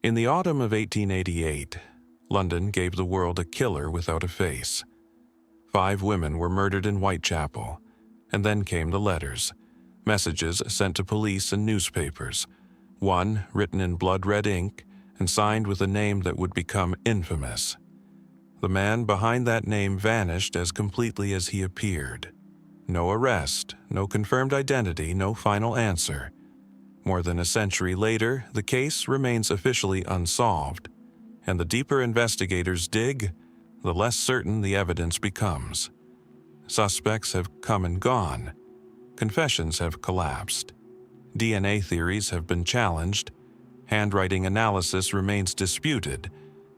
In the autumn of 1888, London gave the world a killer without a face. 5 women were murdered in Whitechapel, and then came the letters, messages sent to police and newspapers, one written in blood-red ink and signed with a name that would become infamous. The man behind that name vanished as completely as he appeared. No arrest, no confirmed identity, no final answer. More than a century later, the case remains officially unsolved, and the deeper investigators dig, the less certain the evidence becomes. Suspects have come and gone. Confessions have collapsed. DNA theories have been challenged. Handwriting analysis remains disputed,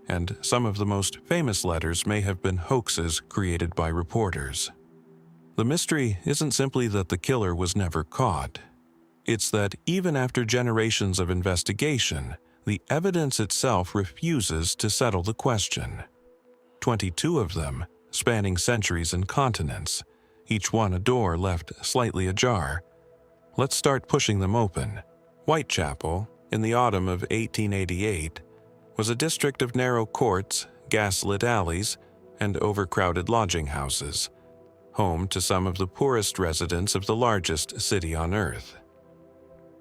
and some of the most famous letters may have been hoaxes created by reporters. The mystery isn't simply that the killer was never caught. It's that even after generations of investigation, the evidence itself refuses to settle the question. 22 of them, spanning centuries and continents, each one a door left slightly ajar. Let's start pushing them open. Whitechapel, in the autumn of 1888, was a district of narrow courts, gas-lit alleys, and overcrowded lodging houses, home to some of the poorest residents of the largest city on Earth.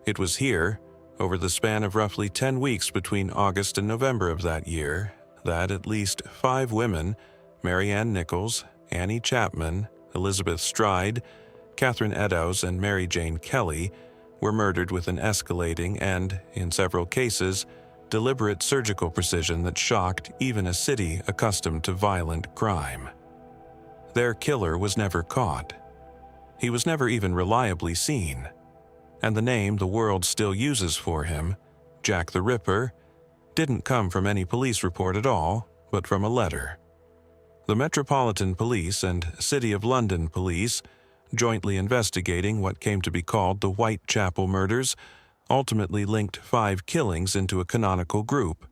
It was here, over the span of roughly 10 weeks between August and November of that year, that at least 5 women, Mary Ann Nichols, Annie Chapman, Elizabeth Stride, Catherine Eddowes, and Mary Jane Kelly, were murdered with an escalating and, in several cases, deliberate surgical precision that shocked even a city accustomed to violent crime. Their killer was never caught. He was never even reliably seen. And the name the world still uses for him, Jack the Ripper, didn't come from any police report at all, but from a letter. The Metropolitan Police and City of London Police, jointly investigating what came to be called the Whitechapel murders, ultimately linked 5 killings into a canonical group,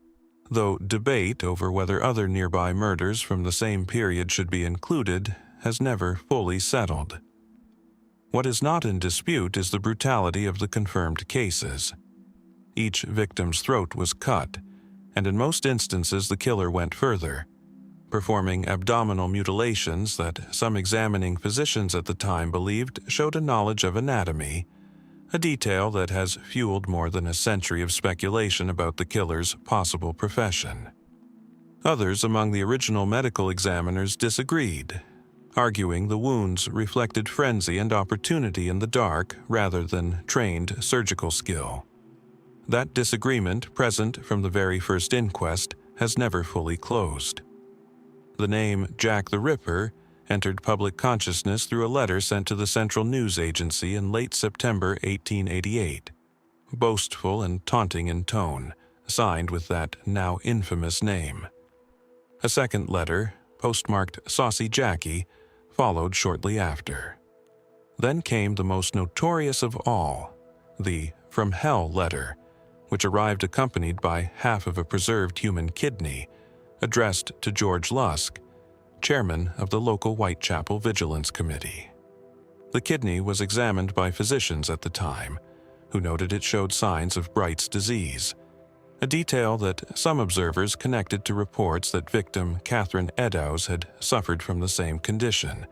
though debate over whether other nearby murders from the same period should be included has never fully settled. What is not in dispute is the brutality of the confirmed cases. Each victim's throat was cut, and in most instances the killer went further, performing abdominal mutilations that some examining physicians at the time believed showed a knowledge of anatomy, a detail that has fueled more than a century of speculation about the killer's possible profession. Others among the original medical examiners disagreed, arguing the wounds reflected frenzy and opportunity in the dark rather than trained surgical skill. That disagreement, present from the very first inquest, has never fully closed. The name Jack the Ripper entered public consciousness through a letter sent to the Central News Agency in late September 1888, boastful and taunting in tone, signed with that now infamous name. A second letter, postmarked Saucy Jackie, followed shortly after. Then came the most notorious of all, the From Hell letter, which arrived accompanied by half of a preserved human kidney, addressed to George Lusk, chairman of the local Whitechapel Vigilance Committee. The kidney was examined by physicians at the time, who noted it showed signs of Bright's disease, a detail that some observers connected to reports that victim Catherine Eddowes had suffered from the same condition,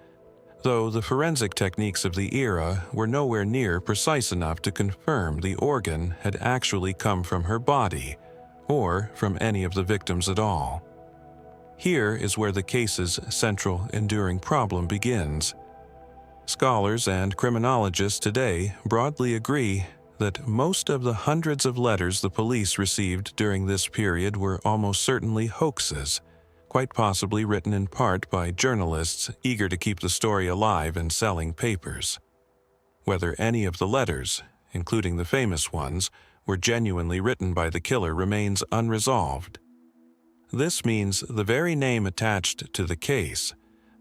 though the forensic techniques of the era were nowhere near precise enough to confirm the organ had actually come from her body or from any of the victims at all. Here is where the case's central, enduring problem begins. Scholars and criminologists today broadly agree that most of the hundreds of letters the police received during this period were almost certainly hoaxes, quite possibly written in part by journalists eager to keep the story alive and selling papers. Whether any of the letters, including the famous ones, were genuinely written by the killer remains unresolved. This means the very name attached to the case,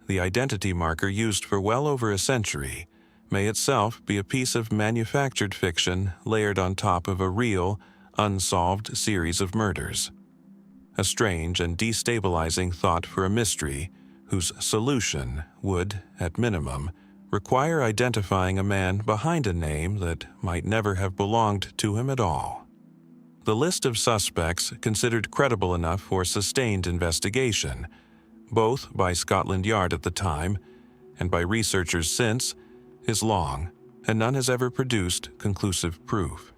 the identity marker used for well over a century, may itself be a piece of manufactured fiction layered on top of a real, unsolved series of murders. A strange and destabilizing thought for a mystery whose solution would, at minimum, require identifying a man behind a name that might never have belonged to him at all. the list of suspects considered credible enough for sustained investigation, both by Scotland Yard at the time and by researchers since, is long, and none has ever produced conclusive proof.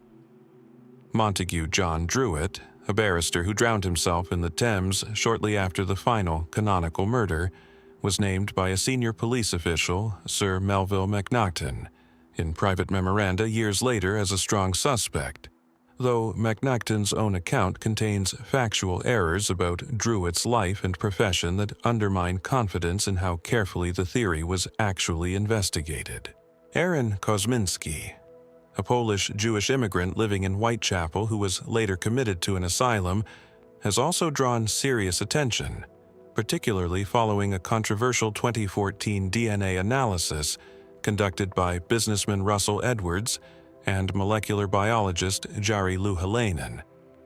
Montague John Druitt, a barrister who drowned himself in the Thames shortly after the final canonical murder, was named by a senior police official, Sir Melville Macnaghten, in private memoranda years later as a strong suspect, though Macnaghten's own account contains factual errors about Druitt's life and profession that undermine confidence in how carefully the theory was actually investigated. Aaron Kosminski, a Polish Jewish immigrant living in Whitechapel who was later committed to an asylum, has also drawn serious attention, particularly following a controversial 2014 DNA analysis conducted by businessman Russell Edwards and molecular biologist Jari Luhalainen,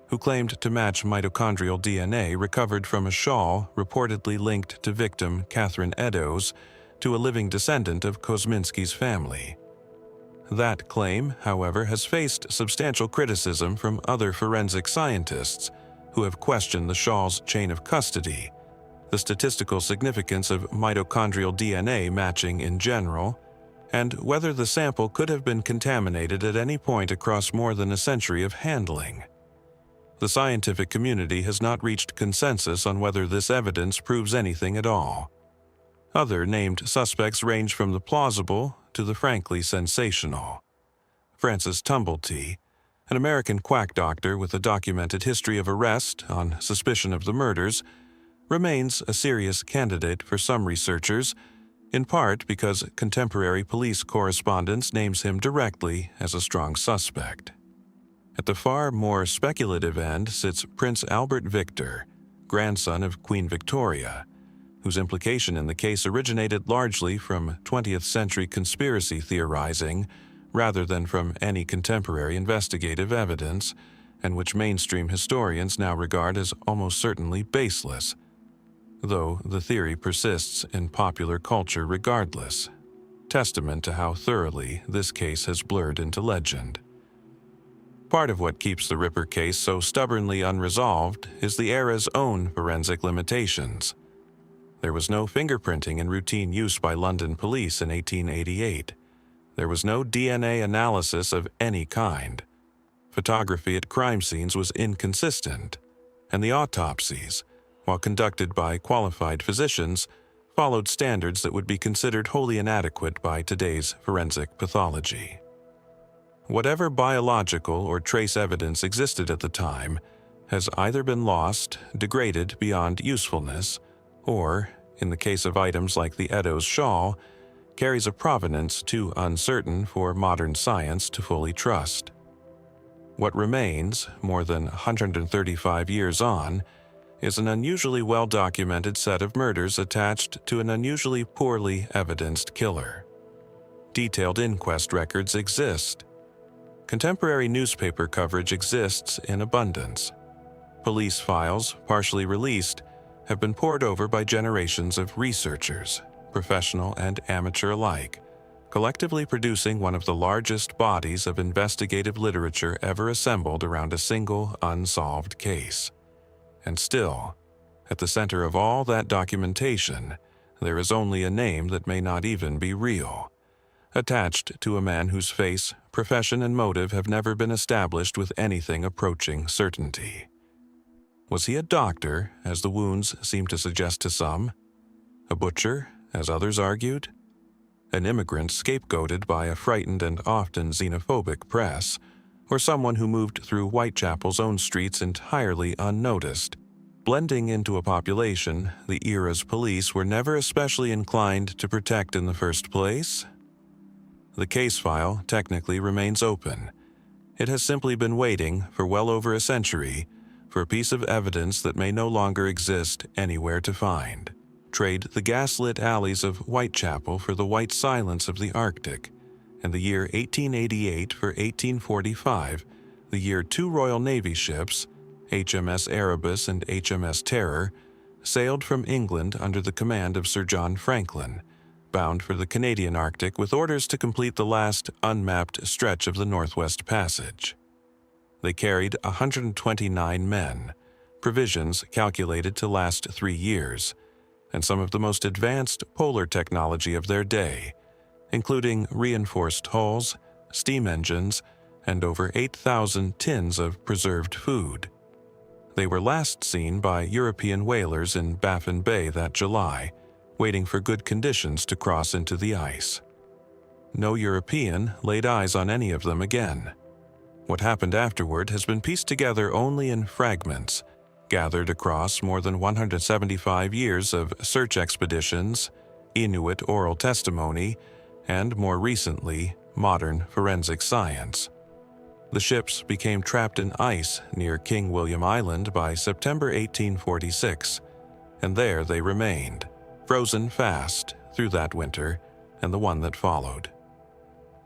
who claimed to match mitochondrial DNA recovered from a shawl reportedly linked to victim Catherine Eddowes to a living descendant of Kosminski's family. That claim, however, has faced substantial criticism from other forensic scientists who have questioned the shawl's chain of custody, the statistical significance of mitochondrial DNA matching in general, and whether the sample could have been contaminated at any point across more than a century of handling. The scientific community has not reached consensus on whether this evidence proves anything at all. Other named suspects range from the plausible to the frankly sensational. Francis Tumblety, an American quack doctor with a documented history of arrest on suspicion of the murders, remains a serious candidate for some researchers, in part because contemporary police correspondence names him directly as a strong suspect. At the far more speculative end sits Prince Albert Victor, grandson of Queen Victoria, whose implication in the case originated largely from 20th century conspiracy theorizing rather than from any contemporary investigative evidence, and which mainstream historians now regard as almost certainly baseless, though the theory persists in popular culture regardless, testament to how thoroughly this case has blurred into legend. Part of what keeps the Ripper case so stubbornly unresolved is the era's own forensic limitations. There was no fingerprinting in routine use by London police in 1888. There was no DNA analysis of any kind. Photography at crime scenes was inconsistent, and the autopsies, while conducted by qualified physicians, followed standards that would be considered wholly inadequate by today's forensic pathology. Whatever biological or trace evidence existed at the time has either been lost, degraded beyond usefulness, or, in the case of items like the Eddowes shawl, carries a provenance too uncertain for modern science to fully trust. What remains, more than 135 years on, is an unusually well-documented set of murders attached to an unusually poorly evidenced killer. Detailed inquest records exist. Contemporary newspaper coverage exists in abundance. Police files, partially released, have been pored over by generations of researchers, professional and amateur alike, collectively producing one of the largest bodies of investigative literature ever assembled around a single unsolved case. And still, at the center of all that documentation, there is only a name that may not even be real, attached to a man whose face, profession, and motive have never been established with anything approaching certainty. Was he a doctor, as the wounds seem to suggest to some? A butcher, as others argued? An immigrant scapegoated by a frightened and often xenophobic press? Or someone who moved through Whitechapel's own streets entirely unnoticed, blending into a population the era's police were never especially inclined to protect in the first place? The case file technically remains open. It has simply been waiting for well over a century for a piece of evidence that may no longer exist anywhere to find. Trade the gaslit alleys of Whitechapel for the white silence of the Arctic, and the year 1888 for 1845, the year two Royal Navy ships, HMS Erebus and HMS Terror, sailed from England under the command of Sir John Franklin, bound for the Canadian Arctic with orders to complete the last unmapped stretch of the Northwest Passage. They carried 129 men, provisions calculated to last 3 years, and some of the most advanced polar technology of their day, including reinforced hulls, steam engines, and over 8,000 tins of preserved food. They were last seen by European whalers in Baffin Bay that July, waiting for good conditions to cross into the ice. No European laid eyes on any of them again. What happened afterward has been pieced together only in fragments, gathered across more than 175 years of search expeditions, Inuit oral testimony, and more recently, modern forensic science. The ships became trapped in ice near King William Island by September 1846, and there they remained, frozen fast through that winter and the one that followed.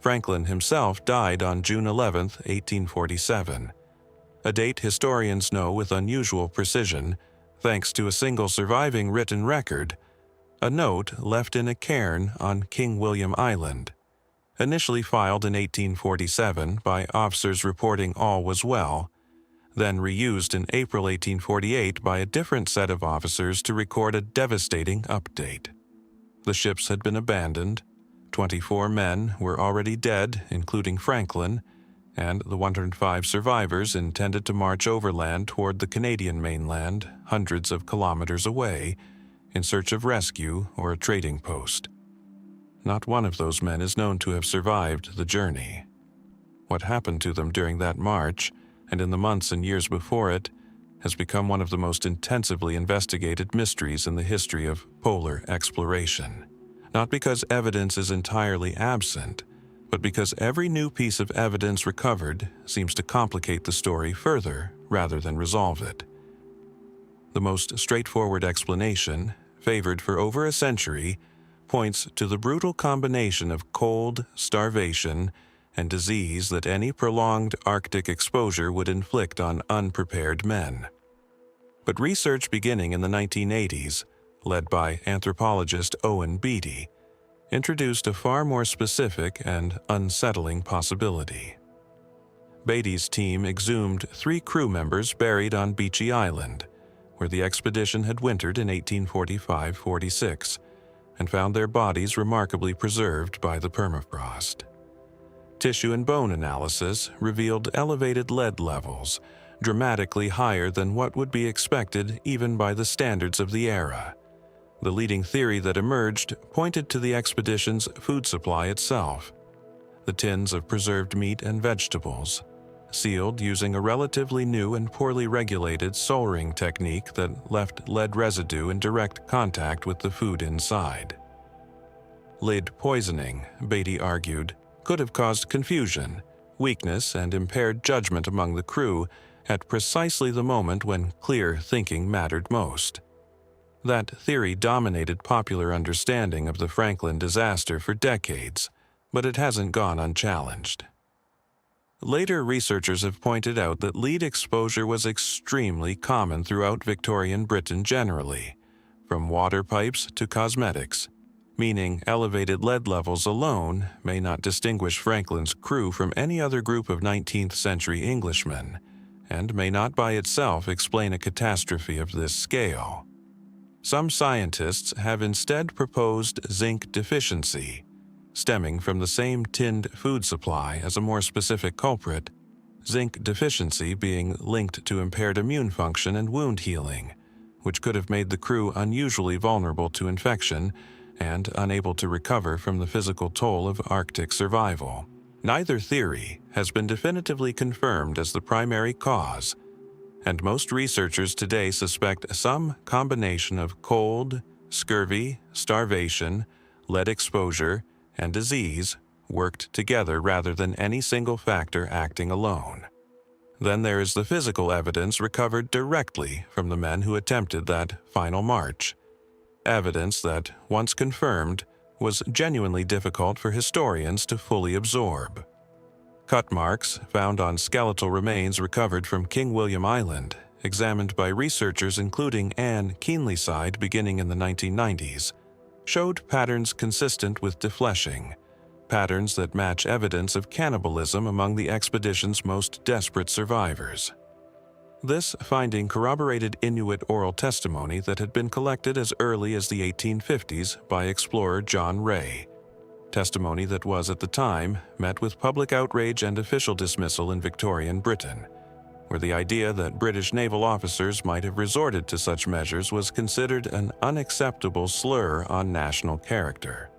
Franklin himself died on June 11, 1847, a date historians know with unusual precision thanks to a single surviving written record, a note left in a cairn on King William Island, initially filed in 1847 by officers reporting all was well, then reused in April 1848 by a different set of officers to record a devastating update. The ships had been abandoned, 24 men were already dead, including Franklin, and the 105 survivors intended to march overland toward the Canadian mainland, hundreds of kilometers away, in search of rescue or a trading post. Not one of those men is known to have survived the journey. What happened to them during that march, and in the months and years before it, has become one of the most intensively investigated mysteries in the history of polar exploration. Not because evidence is entirely absent, but because every new piece of evidence recovered seems to complicate the story further rather than resolve it. The most straightforward explanation, favored for over a century, points to the brutal combination of cold, starvation, and disease that any prolonged Arctic exposure would inflict on unprepared men. But research beginning in the 1980s, led by anthropologist Owen Beatty, introduced a far more specific and unsettling possibility. Beatty's team exhumed 3 crew members buried on Beechy Island, where the expedition had wintered in 1845-46, and found their bodies remarkably preserved by the permafrost. Tissue and bone analysis revealed elevated lead levels, dramatically higher than what would be expected even by the standards of the era. The leading theory that emerged pointed to the expedition's food supply itself. The tins of preserved meat and vegetables, sealed using a relatively new and poorly regulated soldering technique that left lead residue in direct contact with the food inside. Lead poisoning, Beatty argued, could have caused confusion, weakness, and impaired judgment among the crew at precisely the moment when clear thinking mattered most. That theory dominated popular understanding of the Franklin disaster for decades, but it hasn't gone unchallenged. Later researchers have pointed out that lead exposure was extremely common throughout Victorian Britain generally, from water pipes to cosmetics, meaning elevated lead levels alone may not distinguish Franklin's crew from any other group of 19th century Englishmen, and may not by itself explain a catastrophe of this scale. Some scientists have instead proposed zinc deficiency, stemming from the same tinned food supply as a more specific culprit, zinc deficiency being linked to impaired immune function and wound healing, which could have made the crew unusually vulnerable to infection and unable to recover from the physical toll of Arctic survival. Neither theory has been definitively confirmed as the primary cause, and most researchers today suspect some combination of cold, scurvy, starvation, lead exposure, and disease worked together rather than any single factor acting alone. Then there is the physical evidence recovered directly from the men who attempted that final march, evidence that, once confirmed, was genuinely difficult for historians to fully absorb. Cut marks found on skeletal remains recovered from King William Island, examined by researchers including Anne Keenlyside beginning in the 1990s, showed patterns consistent with defleshing, patterns that match evidence of cannibalism among the expedition's most desperate survivors. This finding corroborated Inuit oral testimony that had been collected as early as the 1850s by explorer John Ray, testimony that was at the time met with public outrage and official dismissal in Victorian Britain, where the idea that British naval officers might have resorted to such measures was considered an unacceptable slur on national character.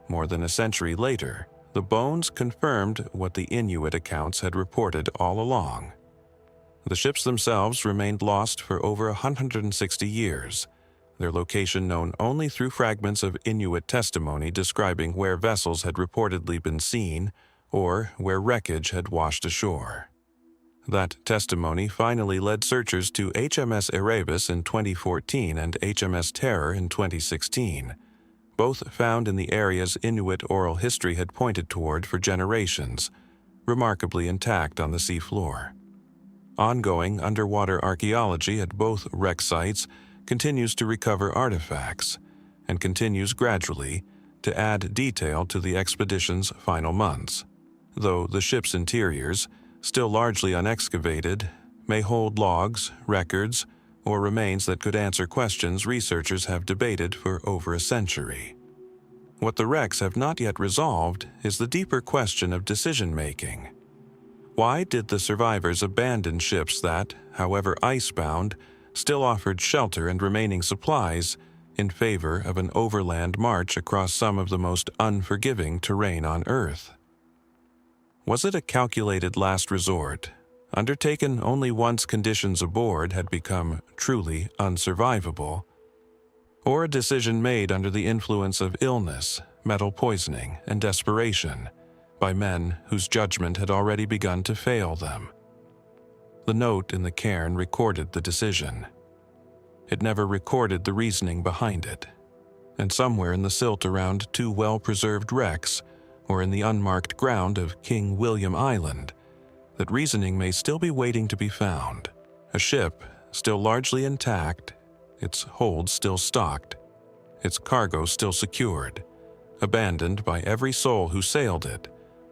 More than a century later, the bones confirmed what the Inuit accounts had reported all along. The ships themselves remained lost for over 160 years, their location known only through fragments of Inuit testimony describing where vessels had reportedly been seen or where wreckage had washed ashore. That testimony finally led searchers to HMS Erebus in 2014 and HMS Terror in 2016, both found in the areas Inuit oral history had pointed toward for generations, remarkably intact on the seafloor. Ongoing underwater archaeology at both wreck sites continues to recover artifacts and continues gradually to add detail to the expedition's final months, though the ship's interiors, still largely unexcavated, may hold logs, records, or remains that could answer questions researchers have debated for over a century. What the wrecks have not yet resolved is the deeper question of decision-making. Why did the survivors abandon ships that, however icebound, still offered shelter and remaining supplies in favor of an overland march across some of the most unforgiving terrain on Earth? Was it a calculated last resort, undertaken only once conditions aboard had become truly unsurvivable, or a decision made under the influence of illness, metal poisoning, and desperation by men whose judgment had already begun to fail them? The note in the cairn recorded the decision. It never recorded the reasoning behind it, and somewhere in the silt around two well-preserved wrecks, or in the unmarked ground of King William Island, that reasoning may still be waiting to be found. A ship still largely intact, its hold still stocked, its cargo still secured, abandoned by every soul who sailed it,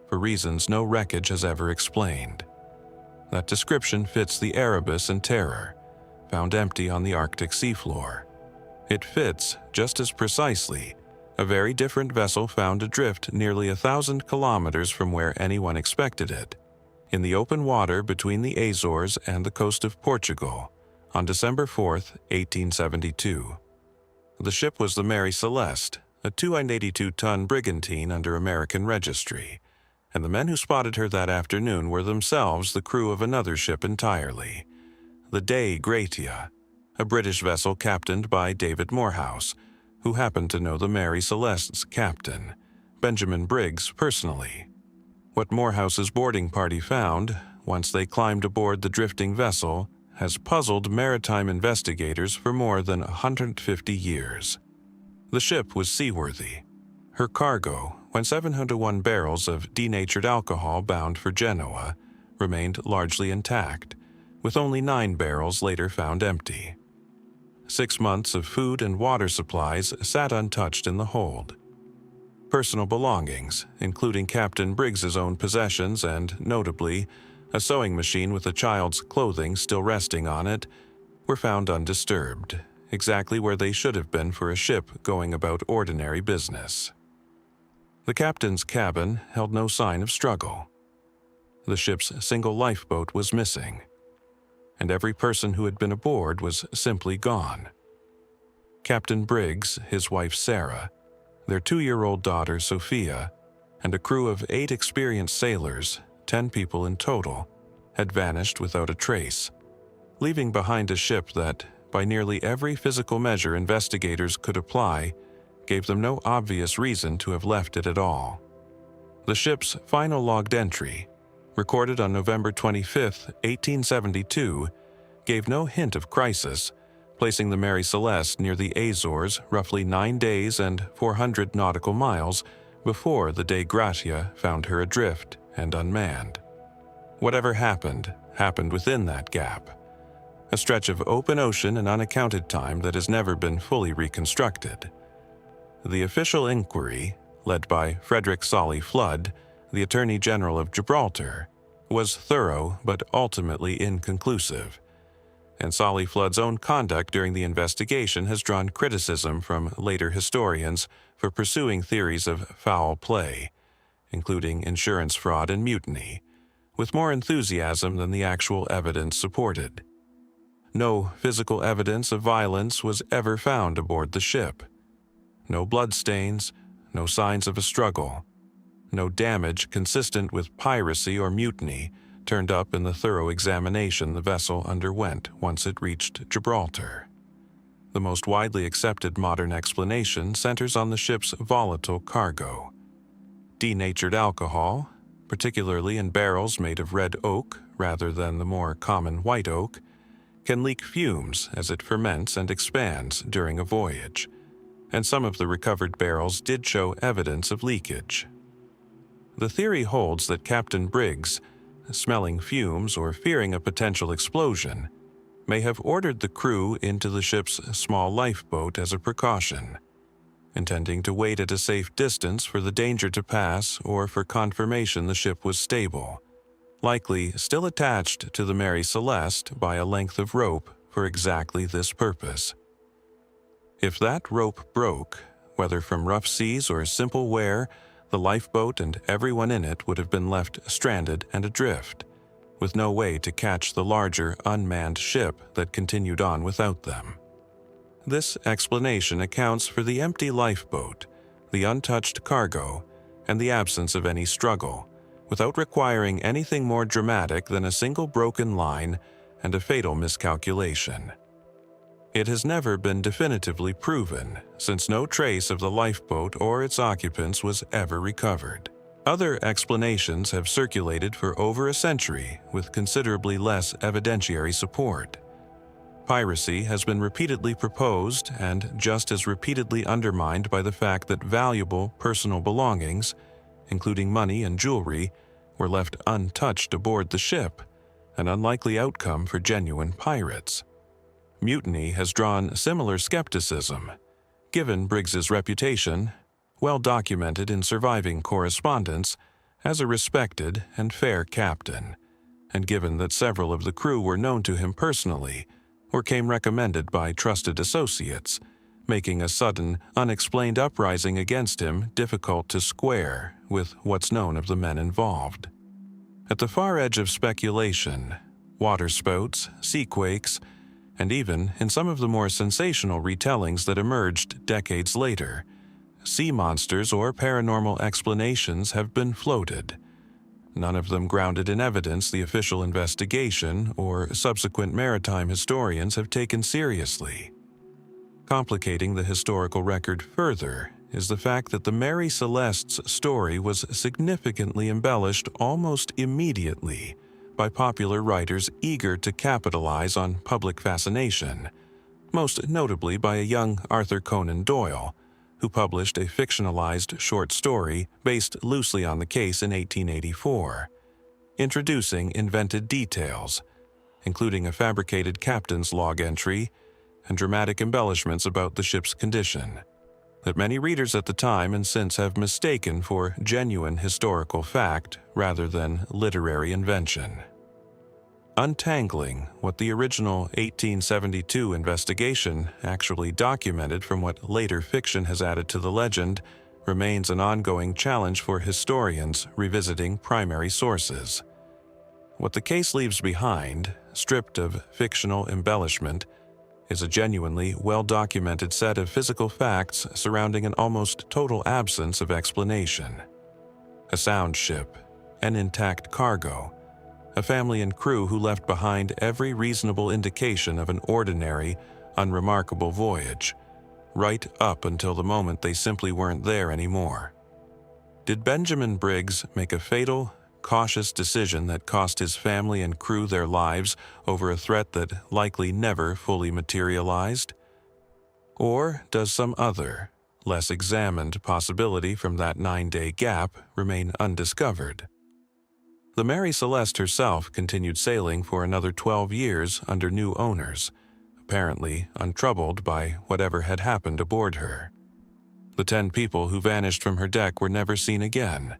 for reasons no wreckage has ever explained. That description fits the Erebus and Terror, found empty on the Arctic seafloor. It fits, just as precisely, a very different vessel found adrift nearly 1,000 kilometers from where anyone expected it, in the open water between the Azores and the coast of Portugal, on December 4, 1872. The ship was the Mary Celeste, a 282-ton brigantine under American registry, and the men who spotted her that afternoon were themselves the crew of another ship entirely, the Dei Gratia, a British vessel captained by David Morehouse, who happened to know the Mary Celeste's captain, Benjamin Briggs, personally. What Morehouse's boarding party found, once they climbed aboard the drifting vessel, has puzzled maritime investigators for more than 150 years. The ship was seaworthy. Her cargo, when 701 barrels of denatured alcohol bound for Genoa, remained largely intact, with only 9 barrels later found empty. 6 months of food and water supplies sat untouched in the hold. Personal belongings, including Captain Briggs's own possessions and, notably, a sewing machine with a child's clothing still resting on it, were found undisturbed, exactly where they should have been for a ship going about ordinary business. The captain's cabin held no sign of struggle. The ship's single lifeboat was missing, and every person who had been aboard was simply gone. Captain Briggs, his wife Sarah, their 2-year-old daughter Sophia, and a crew of 8 experienced sailors, 10 people in total, had vanished without a trace, leaving behind a ship that, by nearly every physical measure investigators could apply, gave them no obvious reason to have left it at all. The ship's final logged entry, recorded on November 25, 1872, gave no hint of crisis, placing the Mary Celeste near the Azores roughly 9 days and 400 nautical miles before the Dei Gratia found her adrift and unmanned. Whatever happened, happened within that gap, a stretch of open ocean and unaccounted time that has never been fully reconstructed. The official inquiry, led by Frederick Solly Flood, the Attorney General of Gibraltar, was thorough but ultimately inconclusive, and Solly Flood's own conduct during the investigation has drawn criticism from later historians for pursuing theories of foul play, including insurance fraud and mutiny, with more enthusiasm than the actual evidence supported. No physical evidence of violence was ever found aboard the ship. No bloodstains, no signs of a struggle, no damage consistent with piracy or mutiny turned up in the thorough examination the vessel underwent once it reached Gibraltar. The most widely accepted modern explanation centers on the ship's volatile cargo. Denatured alcohol, particularly in barrels made of red oak rather than the more common white oak, can leak fumes as it ferments and expands during a voyage, and some of the recovered barrels did show evidence of leakage. The theory holds that Captain Briggs, smelling fumes or fearing a potential explosion, may have ordered the crew into the ship's small lifeboat as a precaution, intending to wait at a safe distance for the danger to pass or for confirmation the ship was stable, likely still attached to the Mary Celeste by a length of rope for exactly this purpose. If that rope broke, whether from rough seas or simple wear, the lifeboat and everyone in it would have been left stranded and adrift, with no way to catch the larger unmanned ship that continued on without them. This explanation accounts for the empty lifeboat, the untouched cargo, and the absence of any struggle, without requiring anything more dramatic than a single broken line and a fatal miscalculation. It has never been definitively proven, since no trace of the lifeboat or its occupants was ever recovered. Other explanations have circulated for over a century with considerably less evidentiary support. Piracy has been repeatedly proposed and just as repeatedly undermined by the fact that valuable personal belongings, including money and jewelry, were left untouched aboard the ship, an unlikely outcome for genuine pirates. Mutiny has drawn similar skepticism, given Briggs's reputation, well documented in surviving correspondence, as a respected and fair captain, and given that several of the crew were known to him personally or came recommended by trusted associates, making a sudden, unexplained uprising against him difficult to square with what's known of the men involved. At the far edge of speculation, waterspouts, seaquakes, and even in some of the more sensational retellings that emerged decades later, sea monsters or paranormal explanations have been floated, none of them grounded in evidence the official investigation or subsequent maritime historians have taken seriously. Complicating the historical record further is the fact that the Mary Celeste's story was significantly embellished almost immediately by popular writers eager to capitalize on public fascination, most notably by a young Arthur Conan Doyle, who published a fictionalized short story based loosely on the case in 1884, introducing invented details, including a fabricated captain's log entry and dramatic embellishments about the ship's condition, that many readers at the time and since have mistaken for genuine historical fact rather than literary invention. Untangling what the original 1872 investigation actually documented from what later fiction has added to the legend remains an ongoing challenge for historians revisiting primary sources. What the case leaves behind, stripped of fictional embellishment, is a genuinely well-documented set of physical facts surrounding an almost total absence of explanation. A sound ship, an intact cargo, a family and crew who left behind every reasonable indication of an ordinary, unremarkable voyage, right up until the moment they simply weren't there anymore. Did Benjamin Briggs make a fatal, cautious decision that cost his family and crew their lives over a threat that likely never fully materialized? Or does some other, less examined possibility from that 9-day gap remain undiscovered? The Mary Celeste herself continued sailing for another 12 years under new owners, apparently untroubled by whatever had happened aboard her. The 10 people who vanished from her deck were never seen again,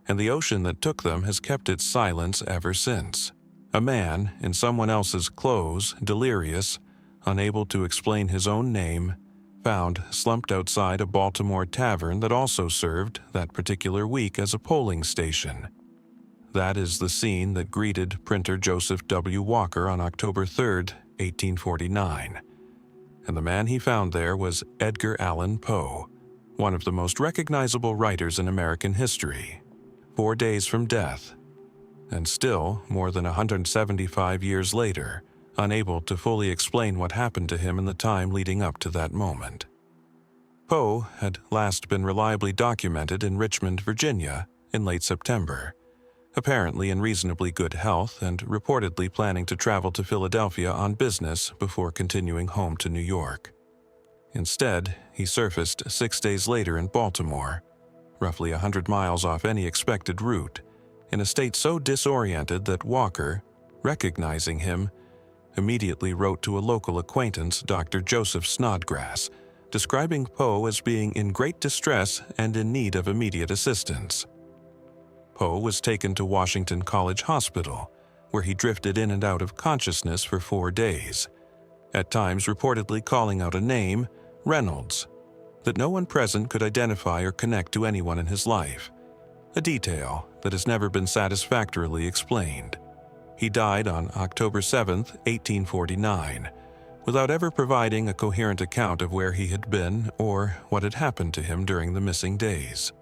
and the ocean that took them has kept its silence ever since. A man, in someone else's clothes, delirious, unable to explain his own name, found slumped outside a Baltimore tavern that also served that particular week as a polling station. That is the scene that greeted printer Joseph W. Walker on October 3, 1849. And the man he found there was Edgar Allan Poe, one of the most recognizable writers in American history. 4 days from death, and still, more than 175 years later, unable to fully explain what happened to him in the time leading up to that moment. Poe had last been reliably documented in Richmond, Virginia, in late September, apparently in reasonably good health and reportedly planning to travel to Philadelphia on business before continuing home to New York. Instead, he surfaced 6 days later in Baltimore, roughly 100 miles off any expected route, in a state so disoriented that Walker, recognizing him, immediately wrote to a local acquaintance, Dr. Joseph Snodgrass, describing Poe as being in great distress and in need of immediate assistance. Poe was taken to Washington College Hospital, where he drifted in and out of consciousness for 4 days, at times reportedly calling out a name, Reynolds, that no one present could identify or connect to anyone in his life, a detail that has never been satisfactorily explained. He died on October 7, 1849, without ever providing a coherent account of where he had been or what had happened to him during the missing days.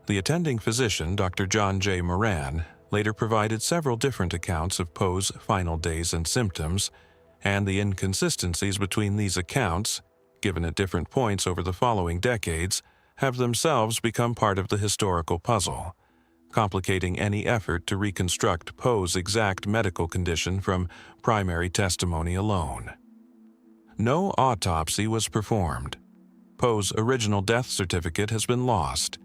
The attending physician, Dr. John J. Moran, later provided several different accounts of Poe's final days and symptoms, and the inconsistencies between these accounts, given at different points over the following decades, have themselves become part of the historical puzzle, complicating any effort to reconstruct Poe's exact medical condition from primary testimony alone. No autopsy was performed. Poe's original death certificate has been lost.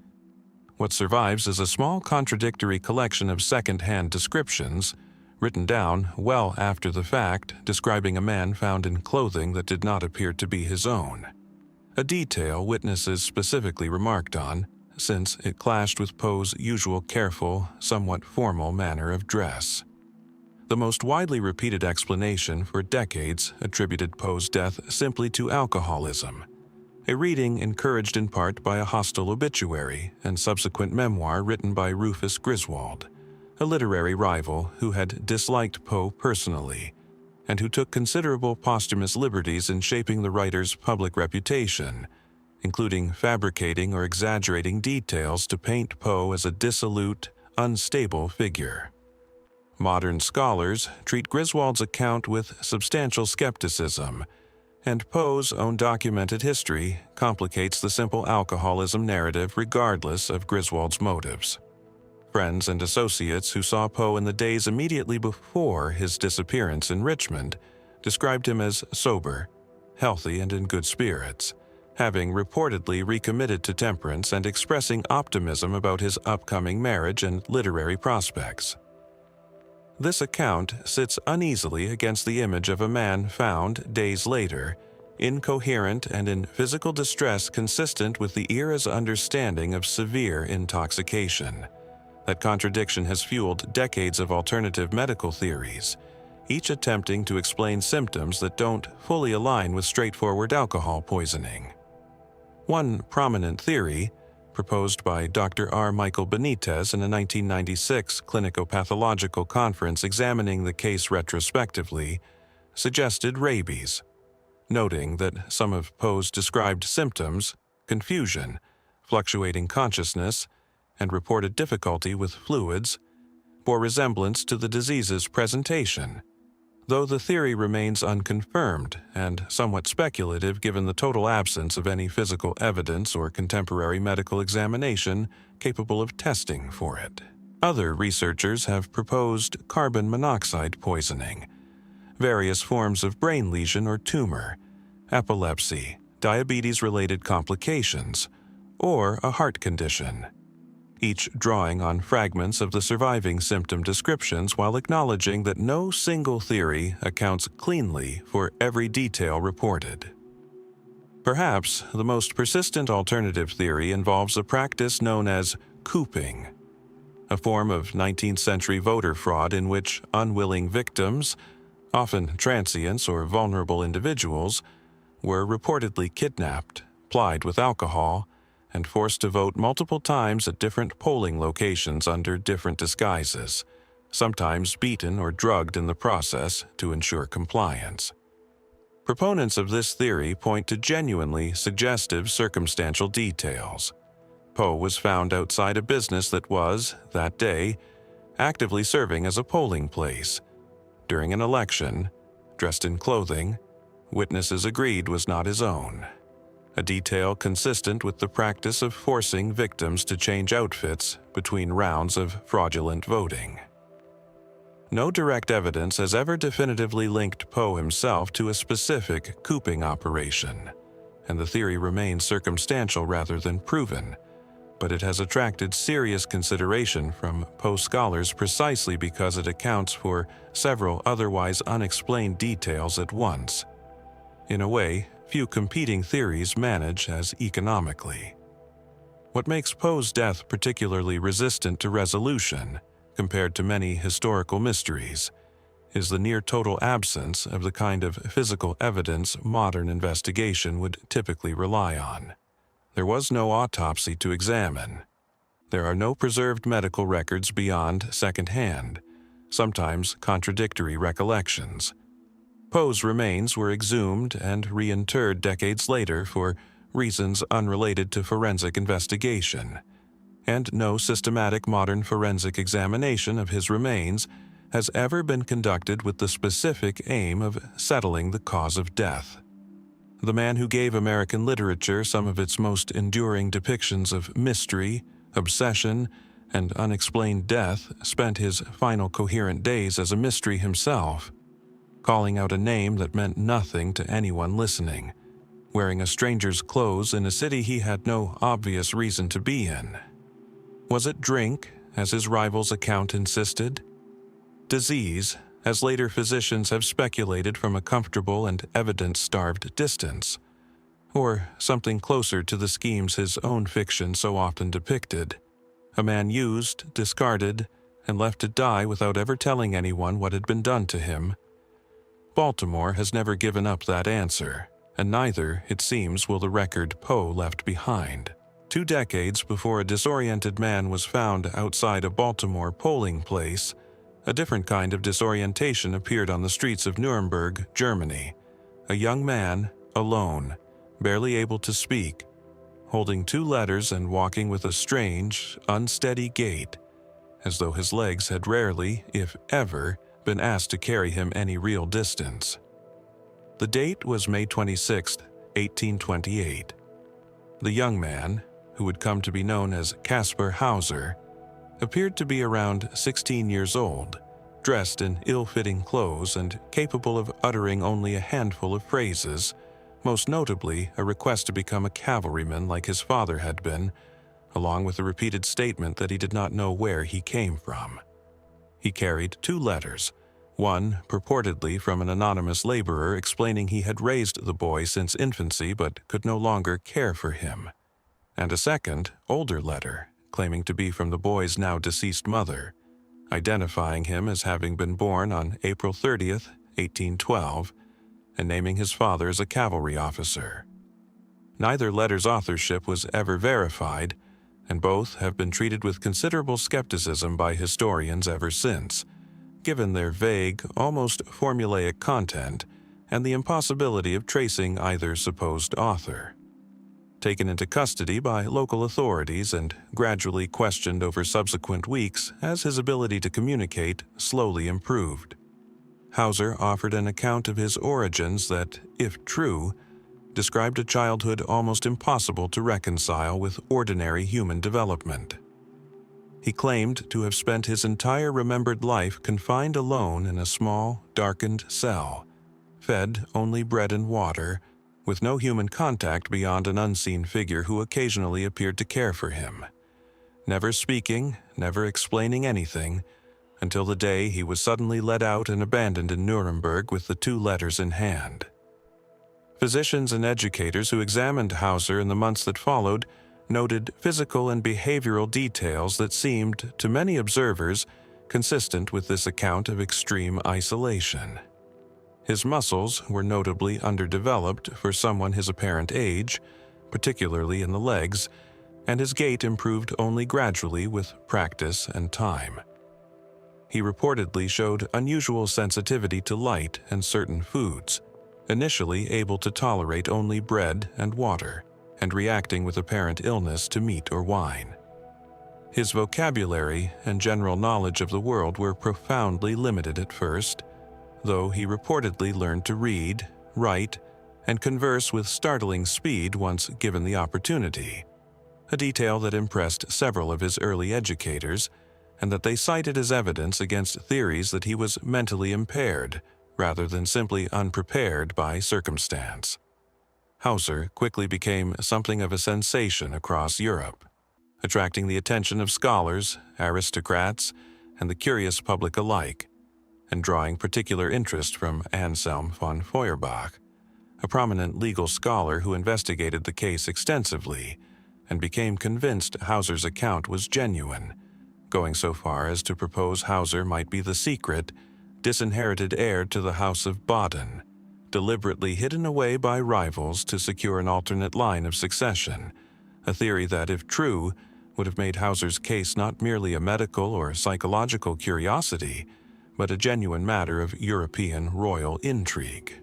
What survives is a small contradictory collection of second-hand descriptions, written down well after the fact, describing a man found in clothing that did not appear to be his own. A detail witnesses specifically remarked on, since it clashed with Poe's usual careful, somewhat formal manner of dress. The most widely repeated explanation for decades attributed Poe's death simply to alcoholism, a reading encouraged in part by a hostile obituary and subsequent memoir written by Rufus Griswold, a literary rival who had disliked Poe personally, and who took considerable posthumous liberties in shaping the writer's public reputation, including fabricating or exaggerating details to paint Poe as a dissolute, unstable figure. Modern scholars treat Griswold's account with substantial skepticism, and Poe's own documented history complicates the simple alcoholism narrative regardless of Griswold's motives. Friends and associates who saw Poe in the days immediately before his disappearance in Richmond described him as sober, healthy, and in good spirits, having reportedly recommitted to temperance and expressing optimism about his upcoming marriage and literary prospects. This account sits uneasily against the image of a man found, days later, incoherent and in physical distress consistent with the era's understanding of severe intoxication. That contradiction has fueled decades of alternative medical theories, each attempting to explain symptoms that don't fully align with straightforward alcohol poisoning. One prominent theory, proposed by Dr. R. Michael Benitez in a 1996 clinicopathological conference examining the case retrospectively, suggested rabies, noting that some of Poe's described symptoms, confusion, fluctuating consciousness, and reported difficulty with fluids, bore resemblance to the disease's presentation, though the theory remains unconfirmed and somewhat speculative given the total absence of any physical evidence or contemporary medical examination capable of testing for it. Other researchers have proposed carbon monoxide poisoning, various forms of brain lesion or tumor, epilepsy, diabetes-related complications, or a heart condition, each drawing on fragments of the surviving symptom descriptions while acknowledging that no single theory accounts cleanly for every detail reported. Perhaps the most persistent alternative theory involves a practice known as cooping, a form of 19th century voter fraud in which unwilling victims, often transients or vulnerable individuals, were reportedly kidnapped, plied with alcohol, and forced to vote multiple times at different polling locations under different disguises, sometimes beaten or drugged in the process to ensure compliance. Proponents of this theory point to genuinely suggestive circumstantial details. Poe was found outside a business that was, that day, actively serving as a polling place. During an election, dressed in clothing witnesses agreed was not his own, a detail consistent with the practice of forcing victims to change outfits between rounds of fraudulent voting. No direct evidence has ever definitively linked Poe himself to a specific cooping operation, and the theory remains circumstantial rather than proven, but it has attracted serious consideration from Poe scholars precisely because it accounts for several otherwise unexplained details at once. In a way, few competing theories manage as economically. What makes Poe's death particularly resistant to resolution, compared to many historical mysteries, is the near-total absence of the kind of physical evidence modern investigation would typically rely on. There was no autopsy to examine. There are no preserved medical records beyond second-hand, sometimes contradictory recollections. Poe's remains were exhumed and reinterred decades later for reasons unrelated to forensic investigation, and no systematic modern forensic examination of his remains has ever been conducted with the specific aim of settling the cause of death. The man who gave American literature some of its most enduring depictions of mystery, obsession, and unexplained death spent his final coherent days as a mystery himself, calling out a name that meant nothing to anyone listening, wearing a stranger's clothes in a city he had no obvious reason to be in. Was it drink, as his rival's account insisted? Disease, as later physicians have speculated from a comfortable and evidence-starved distance? Or something closer to the schemes his own fiction so often depicted? A man used, discarded, and left to die without ever telling anyone what had been done to him? Baltimore has never given up that answer, and neither, it seems, will the record Poe left behind. 2 decades before a disoriented man was found outside a Baltimore polling place, a different kind of disorientation appeared on the streets of Nuremberg, Germany. A young man, alone, barely able to speak, holding 2 letters and walking with a strange, unsteady gait, as though his legs had rarely, if ever, been asked to carry him any real distance. The date was May 26, 1828. The young man, who would come to be known as Kaspar Hauser, appeared to be around 16 years old, dressed in ill-fitting clothes and capable of uttering only a handful of phrases, most notably a request to become a cavalryman like his father had been, along with a repeated statement that he did not know where he came from. He carried 2 letters, one purportedly from an anonymous laborer explaining he had raised the boy since infancy but could no longer care for him, and a second, older letter, claiming to be from the boy's now deceased mother, identifying him as having been born on April 30th, 1812, and naming his father as a cavalry officer. Neither letter's authorship was ever verified, and both have been treated with considerable skepticism by historians ever since, given their vague, almost formulaic content and the impossibility of tracing either supposed author. Taken into custody by local authorities and gradually questioned over subsequent weeks as his ability to communicate slowly improved. Hauser offered an account of his origins that, if true, described a childhood almost impossible to reconcile with ordinary human development. He claimed to have spent his entire remembered life confined alone in a small, darkened cell, fed only bread and water, with no human contact beyond an unseen figure who occasionally appeared to care for him, never speaking, never explaining anything, until the day he was suddenly let out and abandoned in Nuremberg with the 2 letters in hand. Physicians and educators who examined Hauser in the months that followed noted physical and behavioral details that seemed, to many observers, consistent with this account of extreme isolation. His muscles were notably underdeveloped for someone his apparent age, particularly in the legs, and his gait improved only gradually with practice and time. He reportedly showed unusual sensitivity to light and certain foods, initially able to tolerate only bread and water, and reacting with apparent illness to meat or wine. His vocabulary and general knowledge of the world were profoundly limited at first, though he reportedly learned to read, write, and converse with startling speed once given the opportunity, a detail that impressed several of his early educators, and that they cited as evidence against theories that he was mentally impaired rather than simply unprepared by circumstance. Hauser quickly became something of a sensation across Europe, attracting the attention of scholars, aristocrats, and the curious public alike, and drawing particular interest from Anselm von Feuerbach, a prominent legal scholar who investigated the case extensively and became convinced Hauser's account was genuine, going so far as to propose Hauser might be the secret, disinherited heir to the House of Baden, deliberately hidden away by rivals to secure an alternate line of succession, a theory that, if true, would have made Hauser's case not merely a medical or psychological curiosity, but a genuine matter of European royal intrigue.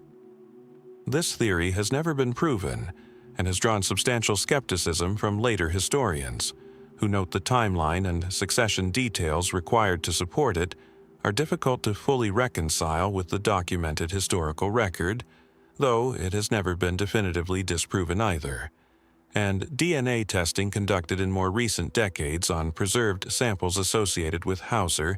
This theory has never been proven and has drawn substantial skepticism from later historians, who note the timeline and succession details required to support it are difficult to fully reconcile with the documented historical record, though it has never been definitively disproven either. And DNA testing conducted in more recent decades on preserved samples associated with Hauser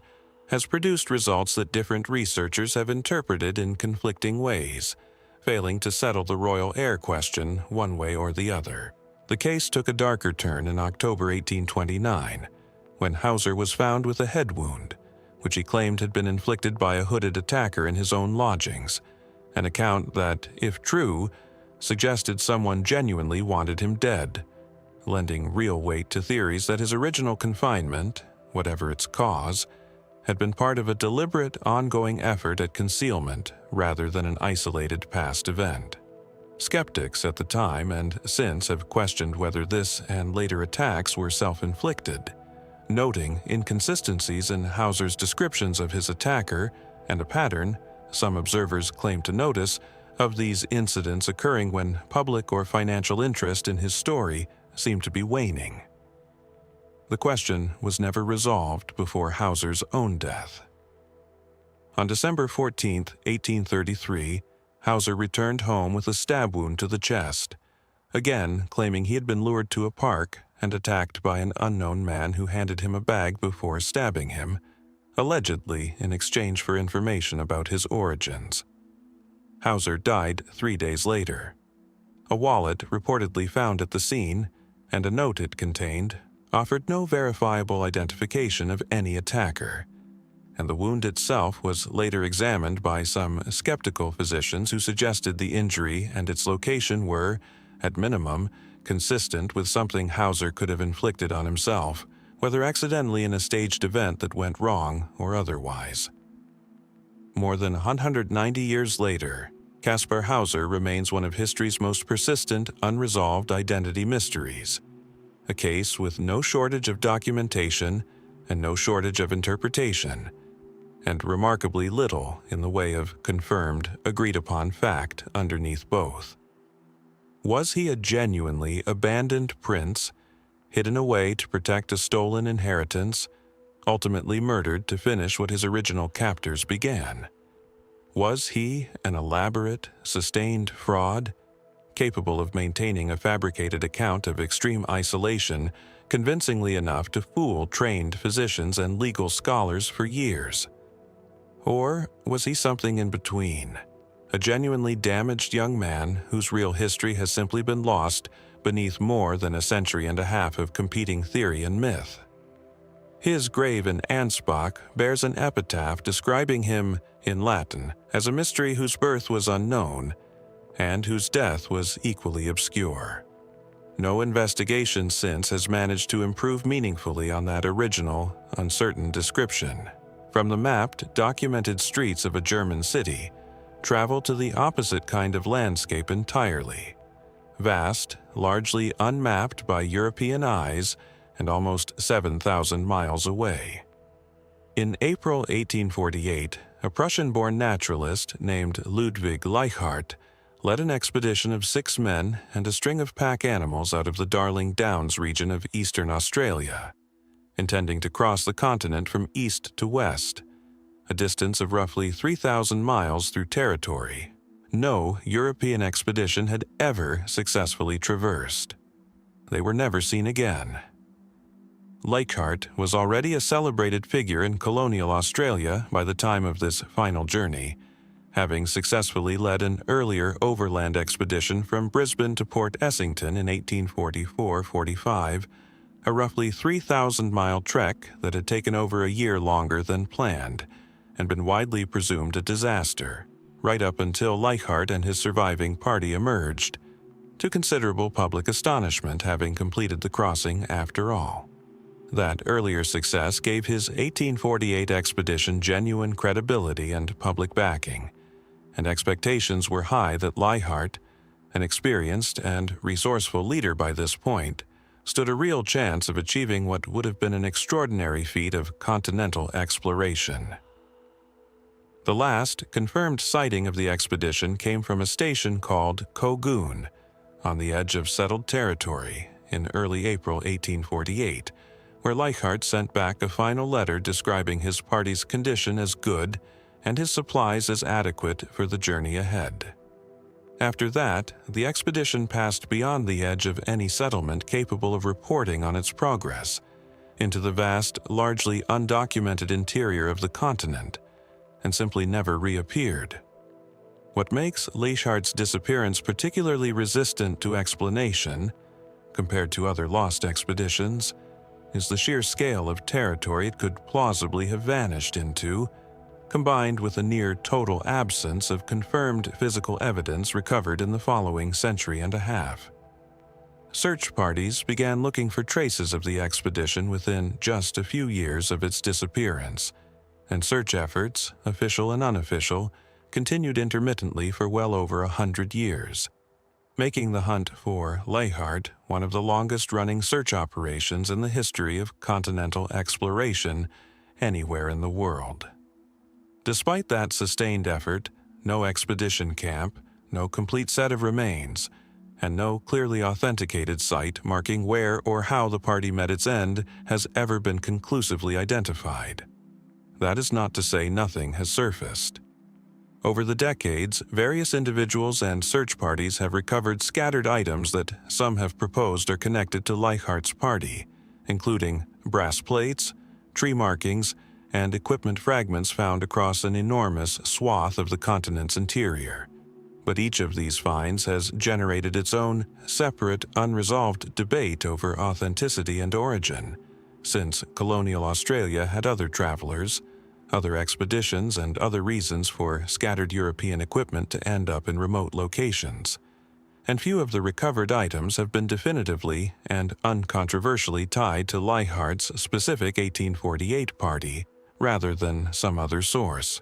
has produced results that different researchers have interpreted in conflicting ways, failing to settle the royal heir question one way or the other. The case took a darker turn in October 1829, when Hauser was found with a head wound, which he claimed had been inflicted by a hooded attacker in his own lodgings, an account that, if true, suggested someone genuinely wanted him dead, lending real weight to theories that his original confinement, whatever its cause, had been part of a deliberate, ongoing effort at concealment rather than an isolated past event. Skeptics at the time and since have questioned whether this and later attacks were self-inflicted, noting inconsistencies in Hauser's descriptions of his attacker and a pattern, some observers claim to notice, of these incidents occurring when public or financial interest in his story seemed to be waning. The question was never resolved before Hauser's own death. On December 14, 1833, Hauser returned home with a stab wound to the chest, again claiming he had been lured to a park and attacked by an unknown man who handed him a bag before stabbing him, allegedly in exchange for information about his origins. Hauser died 3 days later. A wallet reportedly found at the scene, and a note it contained, offered no verifiable identification of any attacker, and the wound itself was later examined by some skeptical physicians who suggested the injury and its location were, at minimum, consistent with something Hauser could have inflicted on himself, whether accidentally in a staged event that went wrong or otherwise. More than 190 years later, Kaspar Hauser remains one of history's most persistent, unresolved identity mysteries, a case with no shortage of documentation and no shortage of interpretation, and remarkably little in the way of confirmed, agreed-upon fact underneath both. Was he a genuinely abandoned prince, hidden away to protect a stolen inheritance, ultimately murdered to finish what his original captors began? Was he an elaborate, sustained fraud, capable of maintaining a fabricated account of extreme isolation convincingly enough to fool trained physicians and legal scholars for years? Or was he something in between? A genuinely damaged young man whose real history has simply been lost beneath more than a century and a half of competing theory and myth. His grave in Ansbach bears an epitaph describing him, in Latin, as a mystery whose birth was unknown, and whose death was equally obscure. No investigation since has managed to improve meaningfully on that original, uncertain description. From the mapped, documented streets of a German city, travel to the opposite kind of landscape entirely. Vast, largely unmapped by European eyes, and almost 7,000 miles away. In April 1848, a Prussian-born naturalist named Ludwig Leichhardt led an expedition of 6 men and a string of pack animals out of the Darling Downs region of eastern Australia, intending to cross the continent from east to west, a distance of roughly 3,000 miles through territory no European expedition had ever successfully traversed. They were never seen again. Leichhardt was already a celebrated figure in colonial Australia by the time of this final journey, having successfully led an earlier overland expedition from Brisbane to Port Essington in 1844-45, a roughly 3,000-mile trek that had taken over a year longer than planned and been widely presumed a disaster, right up until Leichhardt and his surviving party emerged, to considerable public astonishment having completed the crossing after all. That earlier success gave his 1848 expedition genuine credibility and public backing, and expectations were high that Leichhardt, an experienced and resourceful leader by this point, stood a real chance of achieving what would have been an extraordinary feat of continental exploration. The last confirmed sighting of the expedition came from a station called Kogoon, on the edge of settled territory, in early April 1848, where Leichhardt sent back a final letter describing his party's condition as good and his supplies as adequate for the journey ahead. After that, the expedition passed beyond the edge of any settlement capable of reporting on its progress, into the vast, largely undocumented interior of the continent, and simply never reappeared. What makes Leichhardt's disappearance particularly resistant to explanation, compared to other lost expeditions, is the sheer scale of territory it could plausibly have vanished into, combined with a near-total absence of confirmed physical evidence recovered in the following century and a half. Search parties began looking for traces of the expedition within just a few years of its disappearance, and search efforts, official and unofficial, continued intermittently for well over 100 years, making the hunt for Leichhardt one of the longest-running search operations in the history of continental exploration anywhere in the world. Despite that sustained effort, no expedition camp, no complete set of remains, and no clearly authenticated site marking where or how the party met its end has ever been conclusively identified. That is not to say nothing has surfaced. Over the decades, various individuals and search parties have recovered scattered items that some have proposed are connected to Leichhardt's party, including brass plates, tree markings, and equipment fragments found across an enormous swath of the continent's interior. But each of these finds has generated its own separate, unresolved debate over authenticity and origin, since colonial Australia had other travelers, other expeditions, and other reasons for scattered European equipment to end up in remote locations, and few of the recovered items have been definitively and uncontroversially tied to Leichhardt's specific 1848 party rather than some other source.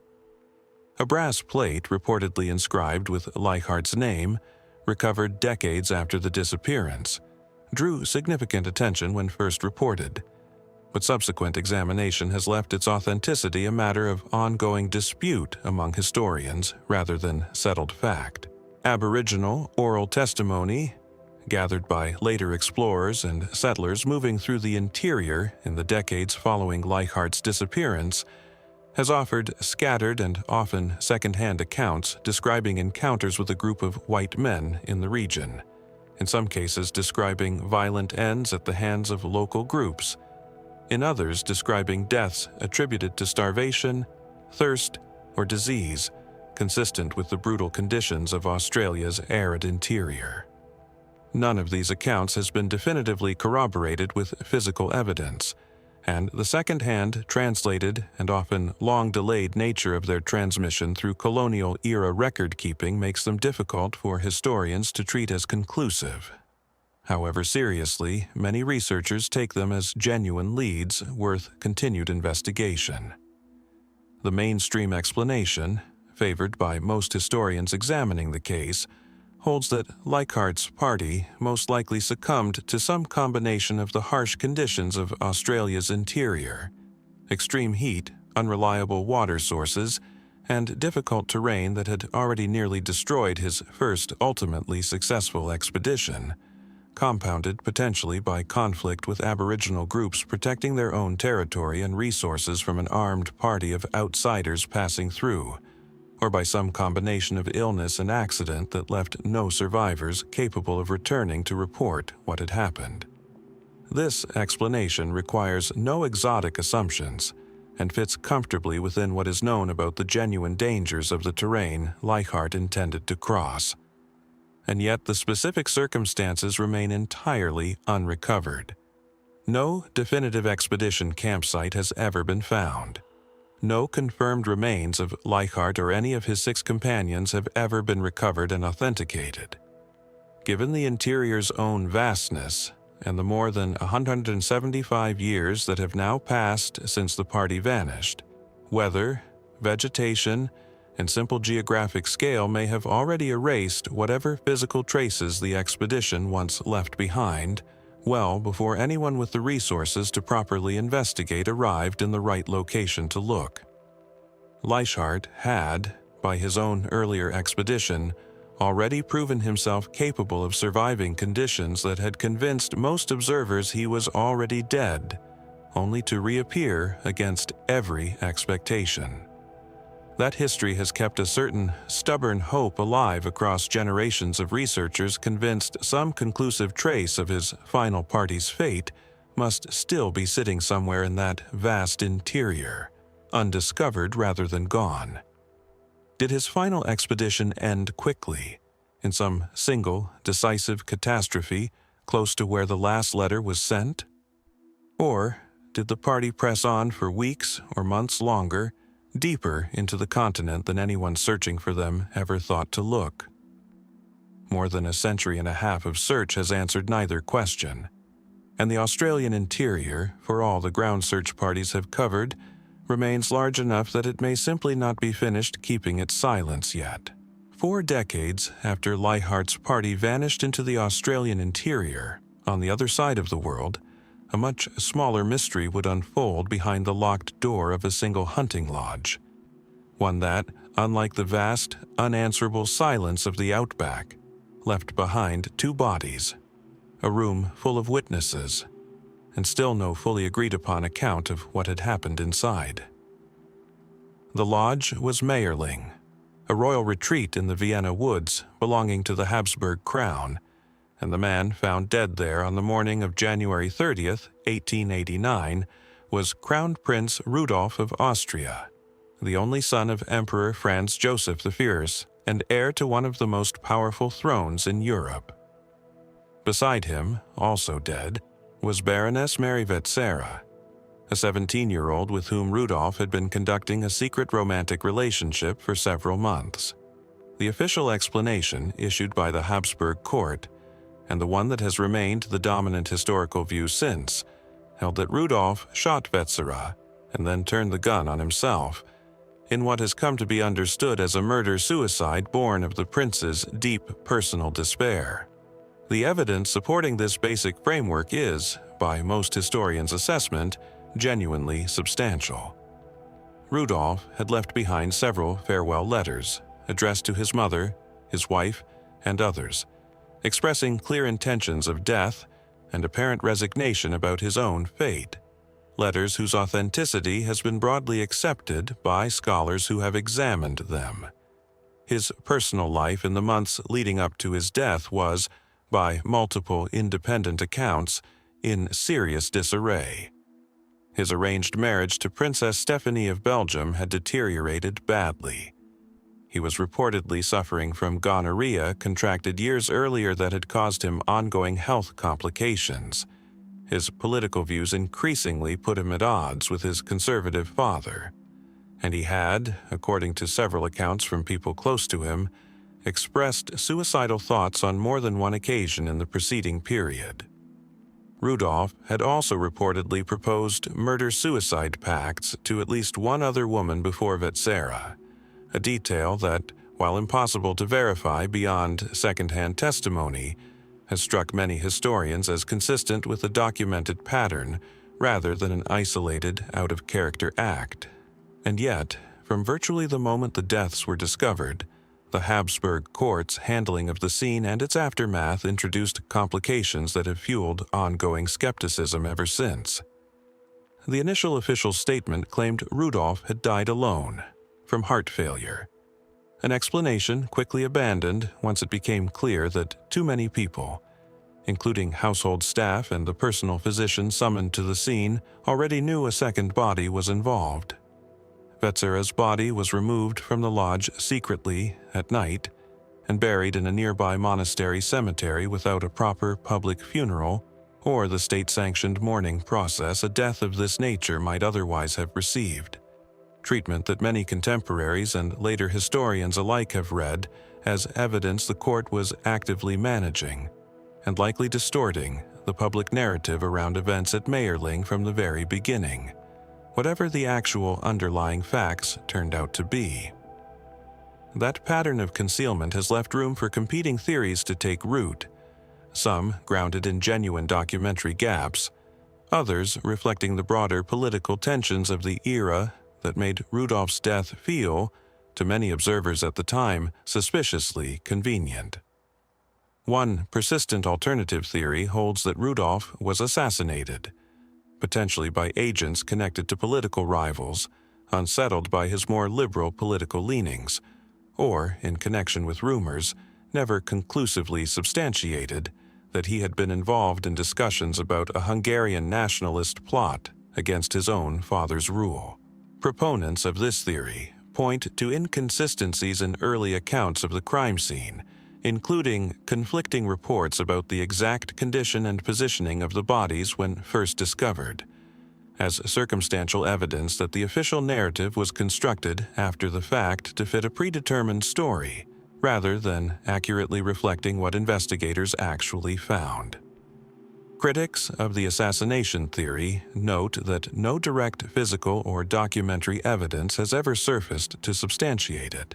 A brass plate reportedly inscribed with Leichhardt's name, recovered decades after the disappearance, drew significant attention when first reported, but subsequent examination has left its authenticity a matter of ongoing dispute among historians rather than settled fact. Aboriginal oral testimony, gathered by later explorers and settlers moving through the interior in the decades following Leichhardt's disappearance, has offered scattered and often second-hand accounts describing encounters with a group of white men in the region, in some cases describing violent ends at the hands of local groups, in others describing deaths attributed to starvation, thirst, or disease, consistent with the brutal conditions of Australia's arid interior. None of these accounts has been definitively corroborated with physical evidence, and the second-hand, translated, and often long-delayed nature of their transmission through colonial-era record-keeping makes them difficult for historians to treat as conclusive. However seriously, many researchers take them as genuine leads worth continued investigation. The mainstream explanation, favored by most historians examining the case, holds that Leichhardt's party most likely succumbed to some combination of the harsh conditions of Australia's interior: extreme heat, unreliable water sources, and difficult terrain that had already nearly destroyed his first ultimately successful expedition, compounded potentially by conflict with Aboriginal groups protecting their own territory and resources from an armed party of outsiders passing through, or by some combination of illness and accident that left no survivors capable of returning to report what had happened. This explanation requires no exotic assumptions and fits comfortably within what is known about the genuine dangers of the terrain Leichhardt intended to cross. And yet the specific circumstances remain entirely unrecovered. No definitive expedition campsite has ever been found. No confirmed remains of Leichhardt or any of his 6 companions have ever been recovered and authenticated. Given the interior's own vastness, and the more than 175 years that have now passed since the party vanished, weather, vegetation, and simple geographic scale may have already erased whatever physical traces the expedition once left behind, well before anyone with the resources to properly investigate arrived in the right location to look. Leichhardt had, by his own earlier expedition, already proven himself capable of surviving conditions that had convinced most observers he was already dead, only to reappear against every expectation. That history has kept a certain stubborn hope alive across generations of researchers convinced some conclusive trace of his final party's fate must still be sitting somewhere in that vast interior, undiscovered rather than gone. Did his final expedition end quickly, in some single, decisive catastrophe close to where the last letter was sent? Or did the party press on for weeks or months longer, deeper into the continent than anyone searching for them ever thought to look? More than a century and a half of search has answered neither question, and the Australian interior, for all the ground search parties have covered, remains large enough that it may simply not be finished keeping its silence yet. 4 decades after Leichhardt's party vanished into the Australian interior, on the other side of the world, a much smaller mystery would unfold behind the locked door of a single hunting lodge. One that, unlike the vast, unanswerable silence of the outback, left behind 2 bodies, a room full of witnesses, and still no fully agreed-upon account of what had happened inside. The lodge was Mayerling, a royal retreat in the Vienna woods belonging to the Habsburg crown, and the man found dead there on the morning of January 30th, 1889, was Crown Prince Rudolf of Austria, the only son of Emperor Franz Joseph the Fierce and heir to one of the most powerful thrones in Europe. Beside him, also dead, was Baroness Mary Vetsera, a 17-year-old with whom Rudolf had been conducting a secret romantic relationship for several months. The official explanation issued by the Habsburg court, and the one that has remained the dominant historical view since, held that Rudolf shot Vetsera and then turned the gun on himself, in what has come to be understood as a murder-suicide born of the prince's deep personal despair. The evidence supporting this basic framework is, by most historians' assessment, genuinely substantial. Rudolf had left behind several farewell letters, addressed to his mother, his wife, and others, expressing clear intentions of death and apparent resignation about his own fate, letters whose authenticity has been broadly accepted by scholars who have examined them. His personal life in the months leading up to his death was, by multiple independent accounts, in serious disarray. His arranged marriage to Princess Stephanie of Belgium had deteriorated badly. He was reportedly suffering from gonorrhea contracted years earlier that had caused him ongoing health complications. His political views increasingly put him at odds with his conservative father, and he had, according to several accounts from people close to him, expressed suicidal thoughts on more than one occasion in the preceding period. Rudolf had also reportedly proposed murder-suicide pacts to at least one other woman before Vetsera, a detail that, while impossible to verify beyond second-hand testimony, has struck many historians as consistent with a documented pattern rather than an isolated, out-of-character act. And yet, from virtually the moment the deaths were discovered, the Habsburg court's handling of the scene and its aftermath introduced complications that have fueled ongoing skepticism ever since. The initial official statement claimed Rudolf had died alone, from heart failure. An explanation quickly abandoned once it became clear that too many people, including household staff and the personal physician summoned to the scene, already knew a second body was involved. Vetsera's body was removed from the lodge secretly at night and buried in a nearby monastery cemetery without a proper public funeral or the state-sanctioned mourning process a death of this nature might otherwise have received. Treatment that many contemporaries and later historians alike have read as evidence the court was actively managing and likely distorting the public narrative around events at Mayerling from the very beginning, whatever the actual underlying facts turned out to be. That pattern of concealment has left room for competing theories to take root, some grounded in genuine documentary gaps, others reflecting the broader political tensions of the era that made Rudolf's death feel, to many observers at the time, suspiciously convenient. One persistent alternative theory holds that Rudolf was assassinated, potentially by agents connected to political rivals, unsettled by his more liberal political leanings, or in connection with rumors, never conclusively substantiated, that he had been involved in discussions about a Hungarian nationalist plot against his own father's rule. Proponents of this theory point to inconsistencies in early accounts of the crime scene, including conflicting reports about the exact condition and positioning of the bodies when first discovered, as circumstantial evidence that the official narrative was constructed after the fact to fit a predetermined story, rather than accurately reflecting what investigators actually found. Critics of the assassination theory note that no direct physical or documentary evidence has ever surfaced to substantiate it,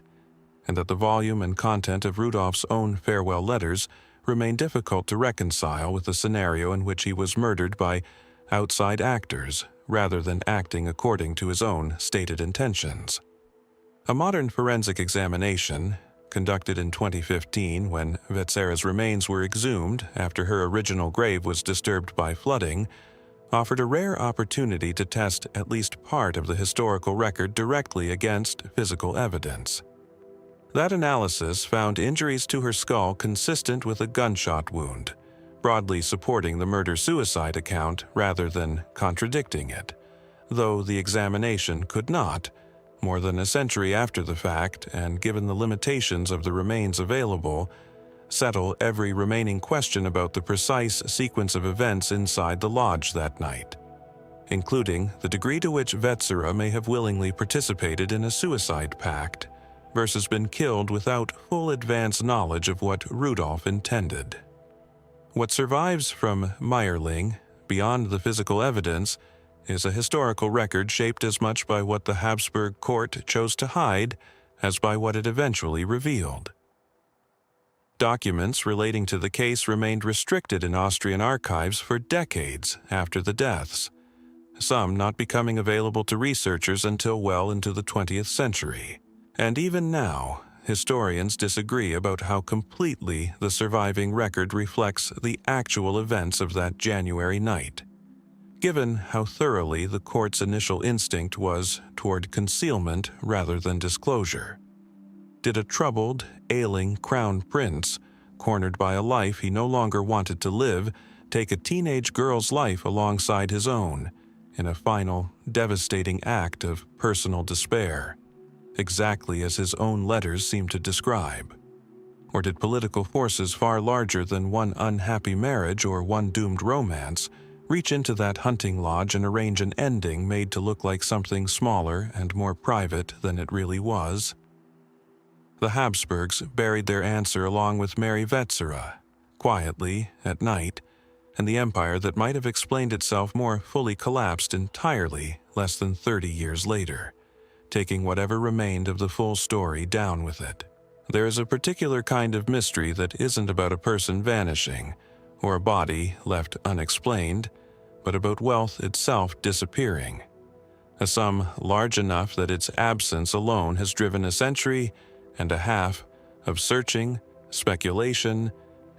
and that the volume and content of Rudolf's own farewell letters remain difficult to reconcile with the scenario in which he was murdered by outside actors rather than acting according to his own stated intentions. A modern forensic examination, conducted in 2015 when Vetsera's remains were exhumed after her original grave was disturbed by flooding, offered a rare opportunity to test at least part of the historical record directly against physical evidence. That analysis found injuries to her skull consistent with a gunshot wound, broadly supporting the murder-suicide account rather than contradicting it, though the examination could not, more than a century after the fact and given the limitations of the remains available, settle every remaining question about the precise sequence of events inside the lodge that night, including the degree to which Vetsera may have willingly participated in a suicide pact versus been killed without full advance knowledge of what Rudolf intended. What survives from Mayerling, beyond the physical evidence, is a historical record shaped as much by what the Habsburg court chose to hide as by what it eventually revealed. Documents relating to the case remained restricted in Austrian archives for decades after the deaths, some not becoming available to researchers until well into the 20th century. And even now, historians disagree about how completely the surviving record reflects the actual events of that January night, given how thoroughly the court's initial instinct was toward concealment rather than disclosure. Did a troubled, ailing crown prince, cornered by a life he no longer wanted to live, take a teenage girl's life alongside his own, in a final, devastating act of personal despair, exactly as his own letters seem to describe? Or did political forces far larger than one unhappy marriage or one doomed romance reach into that hunting lodge and arrange an ending made to look like something smaller and more private than it really was? The Habsburgs buried their answer along with Mary Vetsera, quietly, at night, and the empire that might have explained itself more fully collapsed entirely less than 30 years later, taking whatever remained of the full story down with it. There is a particular kind of mystery that isn't about a person vanishing or a body left unexplained, but about wealth itself disappearing. A sum large enough that its absence alone has driven a century and a half of searching, speculation,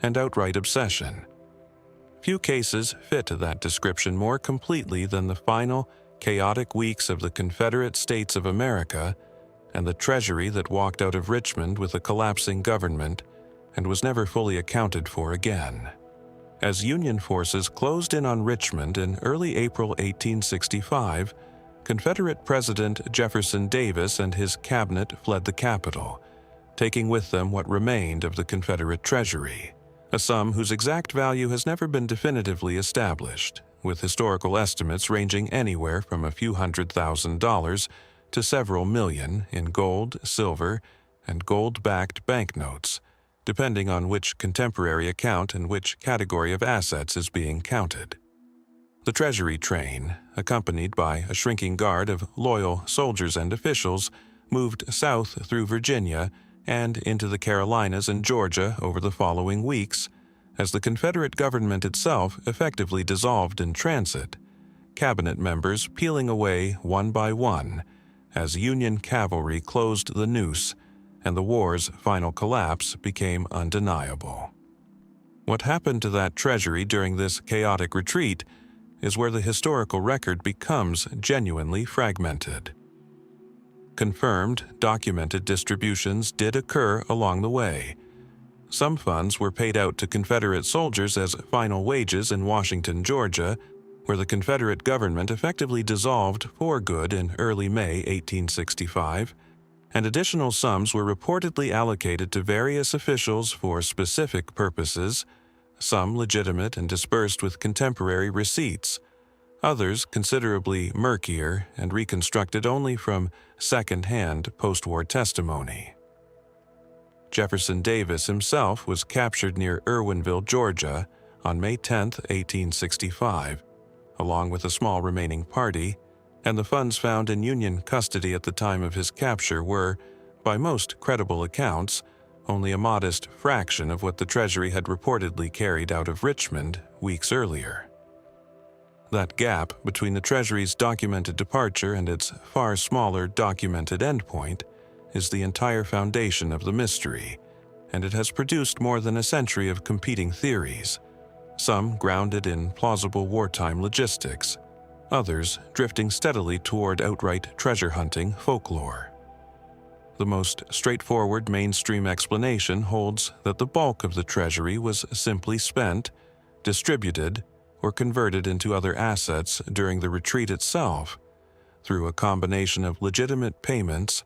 and outright obsession. Few cases fit that description more completely than the final, chaotic weeks of the Confederate States of America and the treasury that walked out of Richmond with a collapsing government and was never fully accounted for again. As Union forces closed in on Richmond in early April 1865, Confederate President Jefferson Davis and his cabinet fled the capital, taking with them what remained of the Confederate treasury, a sum whose exact value has never been definitively established, with historical estimates ranging anywhere from a few $100,000 to several million in gold, silver, and gold-backed banknotes, depending on which contemporary account and which category of assets is being counted. The Treasury train, accompanied by a shrinking guard of loyal soldiers and officials, moved south through Virginia and into the Carolinas and Georgia over the following weeks, as the Confederate government itself effectively dissolved in transit, cabinet members peeling away one by one as Union cavalry closed the noose and the war's final collapse became undeniable. What happened to that treasury during this chaotic retreat is where the historical record becomes genuinely fragmented. Confirmed, documented distributions did occur along the way. Some funds were paid out to Confederate soldiers as final wages in Washington, Georgia, where the Confederate government effectively dissolved for good in early May 1865, and additional sums were reportedly allocated to various officials for specific purposes, some legitimate and dispersed with contemporary receipts, others considerably murkier and reconstructed only from second-hand post-war testimony. Jefferson Davis himself was captured near Irwinville, Georgia, on May 10, 1865, along with a small remaining party, and the funds found in Union custody at the time of his capture were, by most credible accounts, only a modest fraction of what the Treasury had reportedly carried out of Richmond weeks earlier. That gap between the Treasury's documented departure and its far smaller documented endpoint is the entire foundation of the mystery, and it has produced more than a century of competing theories, some grounded in plausible wartime logistics, others drifting steadily toward outright treasure-hunting folklore. The most straightforward mainstream explanation holds that the bulk of the treasury was simply spent, distributed, or converted into other assets during the retreat itself, through a combination of legitimate payments,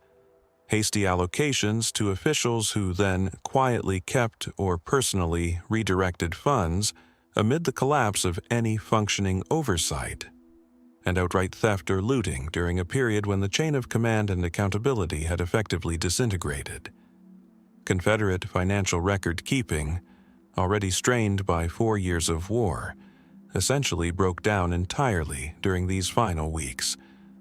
hasty allocations to officials who then quietly kept or personally redirected funds amid the collapse of any functioning oversight, and outright theft or looting during a period when the chain of command and accountability had effectively disintegrated. Confederate financial record-keeping, already strained by 4 years of war, essentially broke down entirely during these final weeks,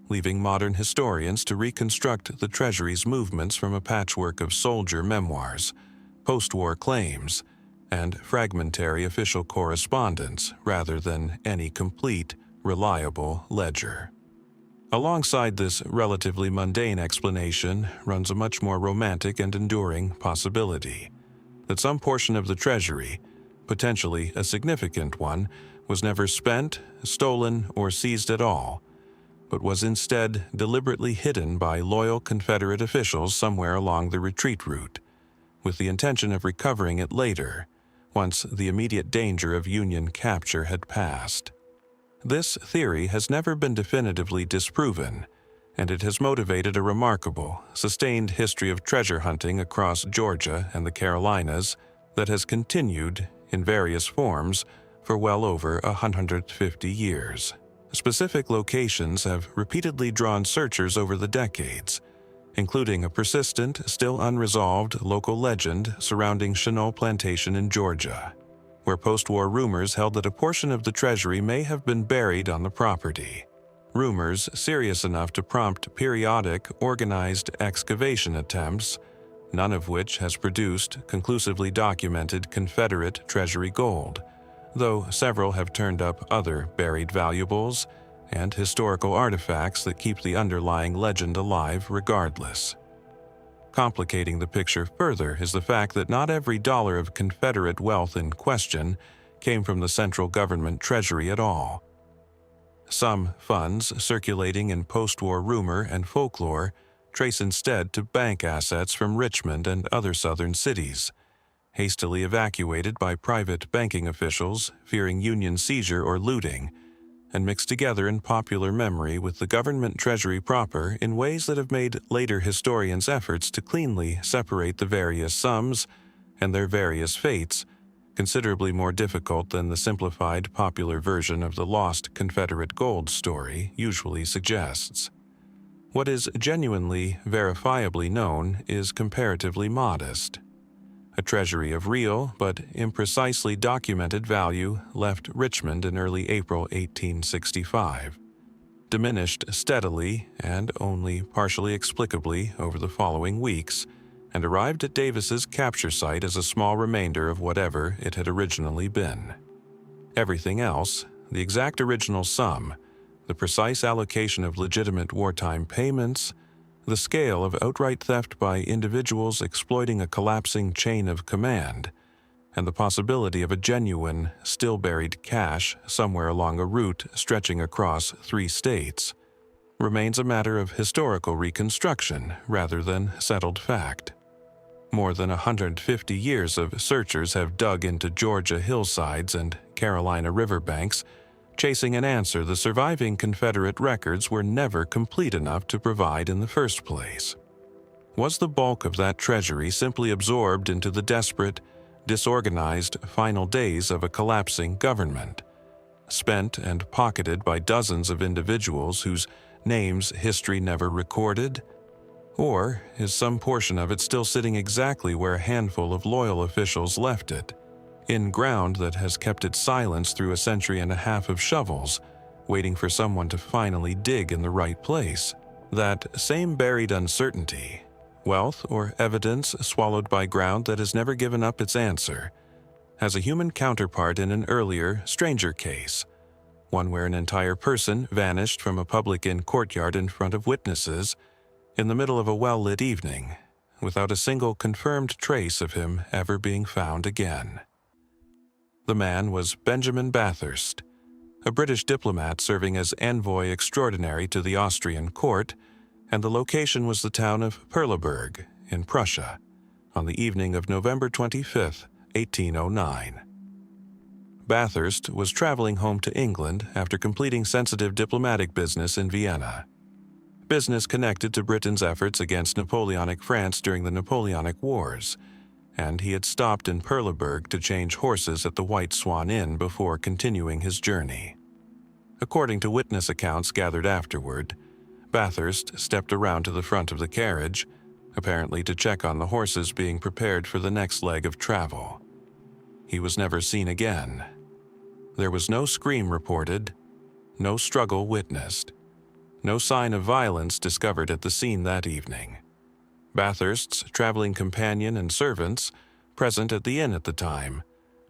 leaving modern historians to reconstruct the Treasury's movements from a patchwork of soldier memoirs, post-war claims, and fragmentary official correspondence rather than any complete, reliable ledger. Alongside this relatively mundane explanation runs a much more romantic and enduring possibility that some portion of the treasury, potentially a significant one, was never spent, stolen, or seized at all, but was instead deliberately hidden by loyal Confederate officials somewhere along the retreat route, with the intention of recovering it later, once the immediate danger of Union capture had passed. This theory has never been definitively disproven, and it has motivated a remarkable, sustained history of treasure hunting across Georgia and the Carolinas that has continued, in various forms, for well over 150 years. Specific locations have repeatedly drawn searchers over the decades, including a persistent, still unresolved local legend surrounding Chenot Plantation in Georgia, where post-war rumors held that a portion of the treasury may have been buried on the property. Rumors serious enough to prompt periodic, organized excavation attempts, none of which has produced conclusively documented Confederate treasury gold, though several have turned up other buried valuables and historical artifacts that keep the underlying legend alive regardless. Complicating the picture further is the fact that not every dollar of Confederate wealth in question came from the central government treasury at all. Some funds circulating in post-war rumor and folklore trace instead to bank assets from Richmond and other southern cities, hastily evacuated by private banking officials fearing Union seizure or looting, and mixed together in popular memory with the government treasury proper in ways that have made later historians' efforts to cleanly separate the various sums and their various fates considerably more difficult than the simplified popular version of the lost Confederate gold story usually suggests. What is genuinely, verifiably known is comparatively modest. A treasury of real but imprecisely documented value left Richmond in early April 1865, diminished steadily and only partially explicably over the following weeks, and arrived at Davis's capture site as a small remainder of whatever it had originally been. Everything else, the exact original sum, the precise allocation of legitimate wartime payments, the scale of outright theft by individuals exploiting a collapsing chain of command, and the possibility of a genuine, still-buried cache somewhere along a route stretching across 3 states, remains a matter of historical reconstruction rather than settled fact. More than 150 years of searchers have dug into Georgia hillsides and Carolina riverbanks, chasing an answer the surviving Confederate records were never complete enough to provide in the first place. Was the bulk of that treasury simply absorbed into the desperate, disorganized final days of a collapsing government, spent and pocketed by dozens of individuals whose names history never recorded? Or is some portion of it still sitting exactly where a handful of loyal officials left it, in ground that has kept its silence through a century and a half of shovels, waiting for someone to finally dig in the right place? That same buried uncertainty, wealth or evidence swallowed by ground that has never given up its answer, has a human counterpart in an earlier, stranger case, one where an entire person vanished from a public inn courtyard in front of witnesses in the middle of a well-lit evening, without a single confirmed trace of him ever being found again. The man was Benjamin Bathurst, a British diplomat serving as envoy extraordinary to the Austrian court, and the location was the town of Perleberg in Prussia, on the evening of November 25, 1809. Bathurst was traveling home to England after completing sensitive diplomatic business in Vienna. Business connected to Britain's efforts against Napoleonic France during the Napoleonic Wars, and he had stopped in Perleberg to change horses at the White Swan Inn before continuing his journey. According to witness accounts gathered afterward, Bathurst stepped around to the front of the carriage, apparently to check on the horses being prepared for the next leg of travel. He was never seen again. There was no scream reported, no struggle witnessed, no sign of violence discovered at the scene that evening. Bathurst's traveling companion and servants, present at the inn at the time,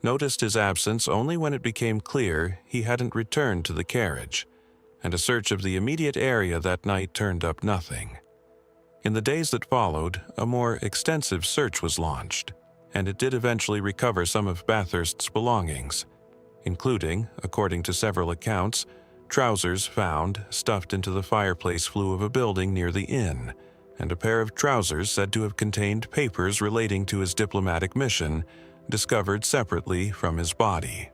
noticed his absence only when it became clear he hadn't returned to the carriage, and a search of the immediate area that night turned up nothing. In the days that followed, a more extensive search was launched, and it did eventually recover some of Bathurst's belongings, including, according to several accounts, trousers found stuffed into the fireplace flue of a building near the inn, and a pair of trousers said to have contained papers relating to his diplomatic mission, discovered separately from his body.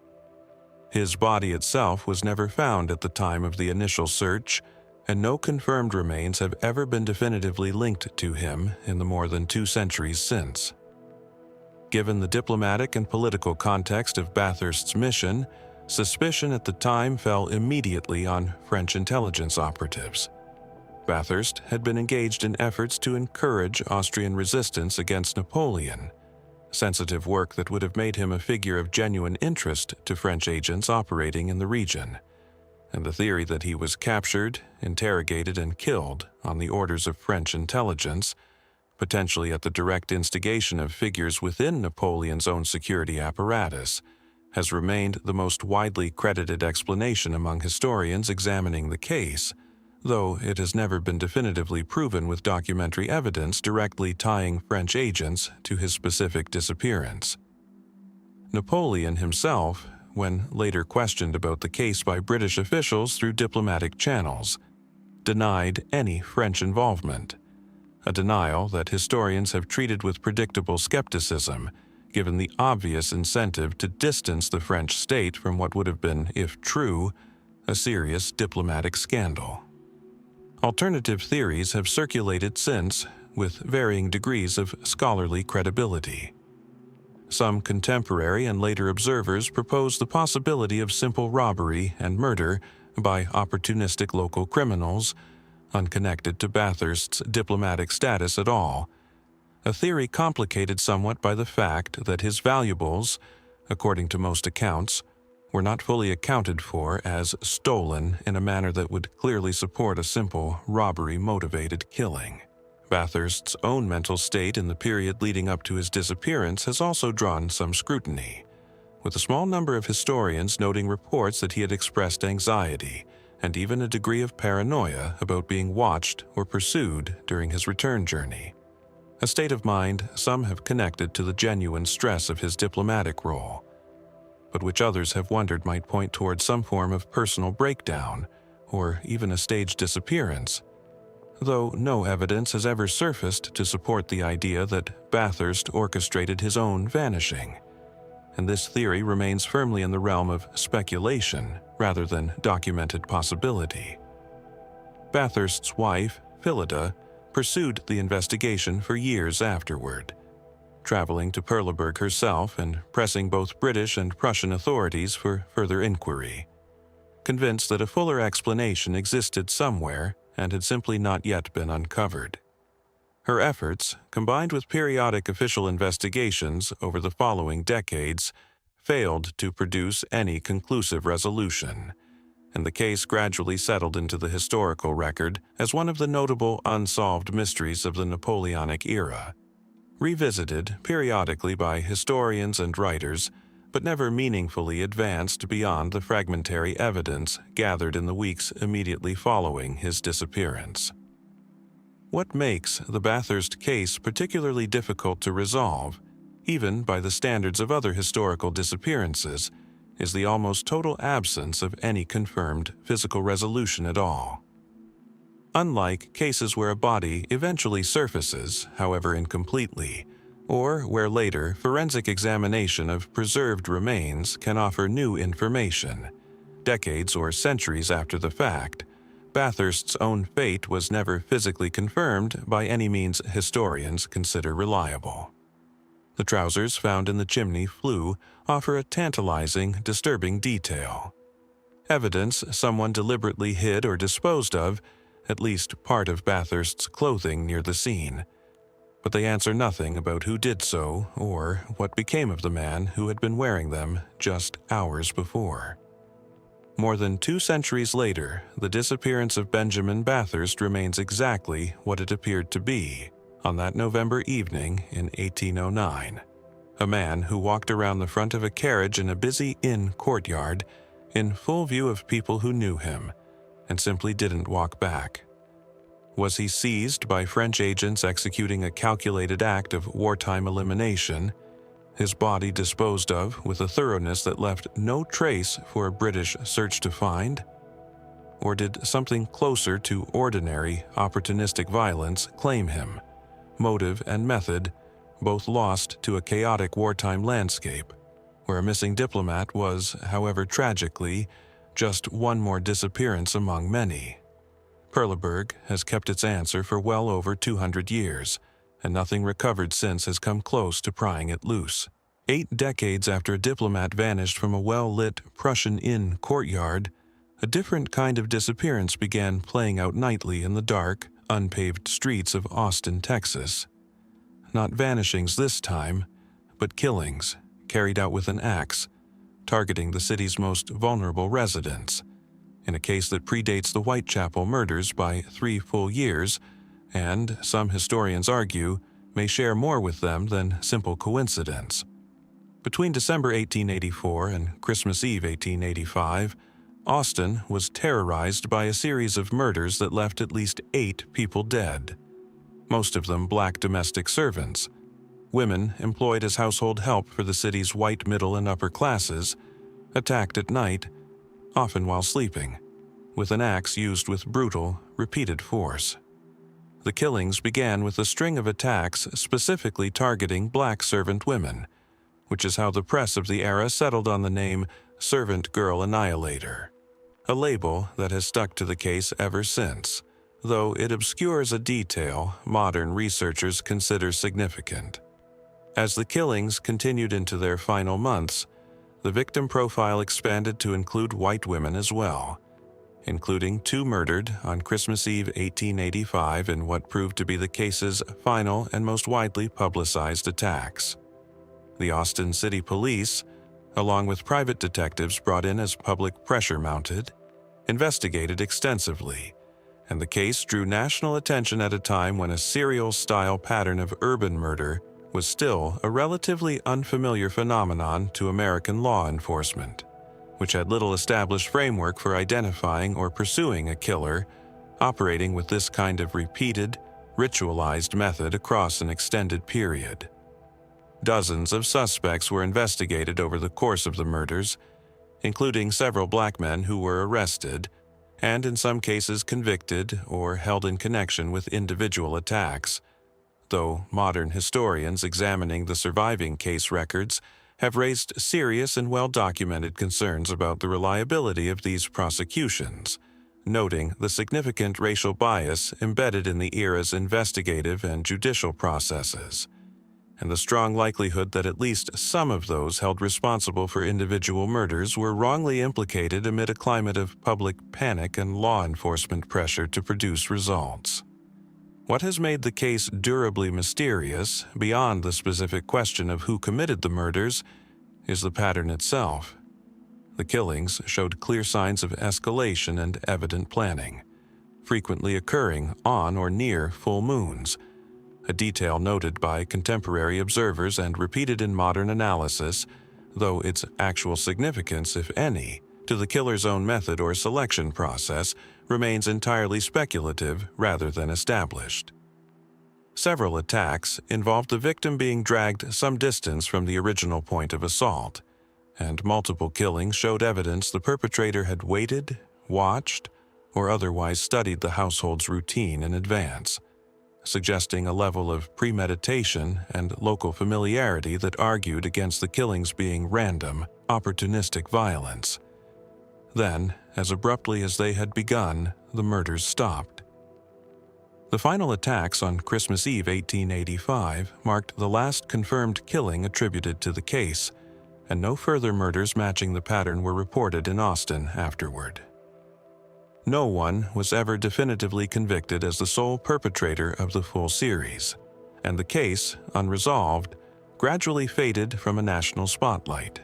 His body itself was never found at the time of the initial search, and no confirmed remains have ever been definitively linked to him in the more than 2 centuries since. Given the diplomatic and political context of Bathurst's mission, Suspicion at the time fell immediately on French intelligence operatives. Bathurst had been engaged in efforts to encourage Austrian resistance against Napoleon, sensitive work that would have made him a figure of genuine interest to French agents operating in the region, and the theory that he was captured, interrogated, and killed on the orders of French intelligence, potentially at the direct instigation of figures within Napoleon's own security apparatus, has remained the most widely credited explanation among historians examining the case, though it has never been definitively proven with documentary evidence directly tying French agents to his specific disappearance. Napoleon himself, when later questioned about the case by British officials through diplomatic channels, denied any French involvement, a denial that historians have treated with predictable skepticism, given the obvious incentive to distance the French state from what would have been, if true, a serious diplomatic scandal. Alternative theories have circulated since, with varying degrees of scholarly credibility. Some contemporary and later observers propose the possibility of simple robbery and murder by opportunistic local criminals, unconnected to Bathurst's diplomatic status at all, a theory complicated somewhat by the fact that his valuables, according to most accounts, were not fully accounted for as stolen in a manner that would clearly support a simple robbery-motivated killing. Bathurst's own mental state in the period leading up to his disappearance has also drawn some scrutiny, with a small number of historians noting reports that he had expressed anxiety and even a degree of paranoia about being watched or pursued during his return journey, a state of mind some have connected to the genuine stress of his diplomatic role, but which others have wondered might point towards some form of personal breakdown or even a staged disappearance, though no evidence has ever surfaced to support the idea that Bathurst orchestrated his own vanishing, and this theory remains firmly in the realm of speculation rather than documented possibility. Bathurst's wife, Phillida, pursued the investigation for years afterward, traveling to Perleberg herself and pressing both British and Prussian authorities for further inquiry, convinced that a fuller explanation existed somewhere and had simply not yet been uncovered. Her efforts, combined with periodic official investigations over the following decades, failed to produce any conclusive resolution, and the case gradually settled into the historical record as one of the notable unsolved mysteries of the Napoleonic era, revisited periodically by historians and writers, but never meaningfully advanced beyond the fragmentary evidence gathered in the weeks immediately following his disappearance. What makes the Bathurst case particularly difficult to resolve, even by the standards of other historical disappearances, is the almost total absence of any confirmed physical resolution at all. Unlike cases where a body eventually surfaces, however incompletely, or where later forensic examination of preserved remains can offer new information, decades or centuries after the fact, Bathurst's own fate was never physically confirmed by any means historians consider reliable. The trousers found in the chimney flue offer a tantalizing, disturbing detail. Evidence someone deliberately hid or disposed of at least part of Bathurst's clothing near the scene, but they answer nothing about who did so or what became of the man who had been wearing them just hours before. More than 2 centuries later, the disappearance of Benjamin Bathurst remains exactly what it appeared to be on that November evening in 1809. A man who walked around the front of a carriage in a busy inn courtyard in full view of people who knew him and simply didn't walk back. Was he seized by French agents executing a calculated act of wartime elimination, his body disposed of with a thoroughness that left no trace for a British search to find? Or did something closer to ordinary, opportunistic violence claim him, motive and method both lost to a chaotic wartime landscape, where a missing diplomat was, however tragically, just one more disappearance among many? Perleberg has kept its answer for well over 200 years, and nothing recovered since has come close to prying it loose. 8 decades after a diplomat vanished from a well-lit Prussian inn courtyard, a different kind of disappearance began playing out nightly in the dark, unpaved streets of Austin, Texas. Not vanishings this time, but killings, carried out with an axe, targeting the city's most vulnerable residents, in a case that predates the Whitechapel murders by 3 full years, and, some historians argue, may share more with them than simple coincidence. Between December 1884 and Christmas Eve 1885, Austin was terrorized by a series of murders that left at least 8 people dead, most of them black domestic servants, women employed as household help for the city's white middle and upper classes, attacked at night, often while sleeping, with an axe used with brutal, repeated force. The killings began with a string of attacks specifically targeting black servant women, which is how the press of the era settled on the name Servant Girl Annihilator, a label that has stuck to the case ever since, though it obscures a detail modern researchers consider significant. As the killings continued into their final months, the victim profile expanded to include white women as well, including 2 murdered on Christmas Eve 1885 in what proved to be the case's final and most widely publicized attacks. The Austin City Police, along with private detectives brought in as public pressure mounted, investigated extensively, and the case drew national attention at a time when a serial-style pattern of urban murder was still a relatively unfamiliar phenomenon to American law enforcement, which had little established framework for identifying or pursuing a killer operating with this kind of repeated, ritualized method across an extended period. Dozens of suspects were investigated over the course of the murders, including several black men who were arrested, and in some cases convicted or held in connection with individual attacks, though modern historians examining the surviving case records have raised serious and well-documented concerns about the reliability of these prosecutions, noting the significant racial bias embedded in the era's investigative and judicial processes, and the strong likelihood that at least some of those held responsible for individual murders were wrongly implicated amid a climate of public panic and law enforcement pressure to produce results. What has made the case durably mysterious, beyond the specific question of who committed the murders, is the pattern itself. The killings showed clear signs of escalation and evident planning, frequently occurring on or near full moons, a detail noted by contemporary observers and repeated in modern analysis, though its actual significance, if any, to the killer's own method or selection process remains entirely speculative rather than established. Several attacks involved the victim being dragged some distance from the original point of assault, and multiple killings showed evidence the perpetrator had waited, watched, or otherwise studied the household's routine in advance, suggesting a level of premeditation and local familiarity that argued against the killings being random, opportunistic violence. Then, as abruptly as they had begun, the murders stopped. The final attacks on Christmas Eve 1885 marked the last confirmed killing attributed to the case, and no further murders matching the pattern were reported in Austin afterward. No one was ever definitively convicted as the sole perpetrator of the full series, and the case, unresolved, gradually faded from a national spotlight,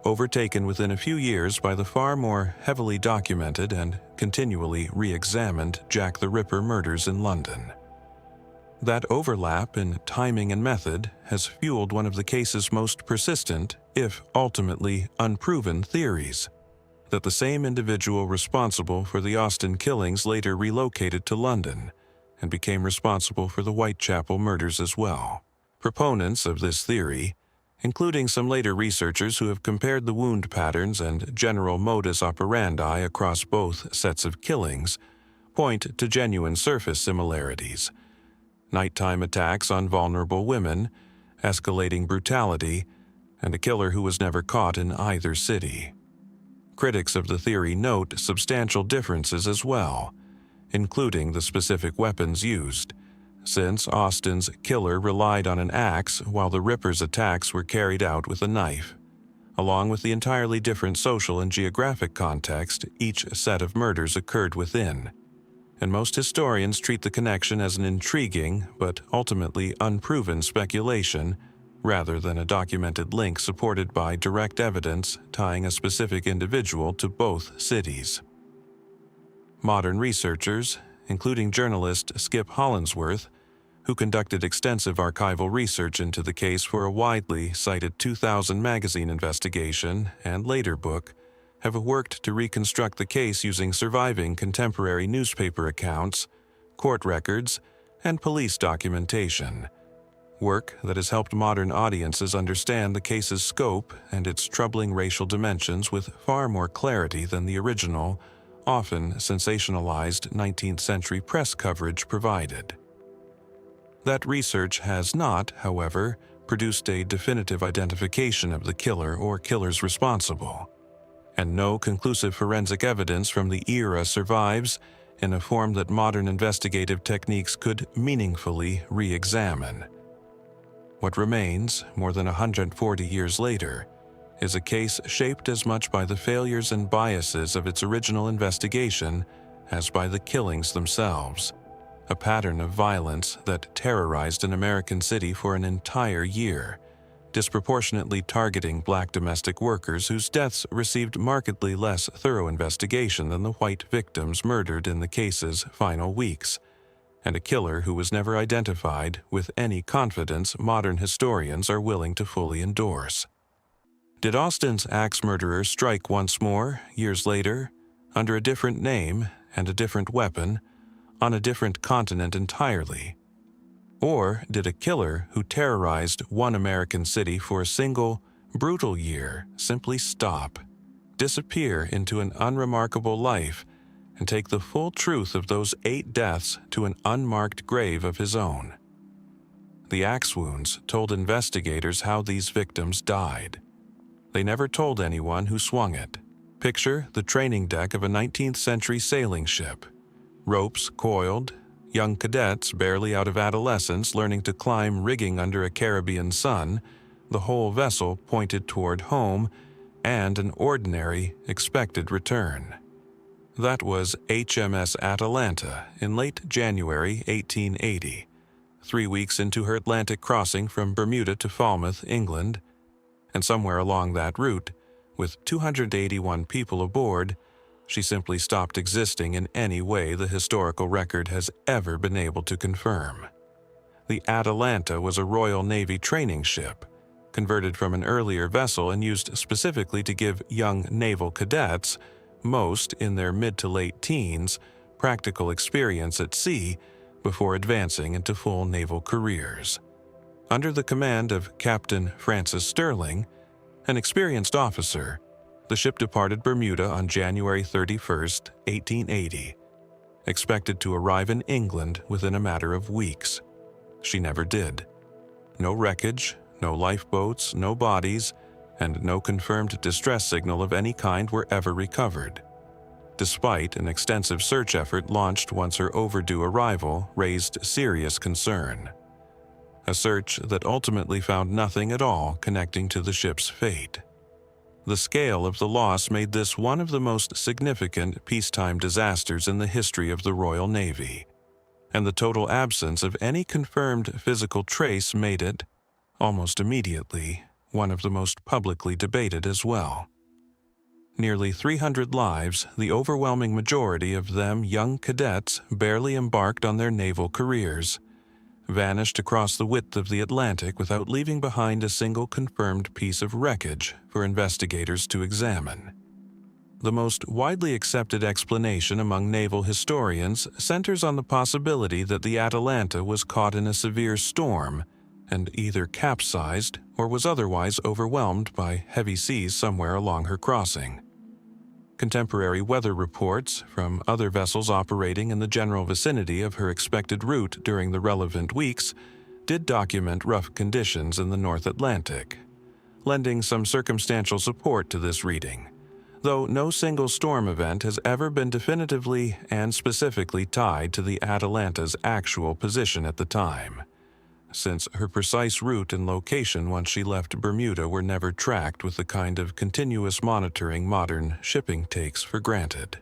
overtaken within a few years by the far more heavily documented and continually re-examined Jack the Ripper murders in London. That overlap in timing and method has fueled one of the case's most persistent, if ultimately unproven, theories, that the same individual responsible for the Austin killings later relocated to London and became responsible for the Whitechapel murders as well. Proponents of this theory, including some later researchers who have compared the wound patterns and general modus operandi across both sets of killings, point to genuine surface similarities: nighttime attacks on vulnerable women, escalating brutality, and a killer who was never caught in either city. Critics of the theory note substantial differences as well, including the specific weapons used, since Austin's killer relied on an axe while the Ripper's attacks were carried out with a knife. Along with the entirely different social and geographic context each set of murders occurred within, and most historians treat the connection as an intriguing but ultimately unproven speculation rather than a documented link supported by direct evidence tying a specific individual to both cities. Modern researchers, including journalist Skip Hollandsworth, who conducted extensive archival research into the case for a widely cited 2000 magazine investigation and later book, have worked to reconstruct the case using surviving contemporary newspaper accounts, court records, and police documentation. Work that has helped modern audiences understand the case's scope and its troubling racial dimensions with far more clarity than the original, often sensationalized 19th century press coverage provided. That research has not, however, produced a definitive identification of the killer or killers responsible, and no conclusive forensic evidence from the era survives in a form that modern investigative techniques could meaningfully re-examine. What remains, more than 140 years later, is a case shaped as much by the failures and biases of its original investigation as by the killings themselves. A pattern of violence that terrorized an American city for an entire year, disproportionately targeting black domestic workers whose deaths received markedly less thorough investigation than the white victims murdered in the case's final weeks, and a killer who was never identified with any confidence modern historians are willing to fully endorse. Did Austin's axe murderer strike once more, years later, under a different name and a different weapon, on a different continent entirely? Or did a killer who terrorized one American city for a single, brutal year simply stop, disappear into an unremarkable life, and take the full truth of those 8 deaths to an unmarked grave of his own? The axe wounds told investigators how these victims died. They never told anyone who swung it. Picture the training deck of a 19th century sailing ship. Ropes coiled, young cadets barely out of adolescence learning to climb rigging under a Caribbean sun, the whole vessel pointed toward home, and an ordinary, expected return. That was HMS Atalanta in late January 1880, 3 weeks into her Atlantic crossing from Bermuda to Falmouth, England, and somewhere along that route, with 281 people aboard, she simply stopped existing in any way the historical record has ever been able to confirm. The Atalanta was a Royal Navy training ship, converted from an earlier vessel and used specifically to give young naval cadets, most in their mid to late teens, practical experience at sea before advancing into full naval careers. Under the command of Captain Francis Sterling, an experienced officer, the ship departed Bermuda on January 31, 1880, expected to arrive in England within a matter of weeks. She never did. No wreckage, no lifeboats, no bodies, and no confirmed distress signal of any kind were ever recovered, despite an extensive search effort launched once her overdue arrival raised serious concern. A search that ultimately found nothing at all connecting to the ship's fate. The scale of the loss made this one of the most significant peacetime disasters in the history of the Royal Navy, and the total absence of any confirmed physical trace made it, almost immediately, one of the most publicly debated as well. Nearly 300 lives, the overwhelming majority of them young cadets barely embarked on their naval careers, vanished across the width of the Atlantic without leaving behind a single confirmed piece of wreckage for investigators to examine. The most widely accepted explanation among naval historians centers on the possibility that the Atalanta was caught in a severe storm and either capsized or was otherwise overwhelmed by heavy seas somewhere along her crossing. Contemporary weather reports from other vessels operating in the general vicinity of her expected route during the relevant weeks did document rough conditions in the North Atlantic, lending some circumstantial support to this reading, though no single storm event has ever been definitively and specifically tied to the Atalanta's actual position at the time, since her precise route and location once she left Bermuda were never tracked with the kind of continuous monitoring modern shipping takes for granted.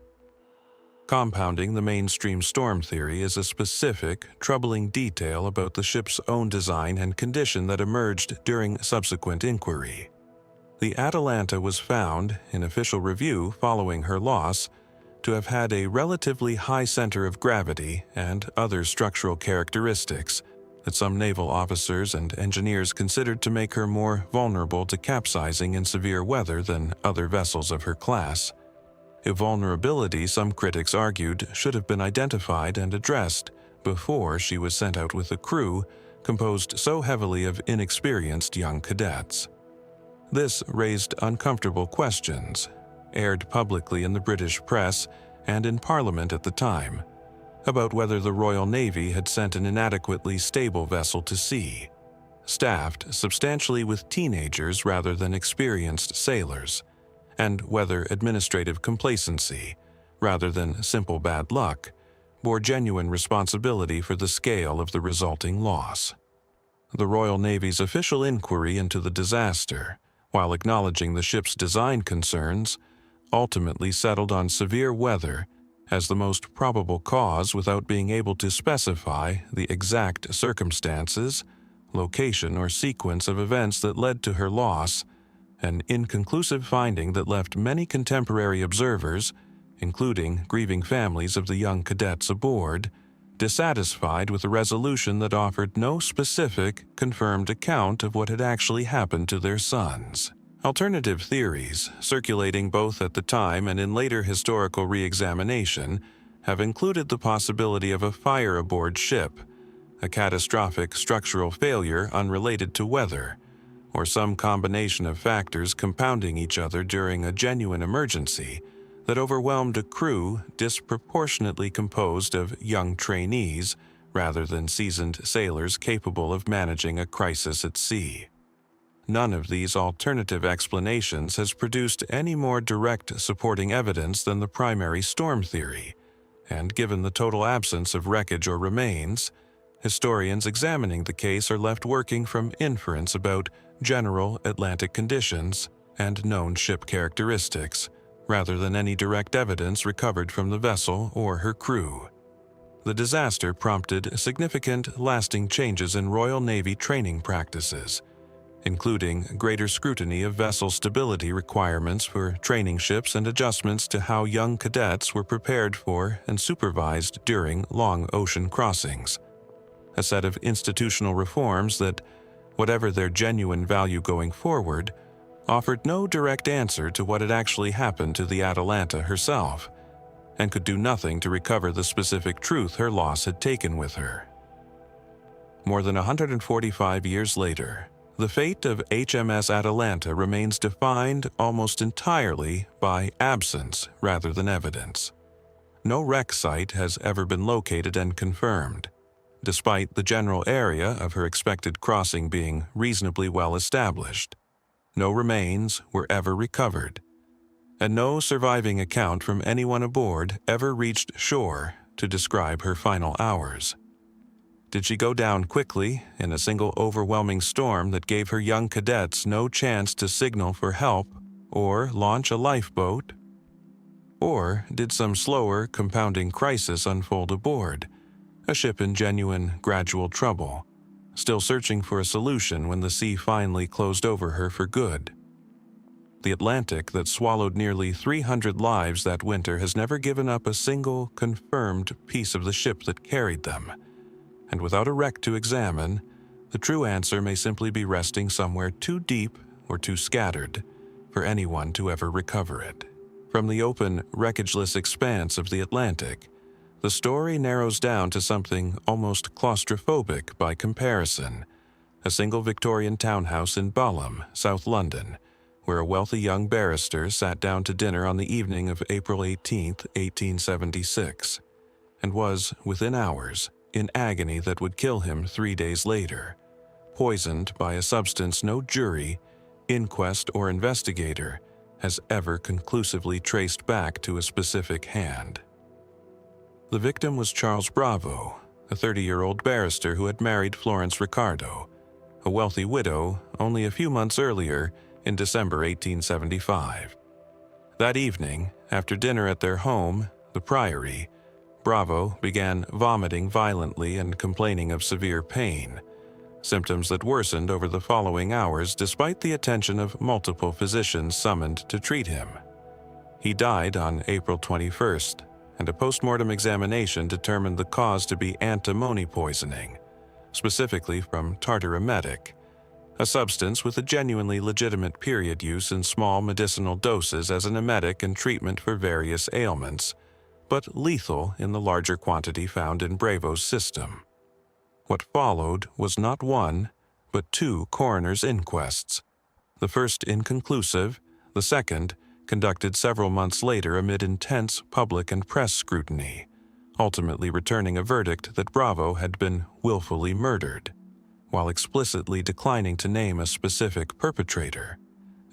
Compounding the mainstream storm theory is a specific, troubling detail about the ship's own design and condition that emerged during subsequent inquiry. The Atalanta was found, in official review following her loss, to have had a relatively high center of gravity and other structural characteristics that some naval officers and engineers considered to make her more vulnerable to capsizing in severe weather than other vessels of her class. A vulnerability some critics argued should have been identified and addressed before she was sent out with a crew composed so heavily of inexperienced young cadets. This raised uncomfortable questions, aired publicly in the British press and in Parliament at the time, about whether the Royal Navy had sent an inadequately stable vessel to sea, staffed substantially with teenagers rather than experienced sailors, and whether administrative complacency, rather than simple bad luck, bore genuine responsibility for the scale of the resulting loss. The Royal Navy's official inquiry into the disaster, while acknowledging the ship's design concerns, ultimately settled on severe weather as the most probable cause without being able to specify the exact circumstances, location, or sequence of events that led to her loss, an inconclusive finding that left many contemporary observers, including grieving families of the young cadets aboard, dissatisfied with a resolution that offered no specific, confirmed account of what had actually happened to their sons. Alternative theories, circulating both at the time and in later historical re-examination, have included the possibility of a fire aboard ship, a catastrophic structural failure unrelated to weather, or some combination of factors compounding each other during a genuine emergency that overwhelmed a crew disproportionately composed of young trainees rather than seasoned sailors capable of managing a crisis at sea. None of these alternative explanations has produced any more direct supporting evidence than the primary storm theory, and given the total absence of wreckage or remains, historians examining the case are left working from inference about general Atlantic conditions and known ship characteristics, rather than any direct evidence recovered from the vessel or her crew. The disaster prompted significant, lasting changes in Royal Navy training practices, including greater scrutiny of vessel stability requirements for training ships and adjustments to how young cadets were prepared for and supervised during long ocean crossings. A set of institutional reforms that, whatever their genuine value going forward, offered no direct answer to what had actually happened to the Atalanta herself, and could do nothing to recover the specific truth her loss had taken with her. More than 145 years later, the fate of HMS Atalanta remains defined almost entirely by absence rather than evidence. No wreck site has ever been located and confirmed, despite the general area of her expected crossing being reasonably well established. No remains were ever recovered, and no surviving account from anyone aboard ever reached shore to describe her final hours. Did she go down quickly in a single overwhelming storm that gave her young cadets no chance to signal for help or launch a lifeboat? Or did some slower, compounding crisis unfold aboard, a ship in genuine, gradual trouble, still searching for a solution when the sea finally closed over her for good? The Atlantic that swallowed nearly 300 lives that winter has never given up a single confirmed piece of the ship that carried them, and without a wreck to examine, the true answer may simply be resting somewhere too deep or too scattered for anyone to ever recover it. From the open, wreckageless expanse of the Atlantic, the story narrows down to something almost claustrophobic by comparison: a single Victorian townhouse in Balham, South London, where a wealthy young barrister sat down to dinner on the evening of April 18, 1876, and was, within hours, in agony that would kill him 3 days later, poisoned by a substance no jury, inquest, or investigator has ever conclusively traced back to a specific hand. The victim was Charles Bravo, a 30-year-old barrister who had married Florence Ricardo, a wealthy widow, only a few months earlier in December 1875. That evening, after dinner at their home, the Priory, Bravo began vomiting violently and complaining of severe pain, symptoms that worsened over the following hours despite the attention of multiple physicians summoned to treat him. He died on April 21st, and a post-mortem examination determined the cause to be antimony poisoning, specifically from tartaremetic, a substance with a genuinely legitimate period use in small medicinal doses as an emetic and treatment for various ailments, but lethal in the larger quantity found in Bravo's system. What followed was not one, but two coroner's inquests, the first inconclusive, the second conducted several months later amid intense public and press scrutiny, ultimately returning a verdict that Bravo had been willfully murdered, while explicitly declining to name a specific perpetrator,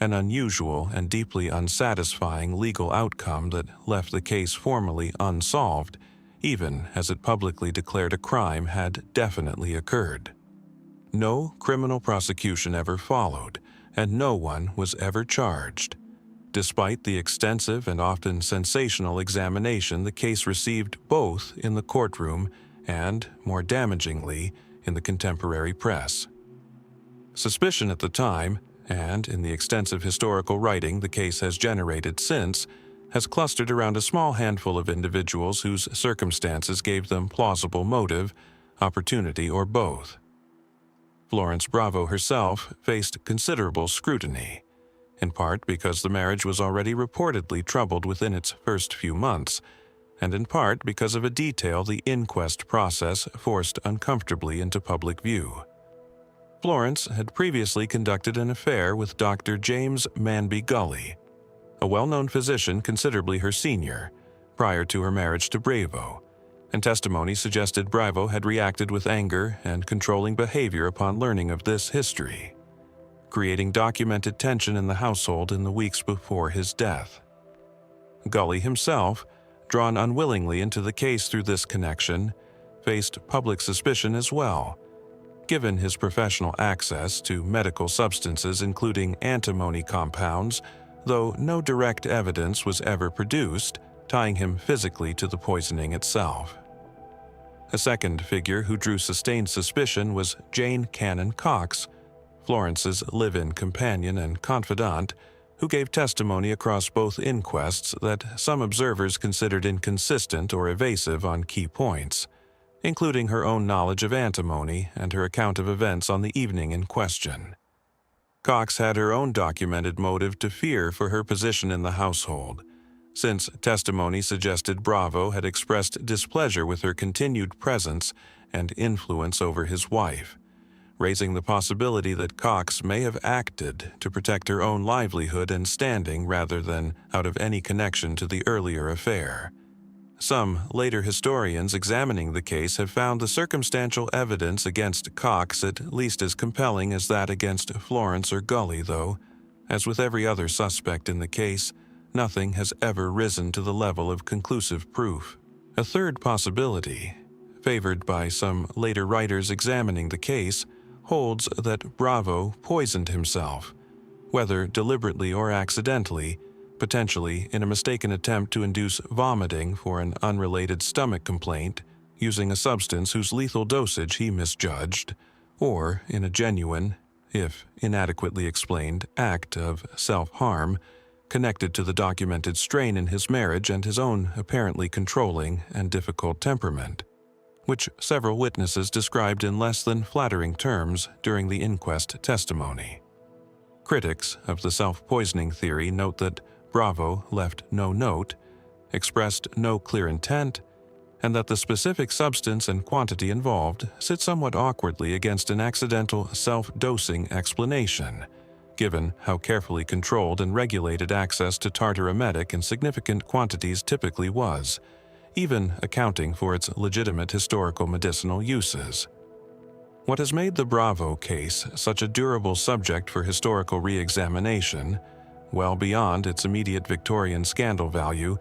an unusual and deeply unsatisfying legal outcome that left the case formally unsolved, even as it publicly declared a crime had definitely occurred. No criminal prosecution ever followed, and no one was ever charged. Despite the extensive and often sensational examination the case received both in the courtroom and, more damagingly, in the contemporary press. Suspicion at the time, and in the extensive historical writing the case has generated since, has clustered around a small handful of individuals whose circumstances gave them plausible motive, opportunity, or both. Florence Bravo herself faced considerable scrutiny, in part because the marriage was already reportedly troubled within its first few months, and in part because of a detail the inquest process forced uncomfortably into public view. Florence had previously conducted an affair with Dr. James Manby Gully, a well-known physician considerably her senior, prior to her marriage to Bravo, and testimony suggested Bravo had reacted with anger and controlling behavior upon learning of this history, creating documented tension in the household in the weeks before his death. Gully himself, drawn unwillingly into the case through this connection, faced public suspicion as well, given his professional access to medical substances including antimony compounds, though no direct evidence was ever produced tying him physically to the poisoning itself. A second figure who drew sustained suspicion was Jane Cannon Cox, Florence's live-in companion and confidant, who gave testimony across both inquests that some observers considered inconsistent or evasive on key points, including her own knowledge of antimony and her account of events on the evening in question. Cox had her own documented motive to fear for her position in the household, since testimony suggested Bravo had expressed displeasure with her continued presence and influence over his wife, raising the possibility that Cox may have acted to protect her own livelihood and standing rather than out of any connection to the earlier affair. Some later historians examining the case have found the circumstantial evidence against Cox at least as compelling as that against Florence or Gully, though, as with every other suspect in the case, nothing has ever risen to the level of conclusive proof. A third possibility, favored by some later writers examining the case, holds that Bravo poisoned himself, whether deliberately or accidentally, potentially in a mistaken attempt to induce vomiting for an unrelated stomach complaint using a substance whose lethal dosage he misjudged, or in a genuine, if inadequately explained, act of self-harm connected to the documented strain in his marriage and his own apparently controlling and difficult temperament, which several witnesses described in less than flattering terms during the inquest testimony. Critics of the self-poisoning theory note that Bravo left no note, expressed no clear intent, and that the specific substance and quantity involved sit somewhat awkwardly against an accidental self-dosing explanation, given how carefully controlled and regulated access to tartaremetic in significant quantities typically was, even accounting for its legitimate historical medicinal uses. What has made the Bravo case such a durable subject for historical re-examination, well beyond its immediate Victorian scandal value,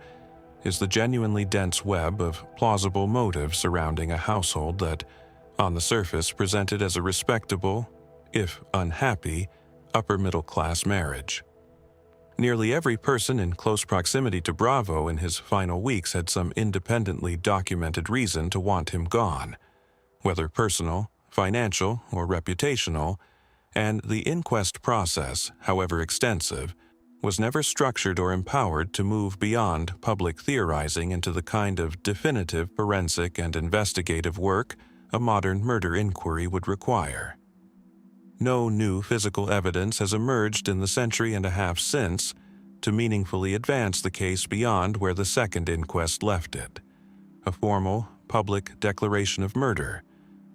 is the genuinely dense web of plausible motives surrounding a household that, on the surface, presented as a respectable, if unhappy, upper-middle-class marriage. Nearly every person in close proximity to Bravo in his final weeks had some independently documented reason to want him gone, whether personal, financial, or reputational, and the inquest process, however extensive, was never structured or empowered to move beyond public theorizing into the kind of definitive forensic and investigative work a modern murder inquiry would require. No new physical evidence has emerged in the century and a half since to meaningfully advance the case beyond where the second inquest left it: a formal, public declaration of murder,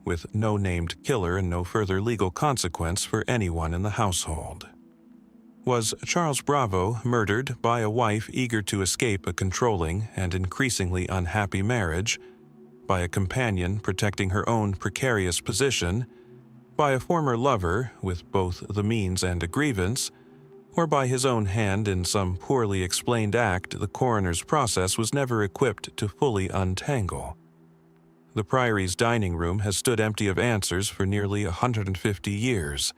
with no named killer and no further legal consequence for anyone in the household. Was Charles Bravo murdered by a wife eager to escape a controlling and increasingly unhappy marriage, by a companion protecting her own precarious position, by a former lover with both the means and a grievance, or by his own hand in some poorly explained act the coroner's process was never equipped to fully untangle? The Priory's dining room has stood empty of answers for nearly 150 years,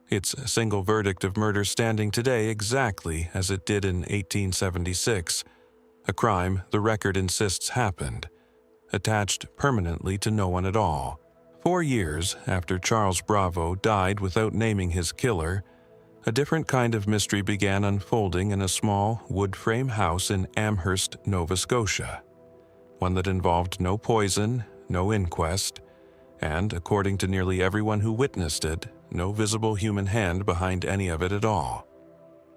its single verdict of murder standing today exactly as it did in 1876, a crime the record insists happened, attached permanently to no one at all. 4 years after Charles Bravo died without naming his killer, a different kind of mystery began unfolding in a small wood-frame house in Amherst, Nova Scotia, one that involved no poison, no inquest, and, according to nearly everyone who witnessed it, no visible human hand behind any of it at all.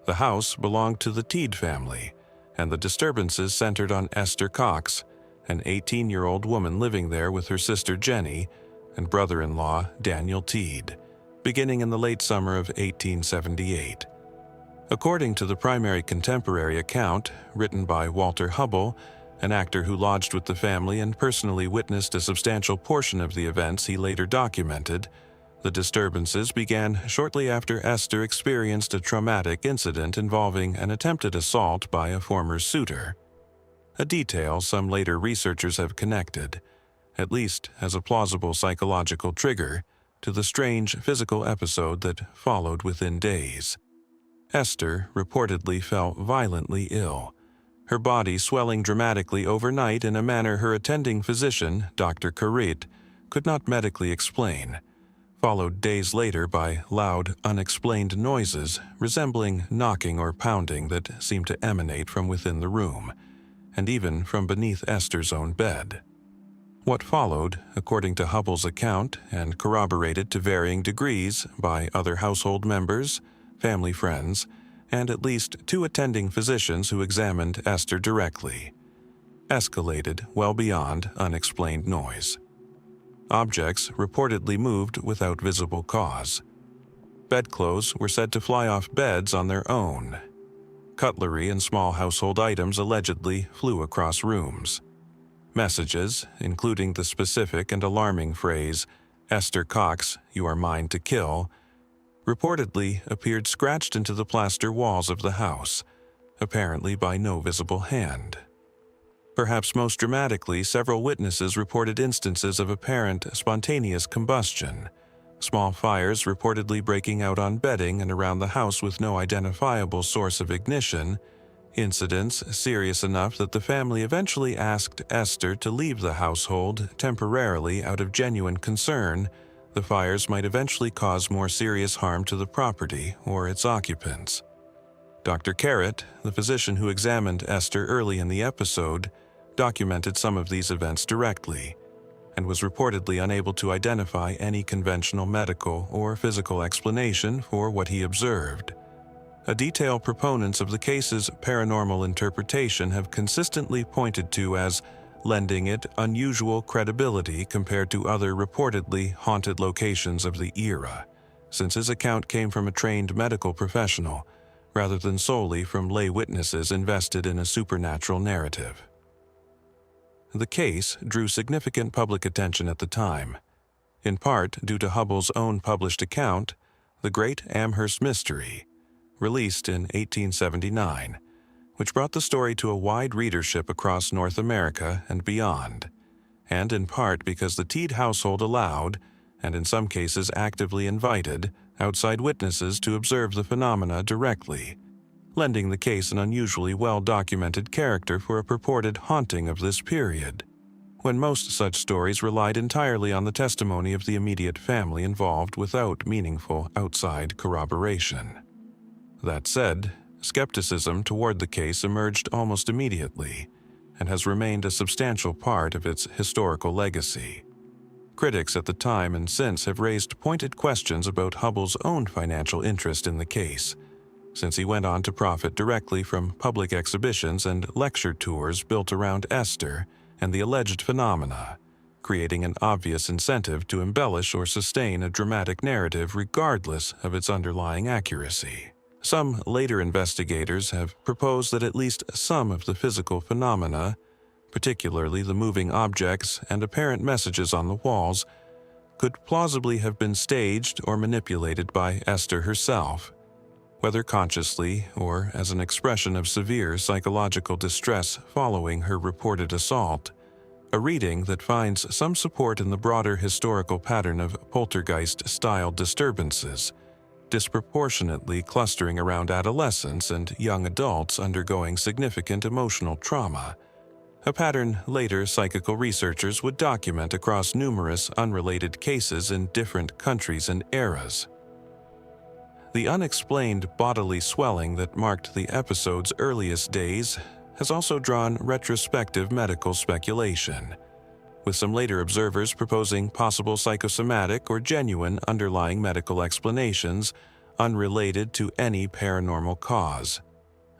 The house belonged to the Teed family, and the disturbances centered on Esther Cox, an 18-year-old woman living there with her sister Jenny and brother-in-law Daniel Teed, beginning in the late summer of 1878. According to the primary contemporary account, written by Walter Hubble, an actor who lodged with the family and personally witnessed a substantial portion of the events he later documented, the disturbances began shortly after Esther experienced a traumatic incident involving an attempted assault by a former suitor, a detail some later researchers have connected, at least as a plausible psychological trigger, to the strange physical episode that followed within days. Esther reportedly fell violently ill, her body swelling dramatically overnight in a manner her attending physician, Dr. Carrit, could not medically explain, followed days later by loud, unexplained noises resembling knocking or pounding that seemed to emanate from within the room, and even from beneath Esther's own bed. What followed, according to Hubble's account and corroborated to varying degrees by other household members, family friends, and at least 2 attending physicians who examined Esther directly, escalated well beyond unexplained noise. Objects reportedly moved without visible cause. Bedclothes were said to fly off beds on their own. Cutlery and small household items allegedly flew across rooms. Messages, including the specific and alarming phrase, "Esther Cox, you are mine to kill," reportedly appeared scratched into the plaster walls of the house, apparently by no visible hand. Perhaps most dramatically, several witnesses reported instances of apparent spontaneous combustion, small fires reportedly breaking out on bedding and around the house with no identifiable source of ignition, incidents serious enough that the family eventually asked Esther to leave the household temporarily out of genuine concern the fires might eventually cause more serious harm to the property or its occupants. Dr. Carrit, the physician who examined Esther early in the episode, documented some of these events directly, and was reportedly unable to identify any conventional medical or physical explanation for what he observed. A detail proponents of the case's paranormal interpretation have consistently pointed to as lending it unusual credibility compared to other reportedly haunted locations of the era, since his account came from a trained medical professional, rather than solely from lay witnesses invested in a supernatural narrative. The case drew significant public attention at the time, in part due to Hubble's own published account, The Great Amherst Mystery, released in 1879, which brought the story to a wide readership across North America and beyond, and in part because the Teed household allowed, and in some cases actively invited, outside witnesses to observe the phenomena directly, lending the case an unusually well-documented character for a purported haunting of this period, when most such stories relied entirely on the testimony of the immediate family involved without meaningful outside corroboration. That said, skepticism toward the case emerged almost immediately and has remained a substantial part of its historical legacy. Critics at the time and since have raised pointed questions about Hubbell's own financial interest in the case, since he went on to profit directly from public exhibitions and lecture tours built around Esther and the alleged phenomena, creating an obvious incentive to embellish or sustain a dramatic narrative regardless of its underlying accuracy. Some later investigators have proposed that at least some of the physical phenomena, particularly the moving objects and apparent messages on the walls, could plausibly have been staged or manipulated by Esther herself, whether consciously or as an expression of severe psychological distress following her reported assault, a reading that finds some support in the broader historical pattern of poltergeist-style disturbances, disproportionately clustering around adolescents and young adults undergoing significant emotional trauma, a pattern later psychical researchers would document across numerous unrelated cases in different countries and eras. The unexplained bodily swelling that marked the episode's earliest days has also drawn retrospective medical speculation, with some later observers proposing possible psychosomatic or genuine underlying medical explanations unrelated to any paranormal cause,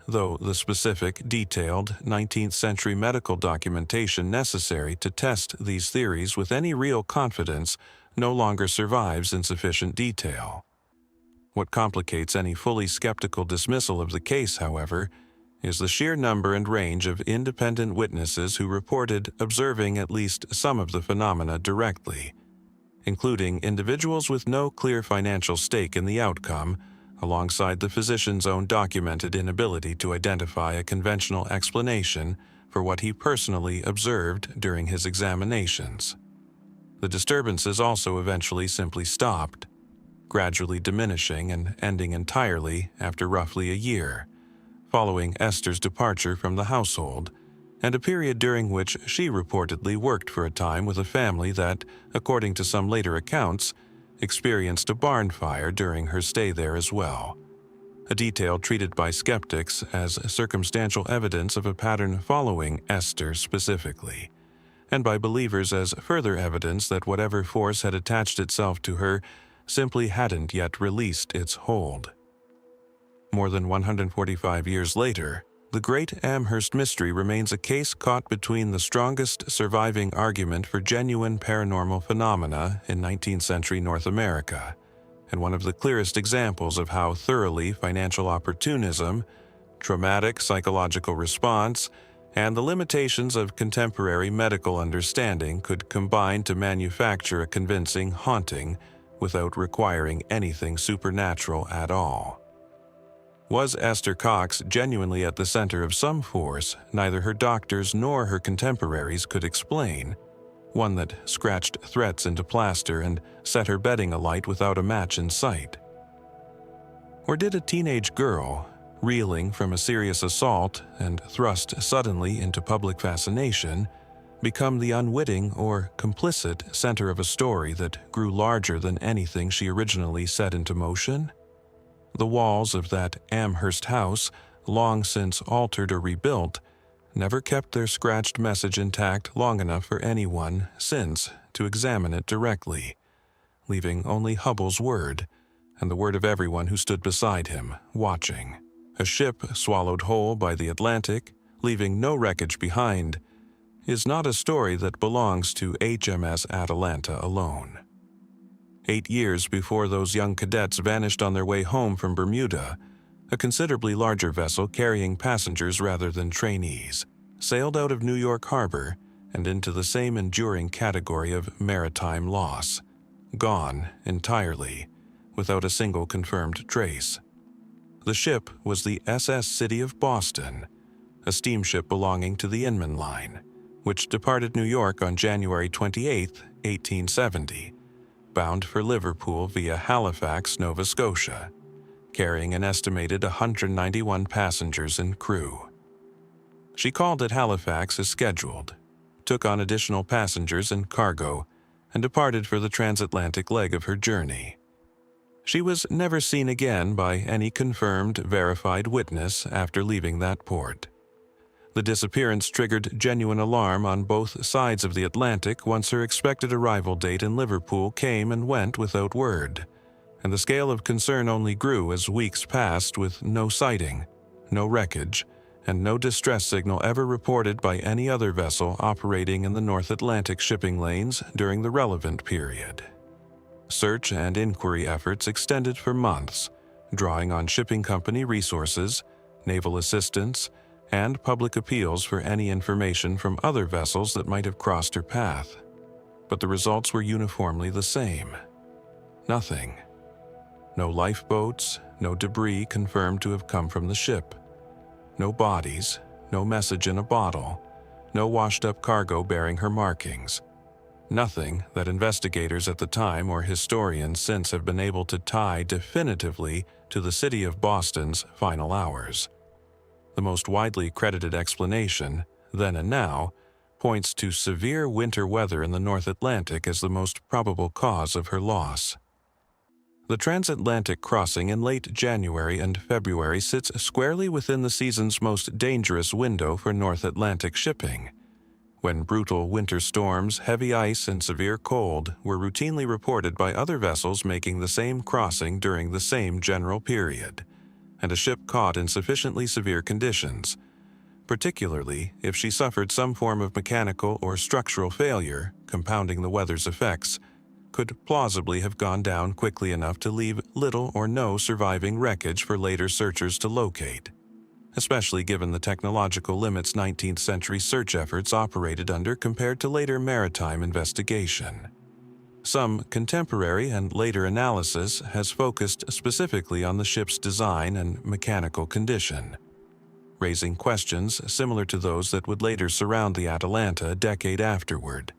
though the specific, detailed 19th century medical documentation necessary to test these theories with any real confidence no longer survives in sufficient detail. What complicates any fully skeptical dismissal of the case, however, is the sheer number and range of independent witnesses who reported observing at least some of the phenomena directly, including individuals with no clear financial stake in the outcome, alongside the physician's own documented inability to identify a conventional explanation for what he personally observed during his examinations. The disturbances also eventually simply stopped, gradually diminishing and ending entirely after roughly a year, following Esther's departure from the household, and a period during which she reportedly worked for a time with a family that, according to some later accounts, experienced a barn fire during her stay there as well, a detail treated by skeptics as circumstantial evidence of a pattern following Esther specifically, and by believers as further evidence that whatever force had attached itself to her simply hadn't yet released its hold. More than 145 years later, the Great Amherst Mystery remains a case caught between the strongest surviving argument for genuine paranormal phenomena in 19th century North America, and one of the clearest examples of how thoroughly financial opportunism, traumatic psychological response, and the limitations of contemporary medical understanding could combine to manufacture a convincing haunting without requiring anything supernatural at all. Was Esther Cox genuinely at the center of some force neither her doctors nor her contemporaries could explain, one that scratched threats into plaster and set her bedding alight without a match in sight? Or did a teenage girl, reeling from a serious assault and thrust suddenly into public fascination, become the unwitting or complicit center of a story that grew larger than anything she originally set into motion? The walls of that Amherst house, long since altered or rebuilt, never kept their scratched message intact long enough for anyone since to examine it directly, leaving only Hubbell's word and the word of everyone who stood beside him, watching. A ship swallowed whole by the Atlantic, leaving no wreckage behind, is not a story that belongs to HMS Atalanta alone. 8 years before those young cadets vanished on their way home from Bermuda, a considerably larger vessel carrying passengers rather than trainees sailed out of New York Harbor and into the same enduring category of maritime loss, gone entirely, without a single confirmed trace. The ship was the SS City of Boston, a steamship belonging to the Inman Line, which departed New York on January 28, 1870, bound for Liverpool via Halifax, Nova Scotia, carrying an estimated 191 passengers and crew. She called at Halifax as scheduled, took on additional passengers and cargo, and departed for the transatlantic leg of her journey. She was never seen again by any confirmed, verified witness after leaving that port. The disappearance triggered genuine alarm on both sides of the Atlantic once her expected arrival date in Liverpool came and went without word, and the scale of concern only grew as weeks passed with no sighting, no wreckage, and no distress signal ever reported by any other vessel operating in the North Atlantic shipping lanes during the relevant period. Search and inquiry efforts extended for months, drawing on shipping company resources, naval assistance, and public appeals for any information from other vessels that might have crossed her path. But the results were uniformly the same. Nothing. No lifeboats, no debris confirmed to have come from the ship. No bodies, no message in a bottle, no washed-up cargo bearing her markings. Nothing that investigators at the time or historians since have been able to tie definitively to the city of Boston's final hours. The most widely credited explanation, then and now, points to severe winter weather in the North Atlantic as the most probable cause of her loss. The transatlantic crossing in late January and February sits squarely within the season's most dangerous window for North Atlantic shipping, when brutal winter storms, heavy ice, and severe cold were routinely reported by other vessels making the same crossing during the same general period, and a ship caught in sufficiently severe conditions, particularly if she suffered some form of mechanical or structural failure, compounding the weather's effects, could plausibly have gone down quickly enough to leave little or no surviving wreckage for later searchers to locate, especially given the technological limits 19th century search efforts operated under compared to later maritime investigation. Some contemporary and later analysis has focused specifically on the ship's design and mechanical condition, raising questions similar to those that would later surround the Atalanta a decade afterward,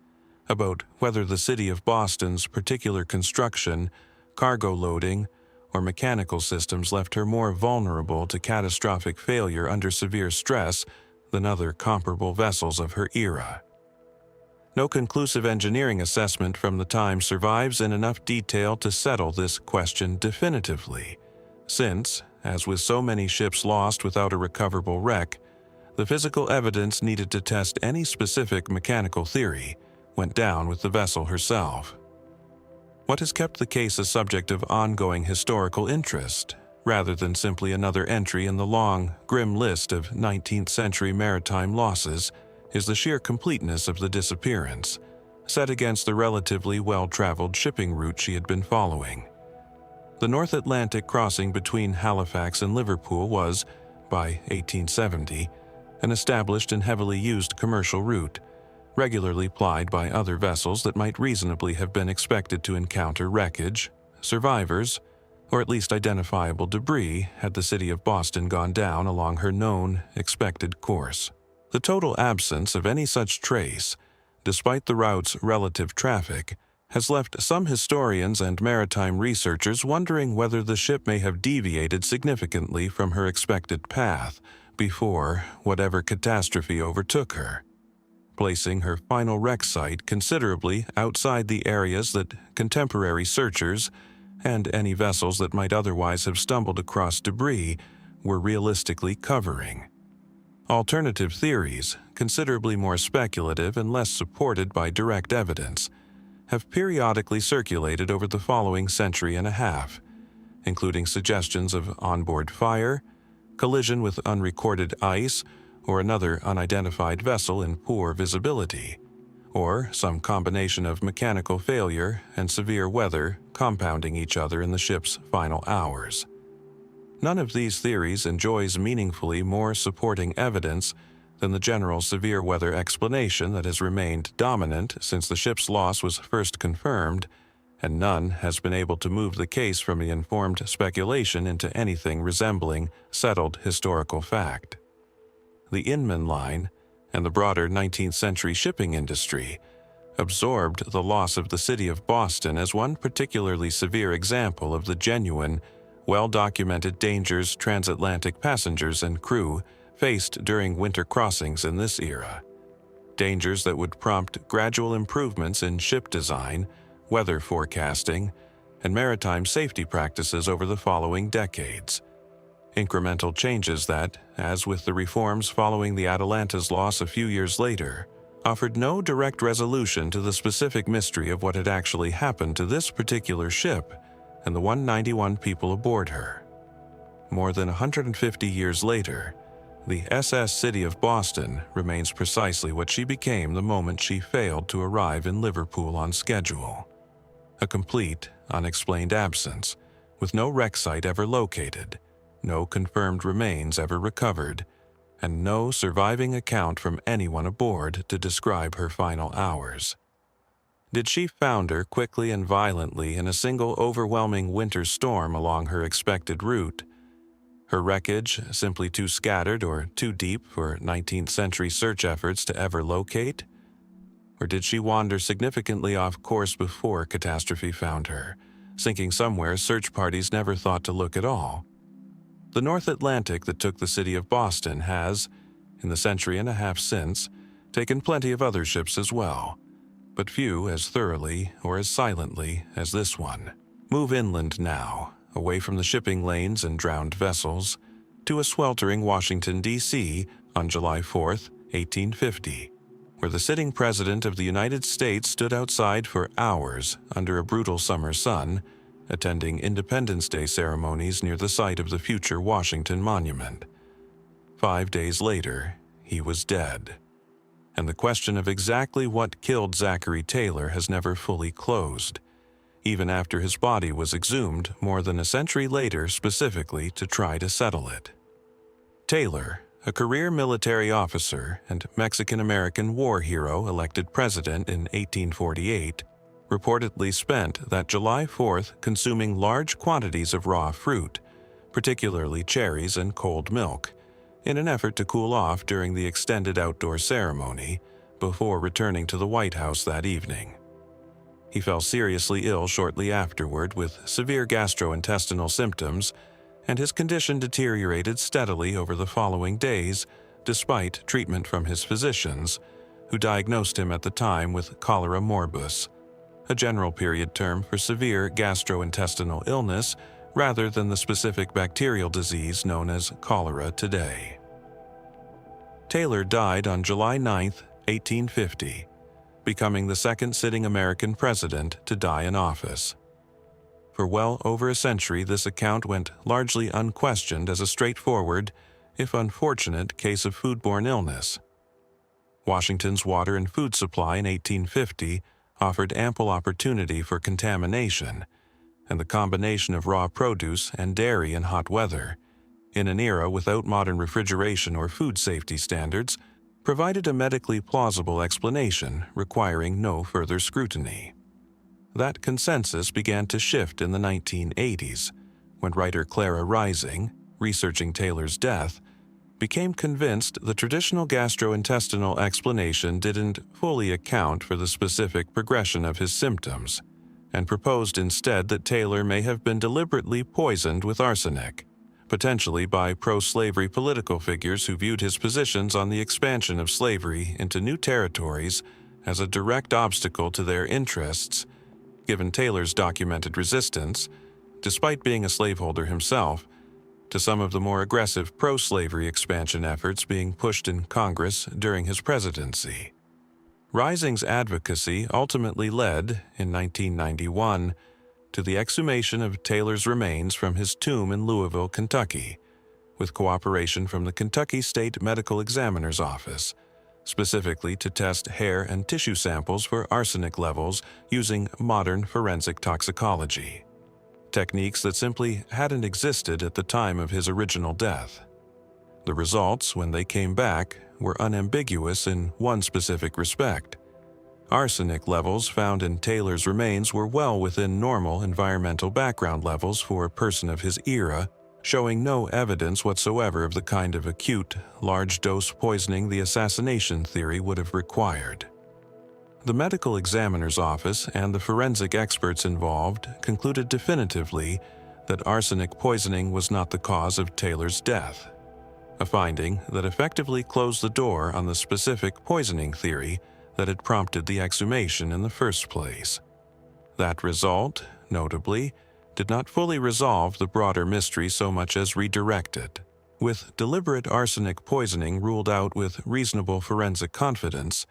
about whether the city of Boston's particular construction, cargo loading, or mechanical systems left her more vulnerable to catastrophic failure under severe stress than other comparable vessels of her era. No conclusive engineering assessment from the time survives in enough detail to settle this question definitively, since, as with so many ships lost without a recoverable wreck, the physical evidence needed to test any specific mechanical theory went down with the vessel herself. What has kept the case a subject of ongoing historical interest, rather than simply another entry in the long, grim list of 19th century maritime losses, is the sheer completeness of the disappearance, set against the relatively well-traveled shipping route she had been following. The North Atlantic crossing between Halifax and Liverpool was, by 1870, an established and heavily used commercial route, regularly plied by other vessels that might reasonably have been expected to encounter wreckage, survivors, or at least identifiable debris had the city of Boston gone down along her known, expected course. The total absence of any such trace, despite the route's relative traffic, has left some historians and maritime researchers wondering whether the ship may have deviated significantly from her expected path before whatever catastrophe overtook her, placing her final wreck site considerably outside the areas that contemporary searchers and any vessels that might otherwise have stumbled across debris were realistically covering. Alternative theories, considerably more speculative and less supported by direct evidence, have periodically circulated over the following century and a half, including suggestions of onboard fire, collision with unrecorded ice, or another unidentified vessel in poor visibility, or some combination of mechanical failure and severe weather compounding each other in the ship's final hours. None of these theories enjoys meaningfully more supporting evidence than the general severe weather explanation that has remained dominant since the ship's loss was first confirmed and none has been able to move the case from the informed speculation into anything resembling settled historical fact. The Inman Line and the broader 19th century shipping industry absorbed the loss of the city of Boston as one particularly severe example of the genuine, well-documented dangers transatlantic passengers and crew faced during winter crossings in this era. Dangers that would prompt gradual improvements in ship design, weather forecasting, and maritime safety practices over the following decades. Incremental changes that, as with the reforms following the Atalanta's loss a few years later, offered no direct resolution to the specific mystery of what had actually happened to this particular ship and the 191 people aboard her. More than 150 years later, the SS City of Boston remains precisely what she became the moment she failed to arrive in Liverpool on schedule. A complete, unexplained absence, with no wreck site ever located, no confirmed remains ever recovered, and no surviving account from anyone aboard to describe her final hours. Did she founder quickly and violently in a single overwhelming winter storm along her expected route? Her wreckage simply too scattered or too deep for 19th century search efforts to ever locate? Or did she wander significantly off course before catastrophe found her, sinking somewhere search parties never thought to look at all? The North Atlantic that took the city of Boston has, in the century and a half since, taken plenty of other ships as well, but few as thoroughly or as silently as this one. Move inland now, away from the shipping lanes and drowned vessels, to a sweltering Washington, D.C. on July 4, 1850, where the sitting President of the United States stood outside for hours under a brutal summer sun, attending Independence Day ceremonies near the site of the future Washington Monument. 5 days later, he was dead. And the question of exactly what killed Zachary Taylor has never fully closed, even after his body was exhumed more than a century later specifically to try to settle it. Taylor, a career military officer and Mexican-American war hero elected president in 1848, reportedly spent that July 4th consuming large quantities of raw fruit, particularly cherries and cold milk, in an effort to cool off during the extended outdoor ceremony before returning to the White House that evening. He fell seriously ill shortly afterward with severe gastrointestinal symptoms, and his condition deteriorated steadily over the following days despite treatment from his physicians, who diagnosed him at the time with cholera morbus, a general period term for severe gastrointestinal illness rather than the specific bacterial disease known as cholera today. Taylor died on July 9, 1850, becoming the second sitting American president to die in office. For well over a century, this account went largely unquestioned as a straightforward, if unfortunate, case of foodborne illness. Washington's water and food supply in 1850 offered ample opportunity for contamination, and the combination of raw produce and dairy in hot weather, in an era without modern refrigeration or food safety standards, provided a medically plausible explanation requiring no further scrutiny. That consensus began to shift in the 1980s, when writer Clara Rising, researching Taylor's death, became convinced the traditional gastrointestinal explanation didn't fully account for the specific progression of his symptoms, and proposed instead that Taylor may have been deliberately poisoned with arsenic, potentially by pro-slavery political figures who viewed his positions on the expansion of slavery into new territories as a direct obstacle to their interests, given Taylor's documented resistance, despite being a slaveholder himself, to some of the more aggressive pro-slavery expansion efforts being pushed in Congress during his presidency. Rising's advocacy ultimately led, in 1991, to the exhumation of Taylor's remains from his tomb in Louisville, Kentucky, with cooperation from the Kentucky State Medical Examiner's Office, specifically to test hair and tissue samples for arsenic levels using modern forensic toxicology, techniques that simply hadn't existed at the time of his original death. The results, when they came back, were unambiguous in one specific respect. Arsenic levels found in Taylor's remains were well within normal environmental background levels for a person of his era, showing no evidence whatsoever of the kind of acute, large-dose poisoning the assassination theory would have required. The medical examiner's office and the forensic experts involved concluded definitively that arsenic poisoning was not the cause of Taylor's death, a finding that effectively closed the door on the specific poisoning theory that had prompted the exhumation in the first place. That result, notably, did not fully resolve the broader mystery so much as redirect it. With deliberate arsenic poisoning ruled out with reasonable forensic confidence,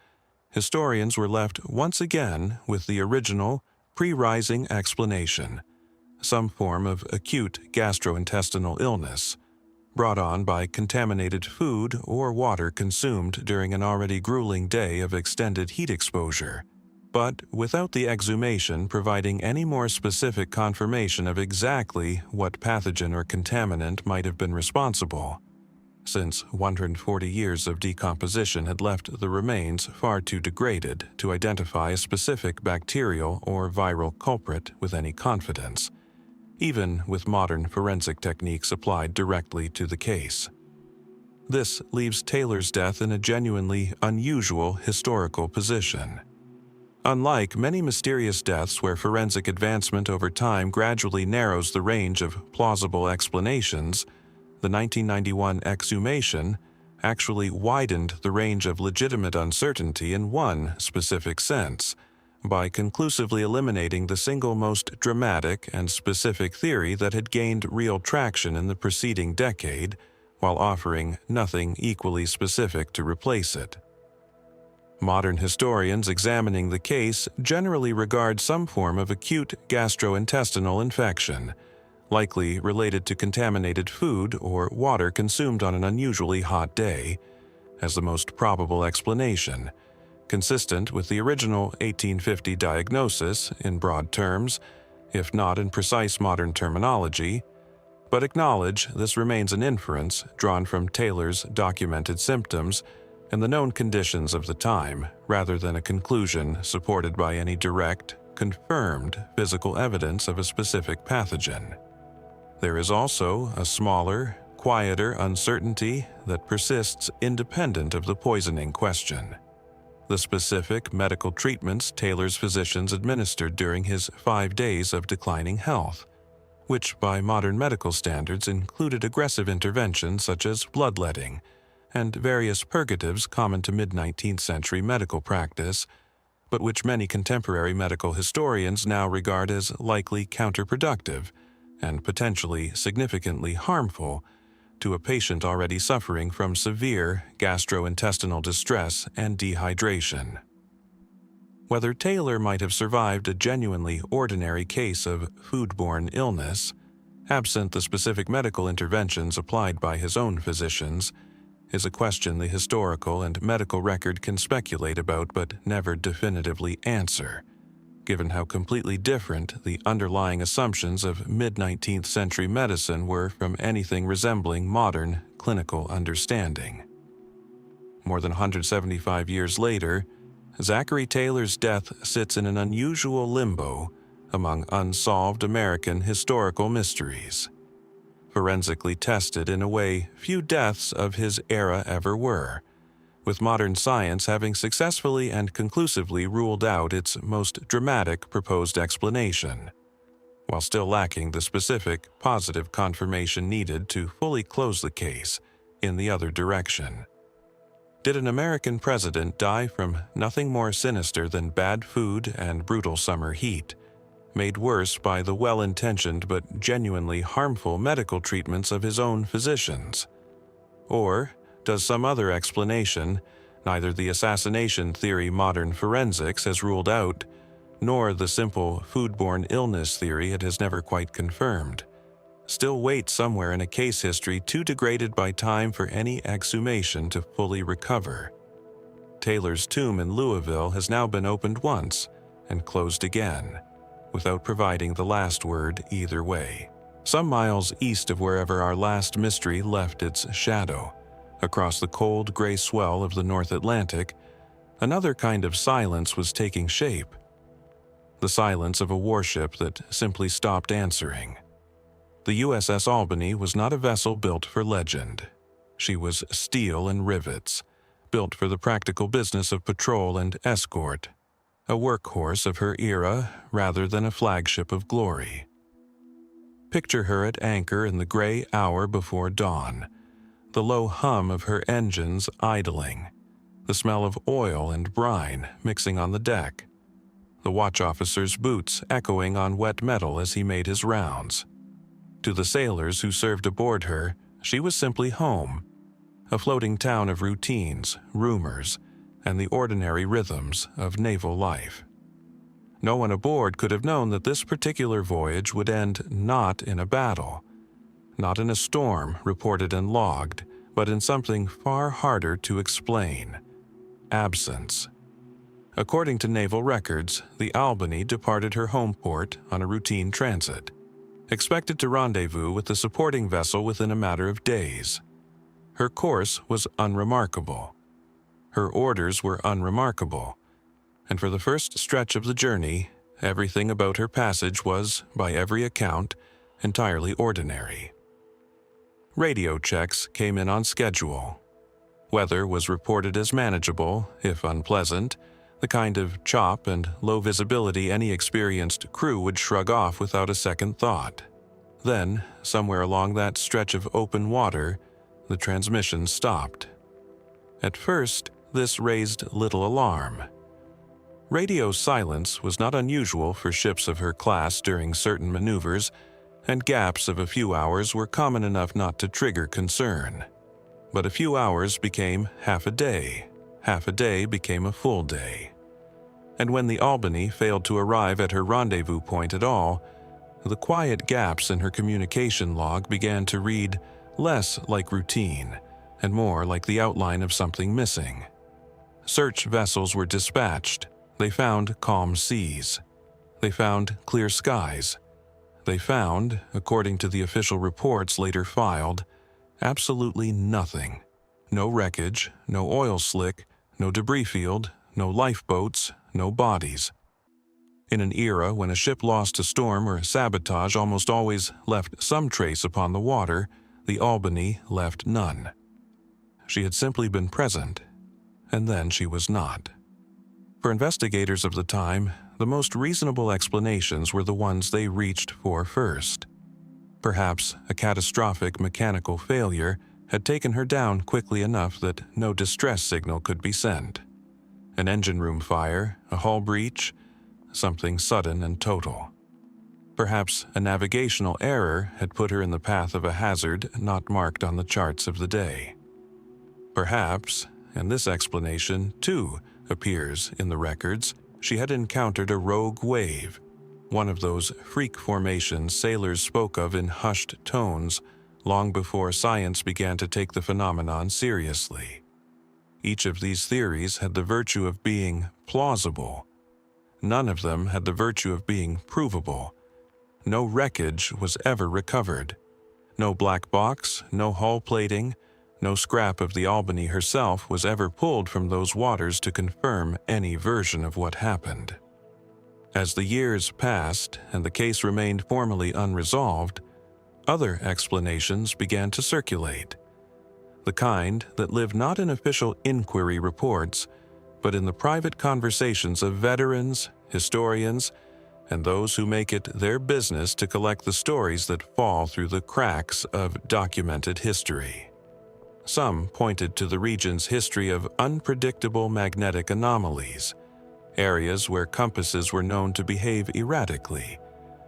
historians were left once again with the original, pre-rising explanation: some form of acute gastrointestinal illness, brought on by contaminated food or water consumed during an already grueling day of extended heat exposure, but without the exhumation providing any more specific confirmation of exactly what pathogen or contaminant might have been responsible, since 140 years of decomposition had left the remains far too degraded to identify a specific bacterial or viral culprit with any confidence, even with modern forensic techniques applied directly to the case. This leaves Taylor's death in a genuinely unusual historical position. Unlike many mysterious deaths where forensic advancement over time gradually narrows the range of plausible explanations, the 1991 exhumation actually widened the range of legitimate uncertainty in one specific sense, by conclusively eliminating the single most dramatic and specific theory that had gained real traction in the preceding decade, while offering nothing equally specific to replace it. Modern historians examining the case generally regard some form of acute gastrointestinal infection, likely related to contaminated food or water consumed on an unusually hot day, as the most probable explanation, consistent with the original 1850 diagnosis in broad terms, if not in precise modern terminology, but acknowledge this remains an inference drawn from Taylor's documented symptoms and the known conditions of the time, rather than a conclusion supported by any direct, confirmed physical evidence of a specific pathogen. There is also a smaller, quieter uncertainty that persists independent of the poisoning question: the specific medical treatments Taylor's physicians administered during his 5 days of declining health, which by modern medical standards included aggressive interventions such as bloodletting and various purgatives common to mid-19th century medical practice, but which many contemporary medical historians now regard as likely counterproductive and potentially significantly harmful to a patient already suffering from severe gastrointestinal distress and dehydration. Whether Taylor might have survived a genuinely ordinary case of foodborne illness, absent the specific medical interventions applied by his own physicians, is a question the historical and medical record can speculate about but never definitively answer, given how completely different the underlying assumptions of mid-19th century medicine were from anything resembling modern clinical understanding. More than 175 years later, Zachary Taylor's death sits in an unusual limbo among unsolved American historical mysteries, forensically tested in a way few deaths of his era ever were, with modern science having successfully and conclusively ruled out its most dramatic proposed explanation, while still lacking the specific, positive confirmation needed to fully close the case in the other direction. Did an American president die from nothing more sinister than bad food and brutal summer heat, made worse by the well-intentioned but genuinely harmful medical treatments of his own physicians? Or does some other explanation, neither the assassination theory modern forensics has ruled out, nor the simple foodborne illness theory it has never quite confirmed, still wait somewhere in a case history too degraded by time for any exhumation to fully recover? Taylor's tomb in Louisville has now been opened once and closed again, without providing the last word either way. Some miles east of wherever our last mystery left its shadow, across the cold gray swell of the North Atlantic, Another kind of silence was taking shape. The silence of a warship that simply stopped answering. The USS Albany was not a vessel built for legend. She was steel and rivets, built for the practical business of patrol and escort, a workhorse of her era rather than a flagship of glory. Picture her at anchor in the gray hour before dawn, the low hum of her engines idling, the smell of oil and brine mixing on the deck, the watch officer's boots echoing on wet metal as he made his rounds. To the sailors who served aboard her, she was simply home, a floating town of routines, rumors, and the ordinary rhythms of naval life. No one aboard could have known that this particular voyage would end not in a battle, not in a storm reported and logged, but in something far harder to explain: absence. According to naval records, the Albany departed her home port on a routine transit, expected to rendezvous with the supporting vessel within a matter of days. Her course was unremarkable. Her orders were unremarkable. And for the first stretch of the journey, everything about her passage was, by every account, entirely ordinary. Radio checks came in on schedule. Weather was reported as manageable, if unpleasant, the kind of chop and low visibility any experienced crew would shrug off without a second thought. Then, somewhere along that stretch of open water, the transmission stopped. At first, this raised little alarm. Radio silence was not unusual for ships of her class during certain maneuvers, and gaps of a few hours were common enough not to trigger concern. But a few hours became half a day became a full day. And when the Albany failed to arrive at her rendezvous point at all, the quiet gaps in her communication log began to read less like routine and more like the outline of something missing. Search vessels were dispatched. They found calm seas. They found clear skies. They found, according to the official reports later filed, absolutely nothing. No wreckage, no oil slick, no debris field, no lifeboats, no bodies. In an era when a ship lost to storm or sabotage almost always left some trace upon the water, the Albany left none. She had simply been present, and then she was not. For investigators of the time, the most reasonable explanations were the ones they reached for first. Perhaps a catastrophic mechanical failure had taken her down quickly enough that no distress signal could be sent. An engine room fire, a hull breach, something sudden and total. Perhaps a navigational error had put her in the path of a hazard not marked on the charts of the day. Perhaps, and this explanation, too, appears in the records, she had encountered a rogue wave, one of those freak formations sailors spoke of in hushed tones long before science began to take the phenomenon seriously. Each of these theories had the virtue of being plausible. None of them had the virtue of being provable. No wreckage was ever recovered. No black box, no hull plating, no scrap of the Albany herself was ever pulled from those waters to confirm any version of what happened. As the years passed and the case remained formally unresolved, other explanations began to circulate. The kind that live not in official inquiry reports, but in the private conversations of veterans, historians, and those who make it their business to collect the stories that fall through the cracks of documented history. Some pointed to the region's history of unpredictable magnetic anomalies, areas where compasses were known to behave erratically,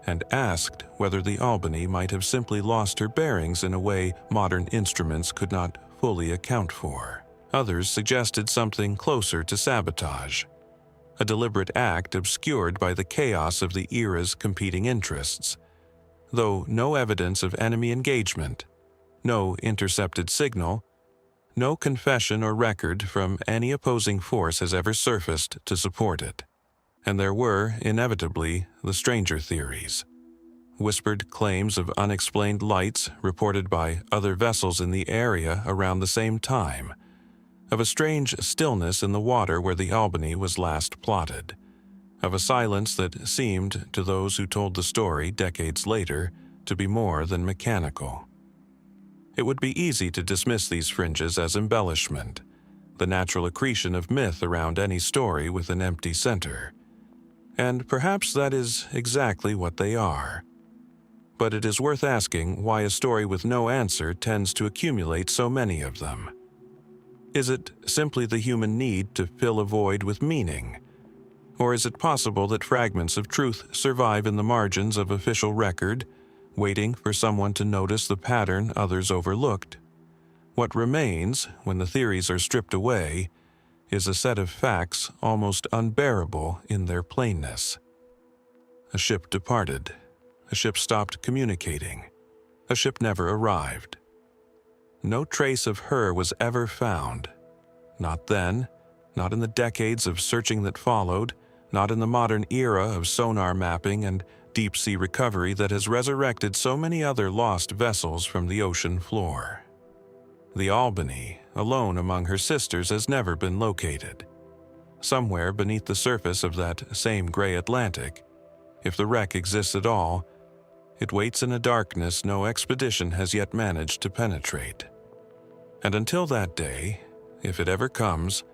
and asked whether the Albany might have simply lost her bearings in a way modern instruments could not fully account for. Others suggested something closer to sabotage, a deliberate act obscured by the chaos of the era's competing interests. Though no evidence of enemy engagement, no intercepted signal, no confession or record from any opposing force has ever surfaced to support it. And there were, inevitably, the stranger theories. Whispered claims of unexplained lights reported by other vessels in the area around the same time. of a strange stillness in the water where the Albany was last plotted, of a silence that seemed, to those who told the story decades later, to be more than mechanical. It would be easy to dismiss these fringes as embellishment, the natural accretion of myth around any story with an empty center. And perhaps that is exactly what they are. But it is worth asking why a story with no answer tends to accumulate so many of them. Is it simply the human need to fill a void with meaning? Or is it possible that fragments of truth survive in the margins of official record, waiting for someone to notice the pattern others overlooked? What remains, when the theories are stripped away, is a set of facts almost unbearable in their plainness. A ship departed. A ship stopped communicating. A ship never arrived. No trace of her was ever found. Not then, not in the decades of searching that followed, not in the modern era of sonar mapping and deep-sea recovery that has resurrected so many other lost vessels from the ocean floor. The Albany, alone among her sisters, has never been located. Somewhere beneath the surface of that same gray Atlantic, if the wreck exists at all, it waits in a darkness no expedition has yet managed to penetrate. And until that day, if it ever comes,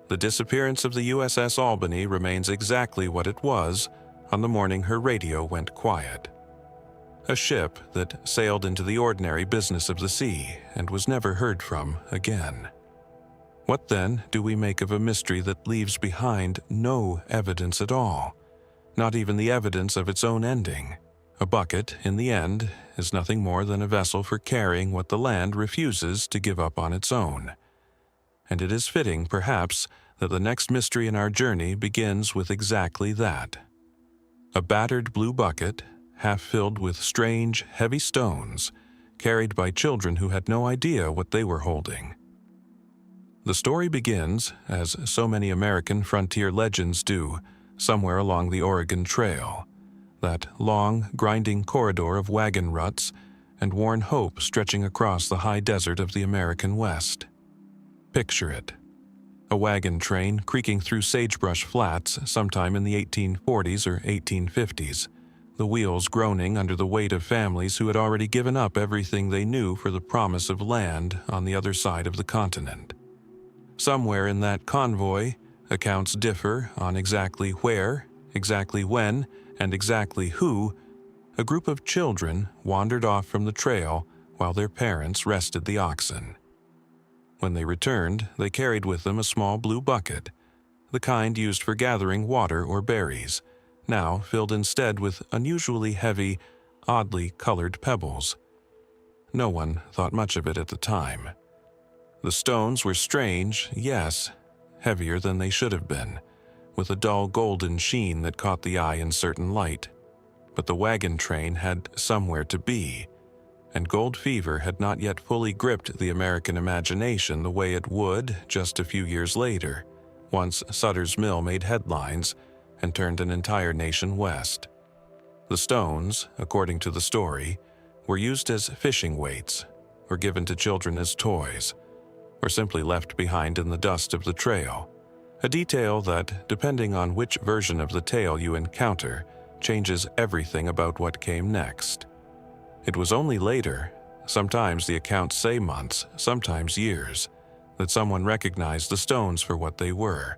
the disappearance of the USS Albany remains exactly what it was on the morning her radio went quiet. A ship that sailed into the ordinary business of the sea and was never heard from again. What then do we make of a mystery that leaves behind no evidence at all, not even the evidence of its own ending? A bucket, in the end, is nothing more than a vessel for carrying what the land refuses to give up on its own. And it is fitting, perhaps, that the next mystery in our journey begins with exactly that. A battered blue bucket, half filled with strange, heavy stones, carried by children who had no idea what they were holding. The story begins, as so many American frontier legends do, somewhere along the Oregon Trail, that long, grinding corridor of wagon ruts and worn hope stretching across the high desert of the American West. Picture it. A wagon train creaking through sagebrush flats sometime in the 1840s or 1850s, the wheels groaning under the weight of families who had already given up everything they knew for the promise of land on the other side of the continent. Somewhere in that convoy, accounts differ on exactly where, exactly when, and exactly who, a group of children wandered off from the trail while their parents rested the oxen. When they returned, they carried with them a small blue bucket, the kind used for gathering water or berries, now filled instead with unusually heavy, oddly colored pebbles. No one thought much of it at the time. The stones were strange, yes, heavier than they should have been, with a dull golden sheen that caught the eye in certain light. But the wagon train had somewhere to be, and gold fever had not yet fully gripped the American imagination the way it would just a few years later, once Sutter's Mill made headlines and turned an entire nation west. The stones, according to the story, were used as fishing weights, or given to children as toys, or simply left behind in the dust of the trail, a detail that, depending on which version of the tale you encounter, changes everything about what came next. It was only later, sometimes the accounts say months, sometimes years, that someone recognized the stones for what they were: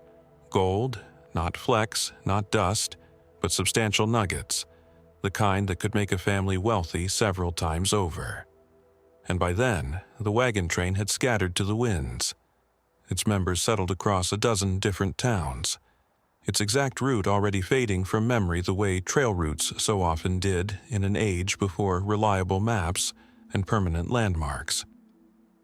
gold, not flecks, not dust, but substantial nuggets, the kind that could make a family wealthy several times over. And by then, the wagon train had scattered to the winds. Its members settled across a dozen different towns, its exact route already fading from memory the way trail routes so often did in an age before reliable maps and permanent landmarks.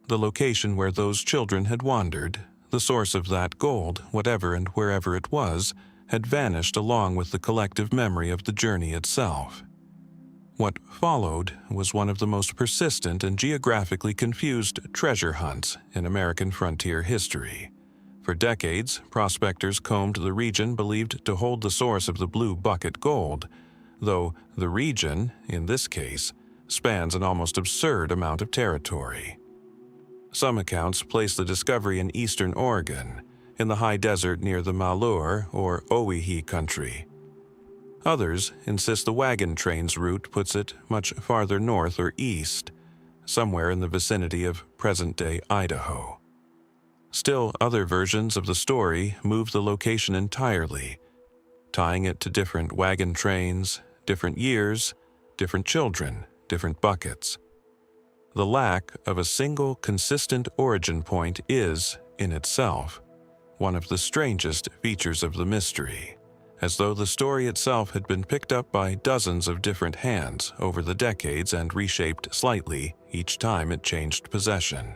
The location where those children had wandered, the source of that gold, whatever and wherever it was, had vanished along with the collective memory of the journey itself. What followed was one of the most persistent and geographically confused treasure hunts in American frontier history. For decades, prospectors combed the region believed to hold the source of the blue bucket gold, though the region, in this case, spans an almost absurd amount of territory. Some accounts place the discovery in eastern Oregon, in the high desert near the Malheur or Owyhee country. Others insist the wagon train's route puts it much farther north or east, somewhere in the vicinity of present-day Idaho. Still, other versions of the story move the location entirely, tying it to different wagon trains, different years, different children, different buckets. The lack of a single consistent origin point is, in itself, one of the strangest features of the mystery, as though the story itself had been picked up by dozens of different hands over the decades and reshaped slightly each time it changed possession.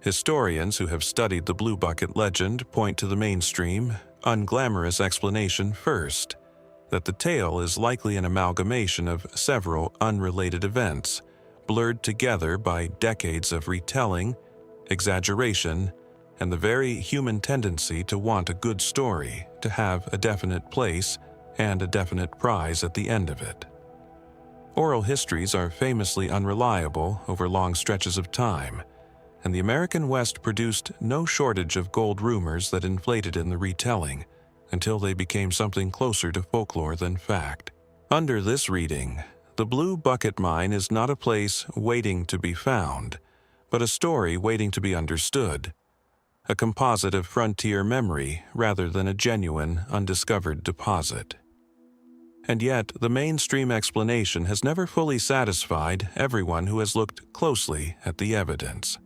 Historians who have studied the Blue Bucket legend point to the mainstream, unglamorous explanation first, that the tale is likely an amalgamation of several unrelated events, blurred together by decades of retelling, exaggeration, and the very human tendency to want a good story to have a definite place and a definite prize at the end of it. Oral histories are famously unreliable over long stretches of time, and the American West produced no shortage of gold rumors that inflated in the retelling until they became something closer to folklore than fact. Under this reading, the Blue Bucket Mine is not a place waiting to be found, but a story waiting to be understood, a composite of frontier memory rather than a genuine, undiscovered deposit. And yet, the mainstream explanation has never fully satisfied everyone who has looked closely at the evidence.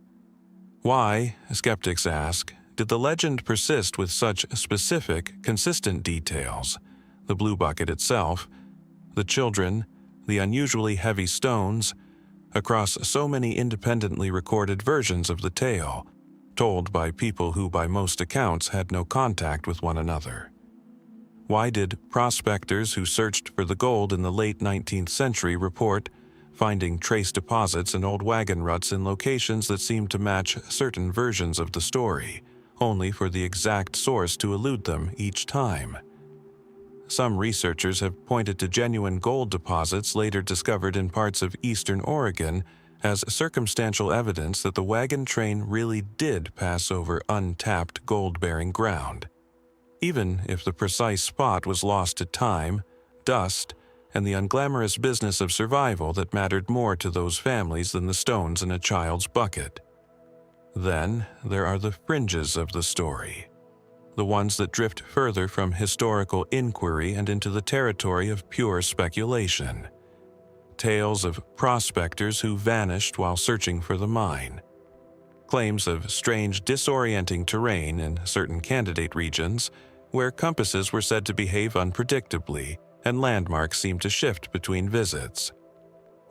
Why, skeptics ask, did the legend persist with such specific, consistent details? The blue bucket itself, the children, the unusually heavy stones, across so many independently recorded versions of the tale, told by people who by most accounts had no contact with one another. Why did prospectors who searched for the gold in the late 19th century report finding trace deposits and old wagon ruts in locations that seemed to match certain versions of the story, only for the exact source to elude them each time? Some researchers have pointed to genuine gold deposits later discovered in parts of eastern Oregon as circumstantial evidence that the wagon train really did pass over untapped gold-bearing ground, even if the precise spot was lost to time, dust, and the unglamorous business of survival that mattered more to those families than the stones in a child's bucket. Then there are the fringes of the story, the ones that drift further from historical inquiry and into the territory of pure speculation. Tales of prospectors who vanished while searching for the mine. Claims of strange, disorienting terrain in certain candidate regions where compasses were said to behave unpredictably and landmarks seemed to shift between visits.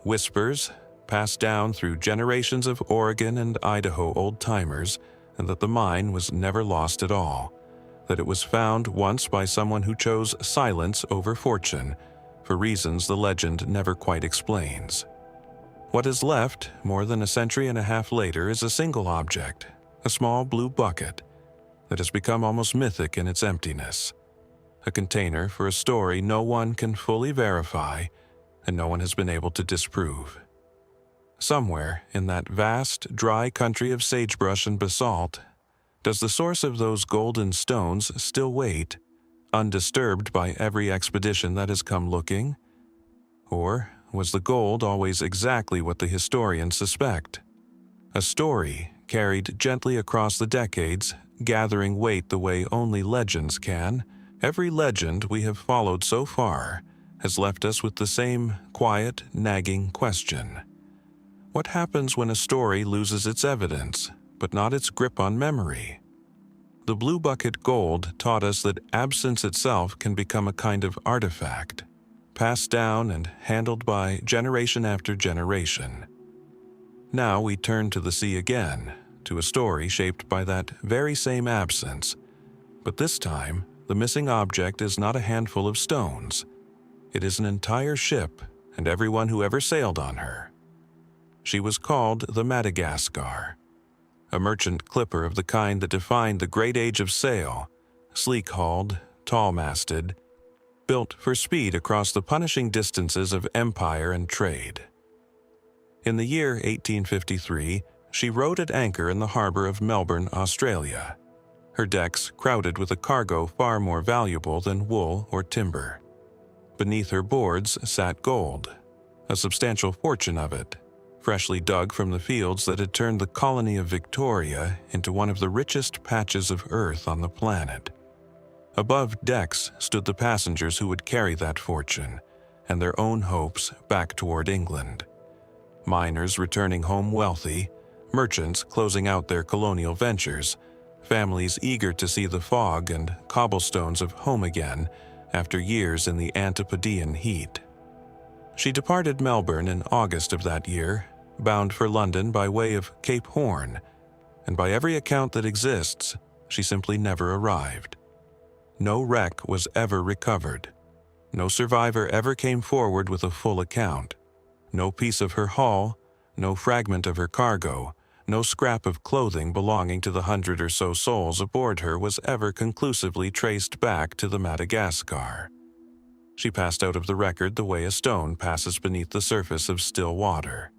Whispers, passed down through generations of Oregon and Idaho old-timers, and that the mine was never lost at all, that it was found once by someone who chose silence over fortune, for reasons the legend never quite explains. What is left, more than a century and a half later, is a single object, a small blue bucket, that has become almost mythic in its emptiness. A container for a story no one can fully verify and no one has been able to disprove. Somewhere in that vast, dry country of sagebrush and basalt, does the source of those golden stones still wait, undisturbed by every expedition that has come looking? Or was the gold always exactly what the historians suspect? A story carried gently across the decades, gathering weight the way only legends can. Every legend we have followed so far has left us with the same quiet, nagging question. What happens when a story loses its evidence, but not its grip on memory? The Blue Bucket Gold taught us that absence itself can become a kind of artifact, passed down and handled by generation after generation. Now we turn to the sea again, to a story shaped by that very same absence, but this time the missing object is not a handful of stones. It is an entire ship and everyone who ever sailed on her. She was called the Madagascar, a merchant clipper of the kind that defined the great age of sail, sleek-hulled, tall-masted, built for speed across the punishing distances of empire and trade. In the year 1853, she rode at anchor in the harbor of Melbourne, Australia, her decks crowded with a cargo far more valuable than wool or timber. Beneath her boards sat gold, a substantial fortune of it, freshly dug from the fields that had turned the colony of Victoria into one of the richest patches of earth on the planet. Above decks stood the passengers who would carry that fortune and their own hopes back toward England. Miners returning home wealthy, merchants closing out their colonial ventures, families eager to see the fog and cobblestones of home again after years in the Antipodean heat. She departed Melbourne in August of that year, bound for London by way of Cape Horn, and by every account that exists, she simply never arrived. No wreck was ever recovered. No survivor ever came forward with a full account. No piece of her hull, no fragment of her cargo, no scrap of clothing belonging to the 100 or so souls aboard her was ever conclusively traced back to the Madagascar. She passed out of the record the way a stone passes beneath the surface of still water.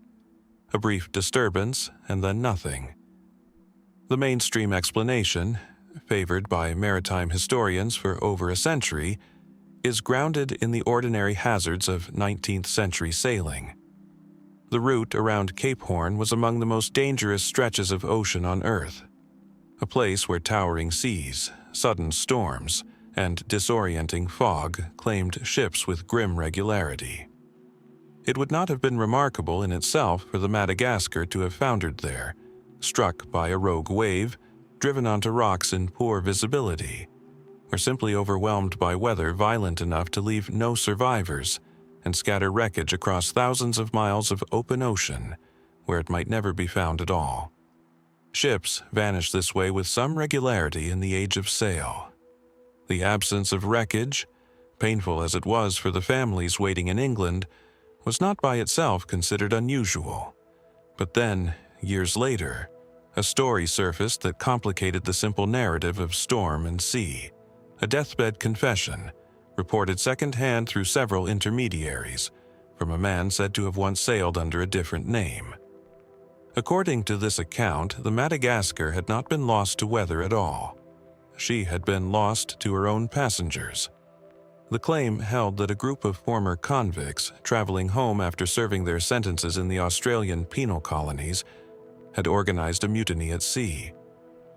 A brief disturbance, and then nothing. The mainstream explanation, favored by maritime historians for over a century, is grounded in the ordinary hazards of 19th century sailing. The route around Cape Horn was among the most dangerous stretches of ocean on Earth, a place where towering seas, sudden storms, and disorienting fog claimed ships with grim regularity. It would not have been remarkable in itself for the Madagascar to have foundered there, struck by a rogue wave, driven onto rocks in poor visibility, or simply overwhelmed by weather violent enough to leave no survivors and scatter wreckage across thousands of miles of open ocean where it might never be found at all. Ships vanished this way with some regularity in the age of sail. The absence of wreckage, painful as it was for the families waiting in England, was not by itself considered unusual. But then, years later, a story surfaced that complicated the simple narrative of storm and sea, a deathbed confession, reported secondhand through several intermediaries, from a man said to have once sailed under a different name. According to this account, the Madagascar had not been lost to weather at all. She had been lost to her own passengers. The claim held that a group of former convicts traveling home after serving their sentences in the Australian penal colonies had organized a mutiny at sea,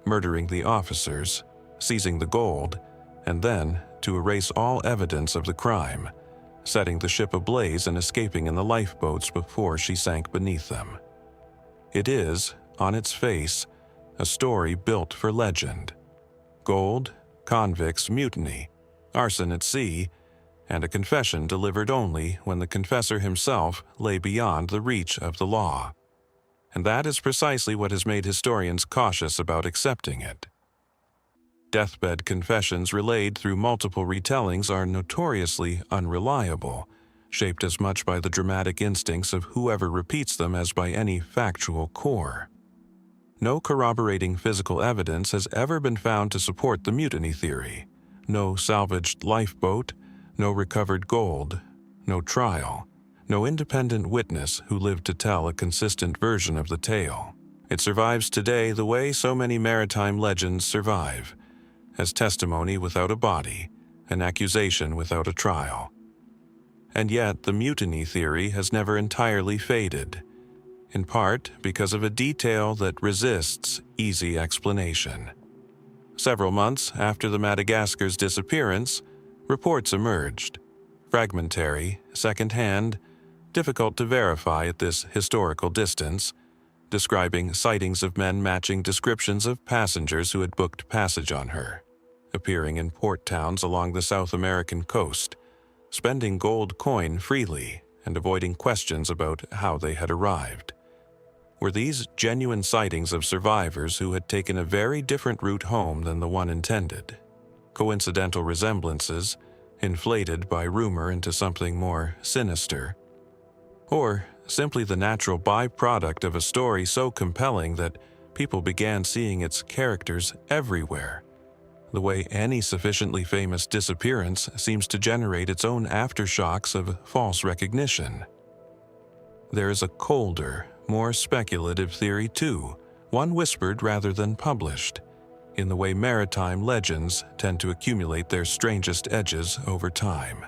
murdering the officers, seizing the gold, and then to erase all evidence of the crime, setting the ship ablaze and escaping in the lifeboats before she sank beneath them. It is, on its face, a story built for legend. Gold, convicts, mutiny, arson at sea, and a confession delivered only when the confessor himself lay beyond the reach of the law. And that is precisely what has made historians cautious about accepting it. Deathbed confessions relayed through multiple retellings are notoriously unreliable, shaped as much by the dramatic instincts of whoever repeats them as by any factual core. No corroborating physical evidence has ever been found to support the mutiny theory. No salvaged lifeboat, no recovered gold, no trial, no independent witness who lived to tell a consistent version of the tale. It survives today the way so many maritime legends survive, as testimony without a body, an accusation without a trial. And yet the mutiny theory has never entirely faded, in part because of a detail that resists easy explanation. Several months after the Madagascar's disappearance, reports emerged, fragmentary, second-hand, difficult to verify at this historical distance, describing sightings of men matching descriptions of passengers who had booked passage on her, appearing in port towns along the South American coast, spending gold coin freely and avoiding questions about how they had arrived. Were these genuine sightings of survivors who had taken a very different route home than the one intended? Coincidental resemblances, inflated by rumor into something more sinister? Or simply the natural byproduct of a story so compelling that people began seeing its characters everywhere, the way any sufficiently famous disappearance seems to generate its own aftershocks of false recognition? There is a colder, more speculative theory too, one whispered rather than published, in the way maritime legends tend to accumulate their strangest edges over time.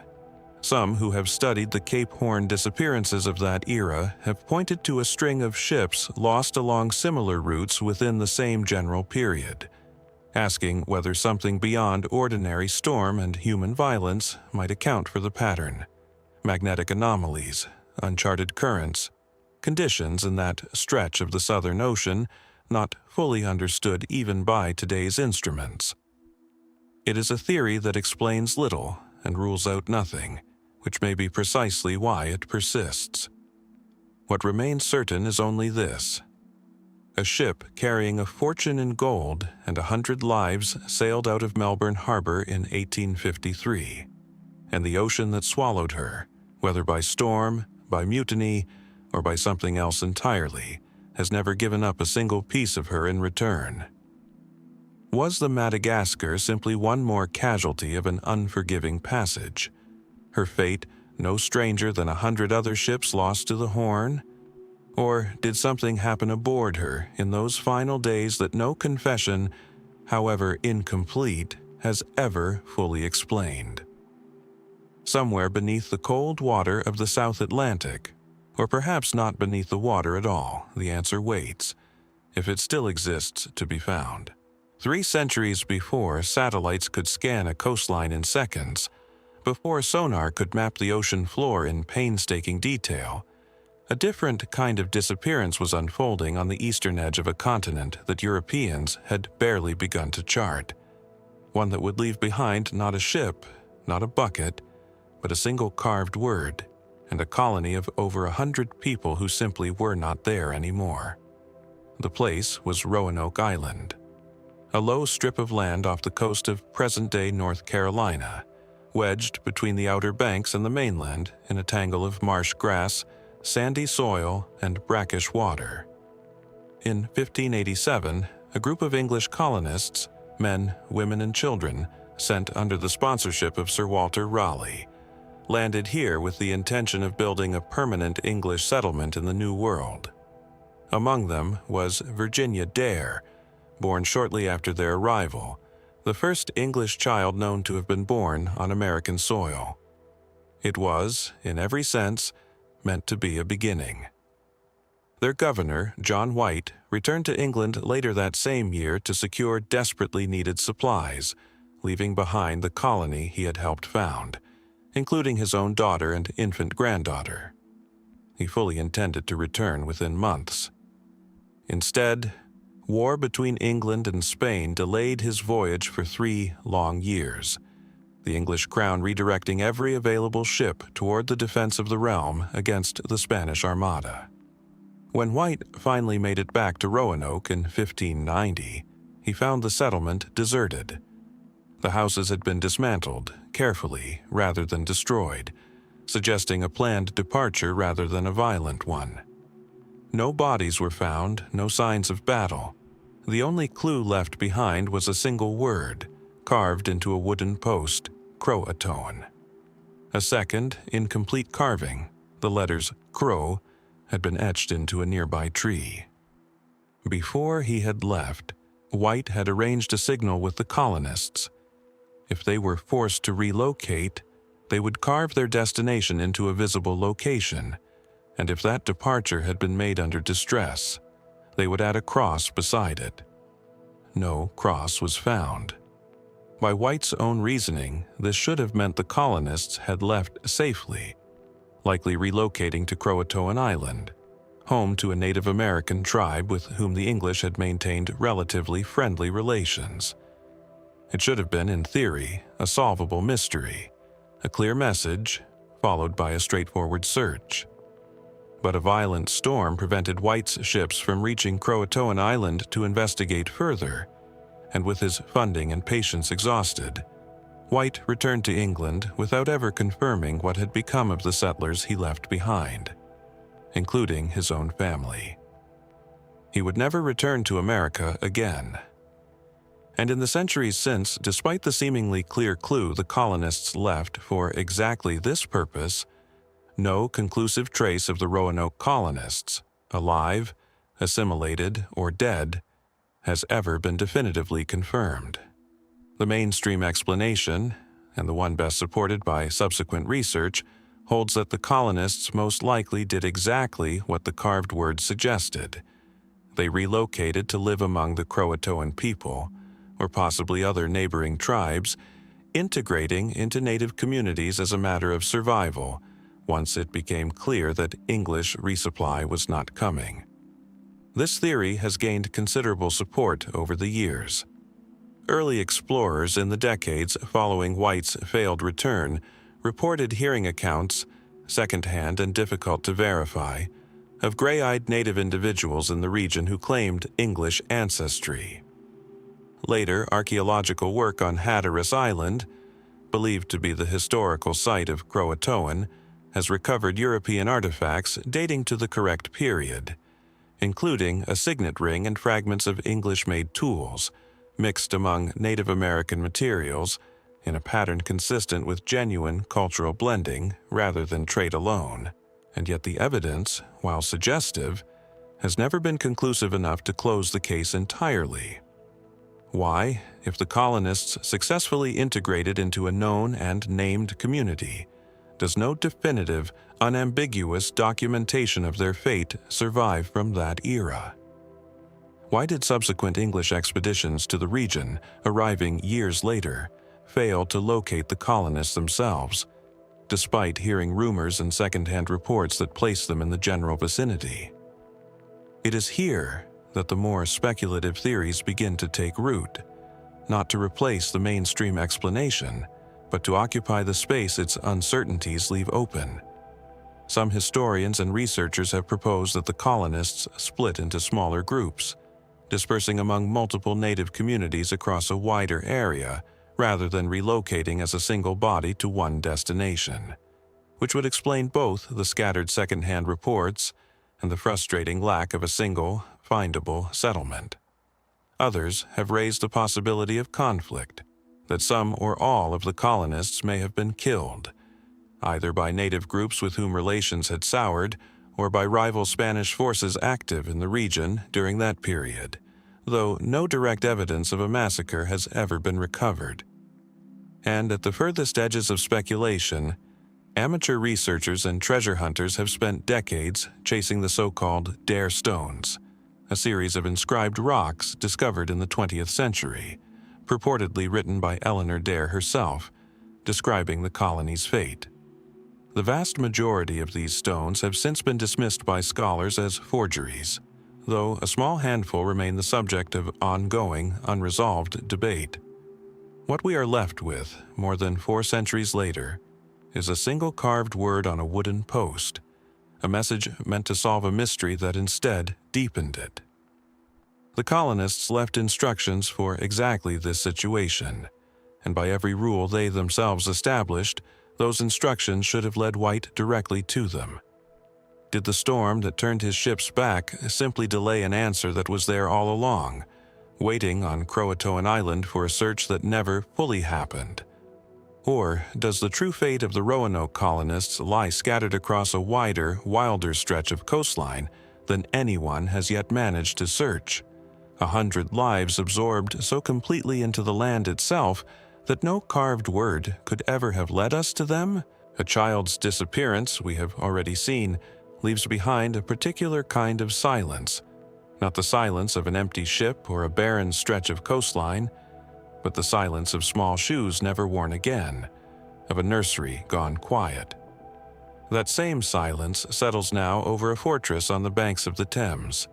Some who have studied the Cape Horn disappearances of that era have pointed to a string of ships lost along similar routes within the same general period, asking whether something beyond ordinary storm and human violence might account for the pattern. Magnetic anomalies, uncharted currents, conditions in that stretch of the Southern Ocean not fully understood even by today's instruments. It is a theory that explains little and rules out nothing, which may be precisely why it persists. What remains certain is only this: a ship carrying a fortune in gold and 100 lives sailed out of Melbourne Harbor in 1853, and the ocean that swallowed her, whether by storm, by mutiny, or by something else entirely, has never given up a single piece of her in return. Was the Madagascar simply one more casualty of an unforgiving passage? Her fate no stranger than 100 other ships lost to the Horn? Or did something happen aboard her in those final days that no confession, however incomplete, has ever fully explained? Somewhere beneath the cold water of the South Atlantic, or perhaps not beneath the water at all, the answer waits, if it still exists to be found. 3 centuries before satellites could scan a coastline in seconds, before sonar could map the ocean floor in painstaking detail, a different kind of disappearance was unfolding on the eastern edge of a continent that Europeans had barely begun to chart. One that would leave behind not a ship, not a bucket, but a single carved word, and a colony of over 100 people who simply were not there anymore. The place was Roanoke Island, a low strip of land off the coast of present-day North Carolina, wedged between the Outer Banks and the mainland in a tangle of marsh grass, sandy soil, and brackish water. In 1587, a group of English colonists, men, women, and children, sent under the sponsorship of Sir Walter Raleigh, landed here with the intention of building a permanent English settlement in the New World. Among them was Virginia Dare, born shortly after their arrival, the first English child known to have been born on American soil. It was, in every sense, meant to be a beginning. Their governor, John White, returned to England later that same year to secure desperately needed supplies, leaving behind the colony he had helped found, including his own daughter and infant granddaughter. He fully intended to return within months. Instead, war between England and Spain delayed his voyage for 3 long years, the English crown redirecting every available ship toward the defense of the realm against the Spanish Armada. When White finally made it back to Roanoke in 1590, he found the settlement deserted. The houses had been dismantled, carefully rather than destroyed, suggesting a planned departure rather than a violent one. No bodies were found, no signs of battle. The only clue left behind was a single word, carved into a wooden post, Croatoan. A second, incomplete carving, the letters Crow, had been etched into a nearby tree. Before he had left, White had arranged a signal with the colonists. If they were forced to relocate, they would carve their destination into a visible location, and if that departure had been made under distress, they would add a cross beside it. No cross was found. By White's own reasoning, this should have meant the colonists had left safely, likely relocating to Croatoan Island, home to a Native American tribe with whom the English had maintained relatively friendly relations. It should have been, in theory, a solvable mystery, a clear message, followed by a straightforward search. But a violent storm prevented White's ships from reaching Croatoan Island to investigate further, and with his funding and patience exhausted, White returned to England without ever confirming what had become of the settlers he left behind, including his own family. He would never return to America again. And in the centuries since, despite the seemingly clear clue the colonists left for exactly this purpose, no conclusive trace of the Roanoke colonists, alive, assimilated, or dead, has ever been definitively confirmed. The mainstream explanation, and the one best supported by subsequent research, holds that the colonists most likely did exactly what the carved words suggested. They relocated to live among the Croatoan people, or possibly other neighboring tribes, integrating into native communities as a matter of survival, once it became clear that English resupply was not coming. This theory has gained considerable support over the years. Early explorers in the decades following White's failed return reported hearing accounts, second-hand and difficult to verify, of gray-eyed native individuals in the region who claimed English ancestry. Later, archaeological work on Hatteras Island, believed to be the historical site of Croatoan, has recovered European artifacts dating to the correct period, including a signet ring and fragments of English-made tools, mixed among Native American materials in a pattern consistent with genuine cultural blending rather than trade alone. And yet the evidence, while suggestive, has never been conclusive enough to close the case entirely. Why, if the colonists successfully integrated into a known and named community, does no definitive, unambiguous documentation of their fate survive from that era? Why did subsequent English expeditions to the region, arriving years later, fail to locate the colonists themselves, despite hearing rumors and second-hand reports that place them in the general vicinity? It is here that the more speculative theories begin to take root, not to replace the mainstream explanation, but to occupy the space its uncertainties leave open. Some historians and researchers have proposed that the colonists split into smaller groups, dispersing among multiple native communities across a wider area rather than relocating as a single body to one destination, which would explain both the scattered second-hand reports and the frustrating lack of a single, findable settlement. Others have raised the possibility of conflict, that some or all of the colonists may have been killed, either by native groups with whom relations had soured or by rival Spanish forces active in the region during that period, though no direct evidence of a massacre has ever been recovered. And at the furthest edges of speculation, amateur researchers and treasure hunters have spent decades chasing the so-called Dare Stones, a series of inscribed rocks discovered in the 20th century, purportedly written by Eleanor Dare herself, describing the colony's fate. The vast majority of these stones have since been dismissed by scholars as forgeries, though a small handful remain the subject of ongoing, unresolved debate. What we are left with, more than 4 centuries later, is a single carved word on a wooden post, a message meant to solve a mystery that instead deepened it. The colonists left instructions for exactly this situation, and by every rule they themselves established, those instructions should have led White directly to them. Did the storm that turned his ships back simply delay an answer that was there all along, waiting on Croatoan Island for a search that never fully happened? Or does the true fate of the Roanoke colonists lie scattered across a wider, wilder stretch of coastline than anyone has yet managed to search? 100 lives absorbed so completely into the land itself that no carved word could ever have led us to them? A child's disappearance, we have already seen, leaves behind a particular kind of silence, not the silence of an empty ship or a barren stretch of coastline, but the silence of small shoes never worn again, of a nursery gone quiet. That same silence settles now over a fortress on the banks of the Thames,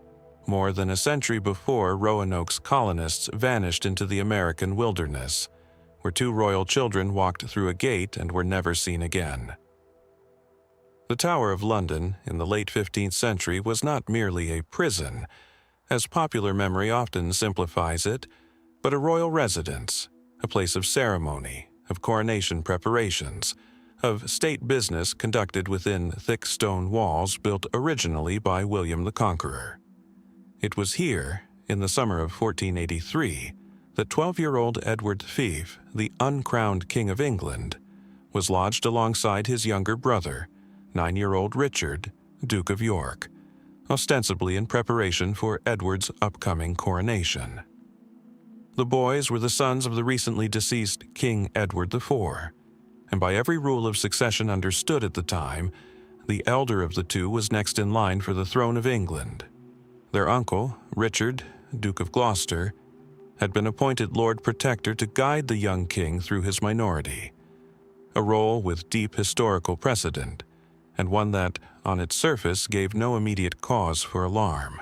more than a century before Roanoke's colonists vanished into the American wilderness, where 2 royal children walked through a gate and were never seen again. The Tower of London in the late 15th century was not merely a prison, as popular memory often simplifies it, but a royal residence, a place of ceremony, of coronation preparations, of state business conducted within thick stone walls built originally by William the Conqueror. It was here, in the summer of 1483, that 12-year-old Edward Fife, the uncrowned King of England, was lodged alongside his younger brother, 9-year-old Richard, Duke of York, ostensibly in preparation for Edward's upcoming coronation. The boys were the sons of the recently deceased King Edward IV, and by every rule of succession understood at the time, the elder of the two was next in line for the throne of England. Their uncle, Richard, Duke of Gloucester, had been appointed Lord Protector to guide the young king through his minority, a role with deep historical precedent, and one that, on its surface, gave no immediate cause for alarm.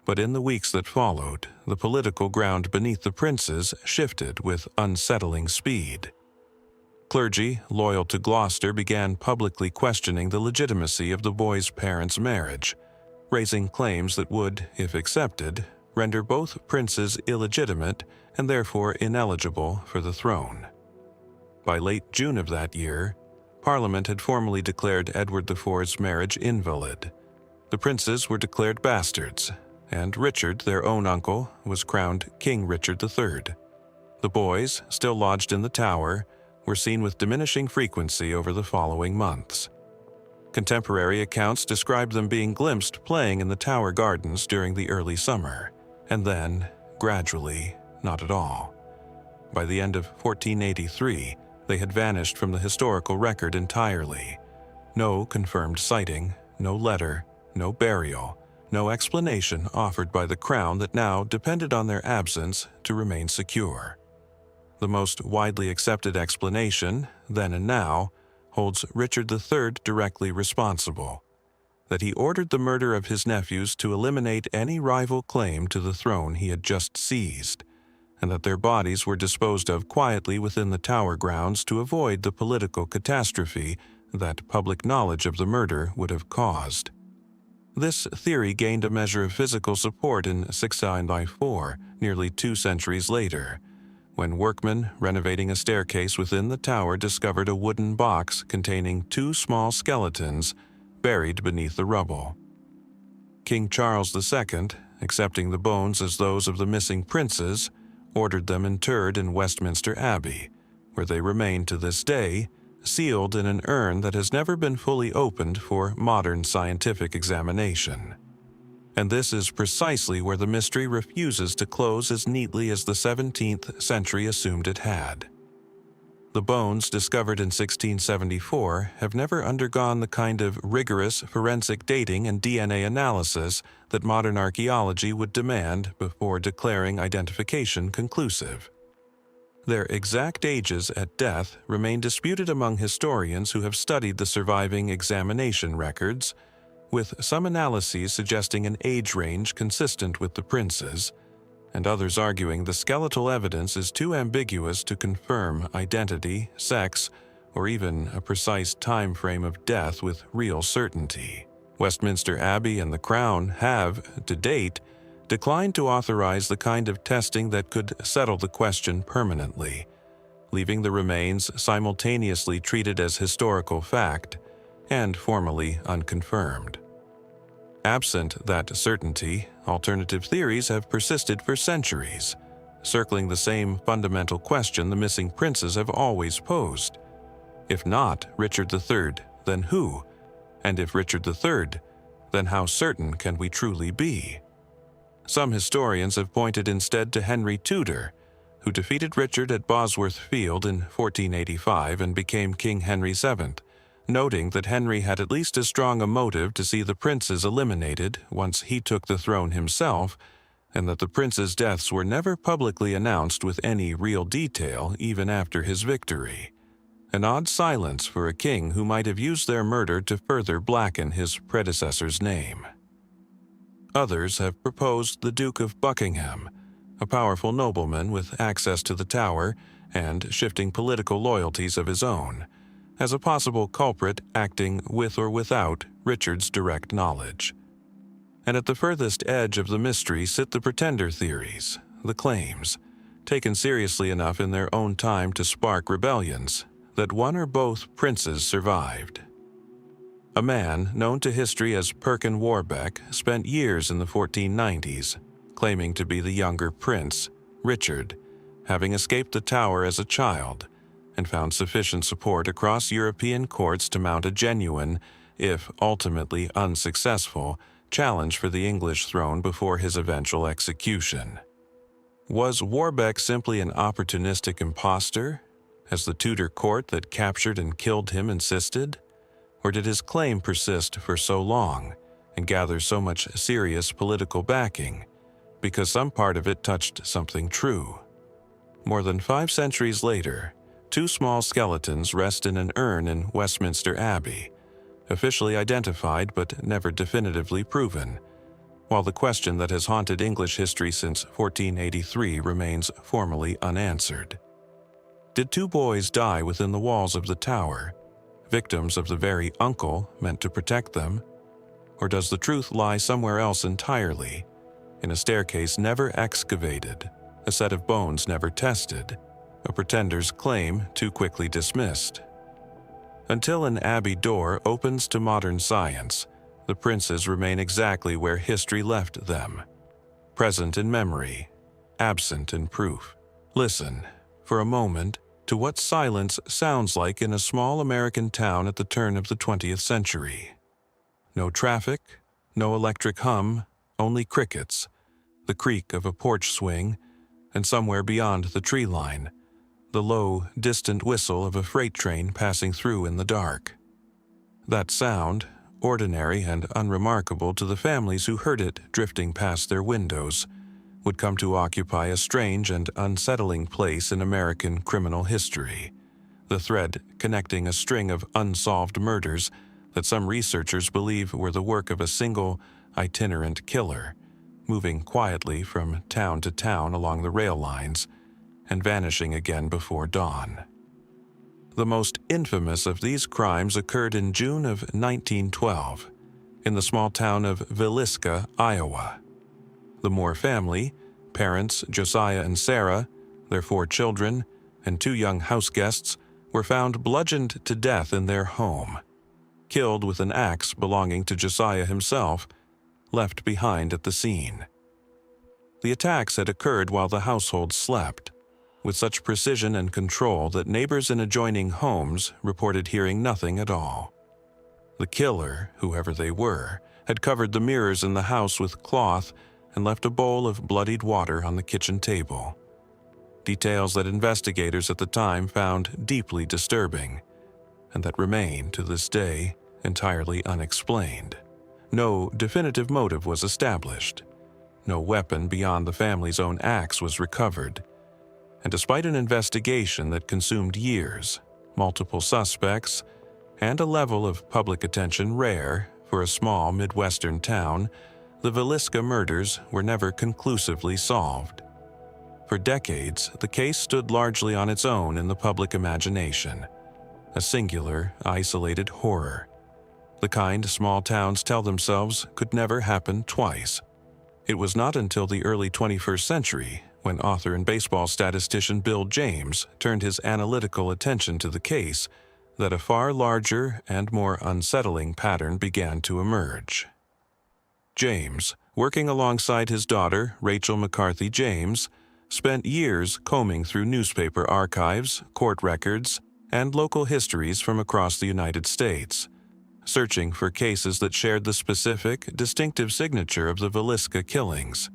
But in the weeks that followed, the political ground beneath the princes shifted with unsettling speed. Clergy loyal to Gloucester began publicly questioning the legitimacy of the boys' parents' marriage, raising claims that would, if accepted, render both princes illegitimate and therefore ineligible for the throne. By late June of that year, Parliament had formally declared Edward IV's marriage invalid. The princes were declared bastards, and Richard, their own uncle, was crowned King Richard III. The boys, still lodged in the Tower, were seen with diminishing frequency over the following months. Contemporary accounts describe them being glimpsed playing in the Tower gardens during the early summer, and then, gradually, not at all. By the end of 1483, they had vanished from the historical record entirely. No confirmed sighting, no letter, no burial, no explanation offered by the crown that now depended on their absence to remain secure. The most widely accepted explanation, then and now, holds Richard III directly responsible, that he ordered the murder of his nephews to eliminate any rival claim to the throne he had just seized, and that their bodies were disposed of quietly within the Tower grounds to avoid the political catastrophe that public knowledge of the murder would have caused. This theory gained a measure of physical support in 1694, nearly 2 centuries later, when workmen renovating a staircase within the Tower discovered a wooden box containing 2 small skeletons buried beneath the rubble. King Charles II, accepting the bones as those of the missing princes, ordered them interred in Westminster Abbey, where they remain to this day, sealed in an urn that has never been fully opened for modern scientific examination. And this is precisely where the mystery refuses to close as neatly as the 17th century assumed it had. The bones discovered in 1674 have never undergone the kind of rigorous forensic dating and DNA analysis that modern archaeology would demand before declaring identification conclusive. Their exact ages at death remain disputed among historians who have studied the surviving examination records, with some analyses suggesting an age range consistent with the princes, and others arguing the skeletal evidence is too ambiguous to confirm identity, sex, or even a precise time frame of death with real certainty. Westminster Abbey and the Crown have, to date, declined to authorize the kind of testing that could settle the question permanently, leaving the remains simultaneously treated as historical fact and formally unconfirmed. Absent that certainty, alternative theories have persisted for centuries, circling the same fundamental question the missing princes have always posed. If not Richard III, then who? And if Richard III, then how certain can we truly be? Some historians have pointed instead to Henry Tudor, who defeated Richard at Bosworth Field in 1485 and became King Henry VII, noting that Henry had at least as strong a motive to see the princes eliminated once he took the throne himself, and that the princes' deaths were never publicly announced with any real detail even after his victory. An odd silence for a king who might have used their murder to further blacken his predecessor's name. Others have proposed the Duke of Buckingham, a powerful nobleman with access to the Tower and shifting political loyalties of his own, as a possible culprit acting with or without Richard's direct knowledge. And at the furthest edge of the mystery sit the pretender theories, the claims, taken seriously enough in their own time to spark rebellions, that one or both princes survived. A man known to history as Perkin Warbeck spent years in the 1490s, claiming to be the younger prince, Richard, having escaped the Tower as a child, and found sufficient support across European courts to mount a genuine, if ultimately unsuccessful, challenge for the English throne before his eventual execution. Was Warbeck simply an opportunistic impostor, as the Tudor court that captured and killed him insisted? Or did his claim persist for so long and gather so much serious political backing because some part of it touched something true? More than 5 centuries later, 2 small skeletons rest in an urn in Westminster Abbey, officially identified but never definitively proven, while the question that has haunted English history since 1483 remains formally unanswered. Did 2 boys die within the walls of the tower, victims of the very uncle meant to protect them? Or does the truth lie somewhere else entirely, in a staircase never excavated, a set of bones never tested, a pretender's claim too quickly dismissed? Until an abbey door opens to modern science, the princes remain exactly where history left them, present in memory, absent in proof. Listen, for a moment, to what silence sounds like in a small American town at the turn of the 20th century. No traffic, no electric hum, only crickets, the creak of a porch swing, and somewhere beyond the tree line, the low, distant whistle of a freight train passing through in the dark. That sound, ordinary and unremarkable to the families who heard it drifting past their windows, would come to occupy a strange and unsettling place in American criminal history, the thread connecting a string of unsolved murders that some researchers believe were the work of a single, itinerant killer, moving quietly from town to town along the rail lines and vanishing again before dawn. The most infamous of these crimes occurred in June of 1912, in the small town of Villisca, Iowa. The Moore family, parents Josiah and Sarah, their 4 children, and 2 young house guests, were found bludgeoned to death in their home, killed with an axe belonging to Josiah himself, left behind at the scene. The attacks had occurred while the household slept, with such precision and control that neighbors in adjoining homes reported hearing nothing at all. The killer, whoever they were, had covered the mirrors in the house with cloth and left a bowl of bloodied water on the kitchen table. Details that investigators at the time found deeply disturbing, and that remain, to this day, entirely unexplained. No definitive motive was established. No weapon beyond the family's own axe was recovered. And despite an investigation that consumed years, multiple suspects, and a level of public attention rare for a small Midwestern town, the Villisca murders were never conclusively solved. For decades, the case stood largely on its own in the public imagination, a singular, isolated horror, the kind small towns tell themselves could never happen twice. It was not until the early 21st century when author and baseball statistician Bill James turned his analytical attention to the case that a far larger and more unsettling pattern began to emerge. James, working alongside his daughter, Rachel McCarthy James, spent years combing through newspaper archives, court records, and local histories from across the United States, searching for cases that shared the specific, distinctive signature of the Villisca killings.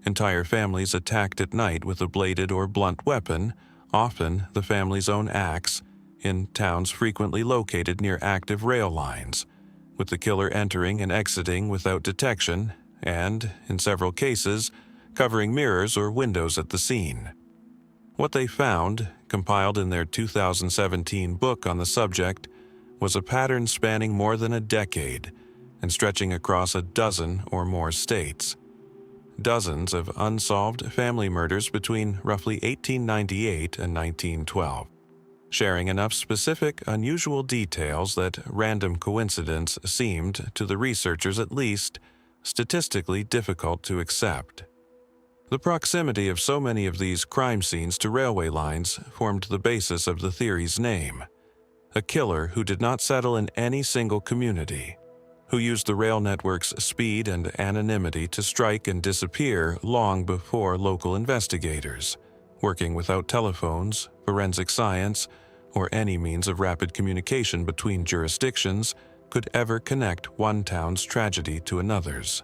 Entire families attacked at night with a bladed or blunt weapon, often the family's own axe, in towns frequently located near active rail lines, with the killer entering and exiting without detection and, in several cases, covering mirrors or windows at the scene. What they found, compiled in their 2017 book on the subject, was a pattern spanning more than a decade and stretching across a dozen or more states. Dozens of unsolved family murders between roughly 1898 and 1912, sharing enough specific, unusual details that random coincidence seemed, to the researchers at least, statistically difficult to accept. The proximity of so many of these crime scenes to railway lines formed the basis of the theory's name. A killer who did not settle in any single community, who used the rail network's speed and anonymity to strike and disappear long before local investigators, working without telephones, forensic science, or any means of rapid communication between jurisdictions, could ever connect one town's tragedy to another's.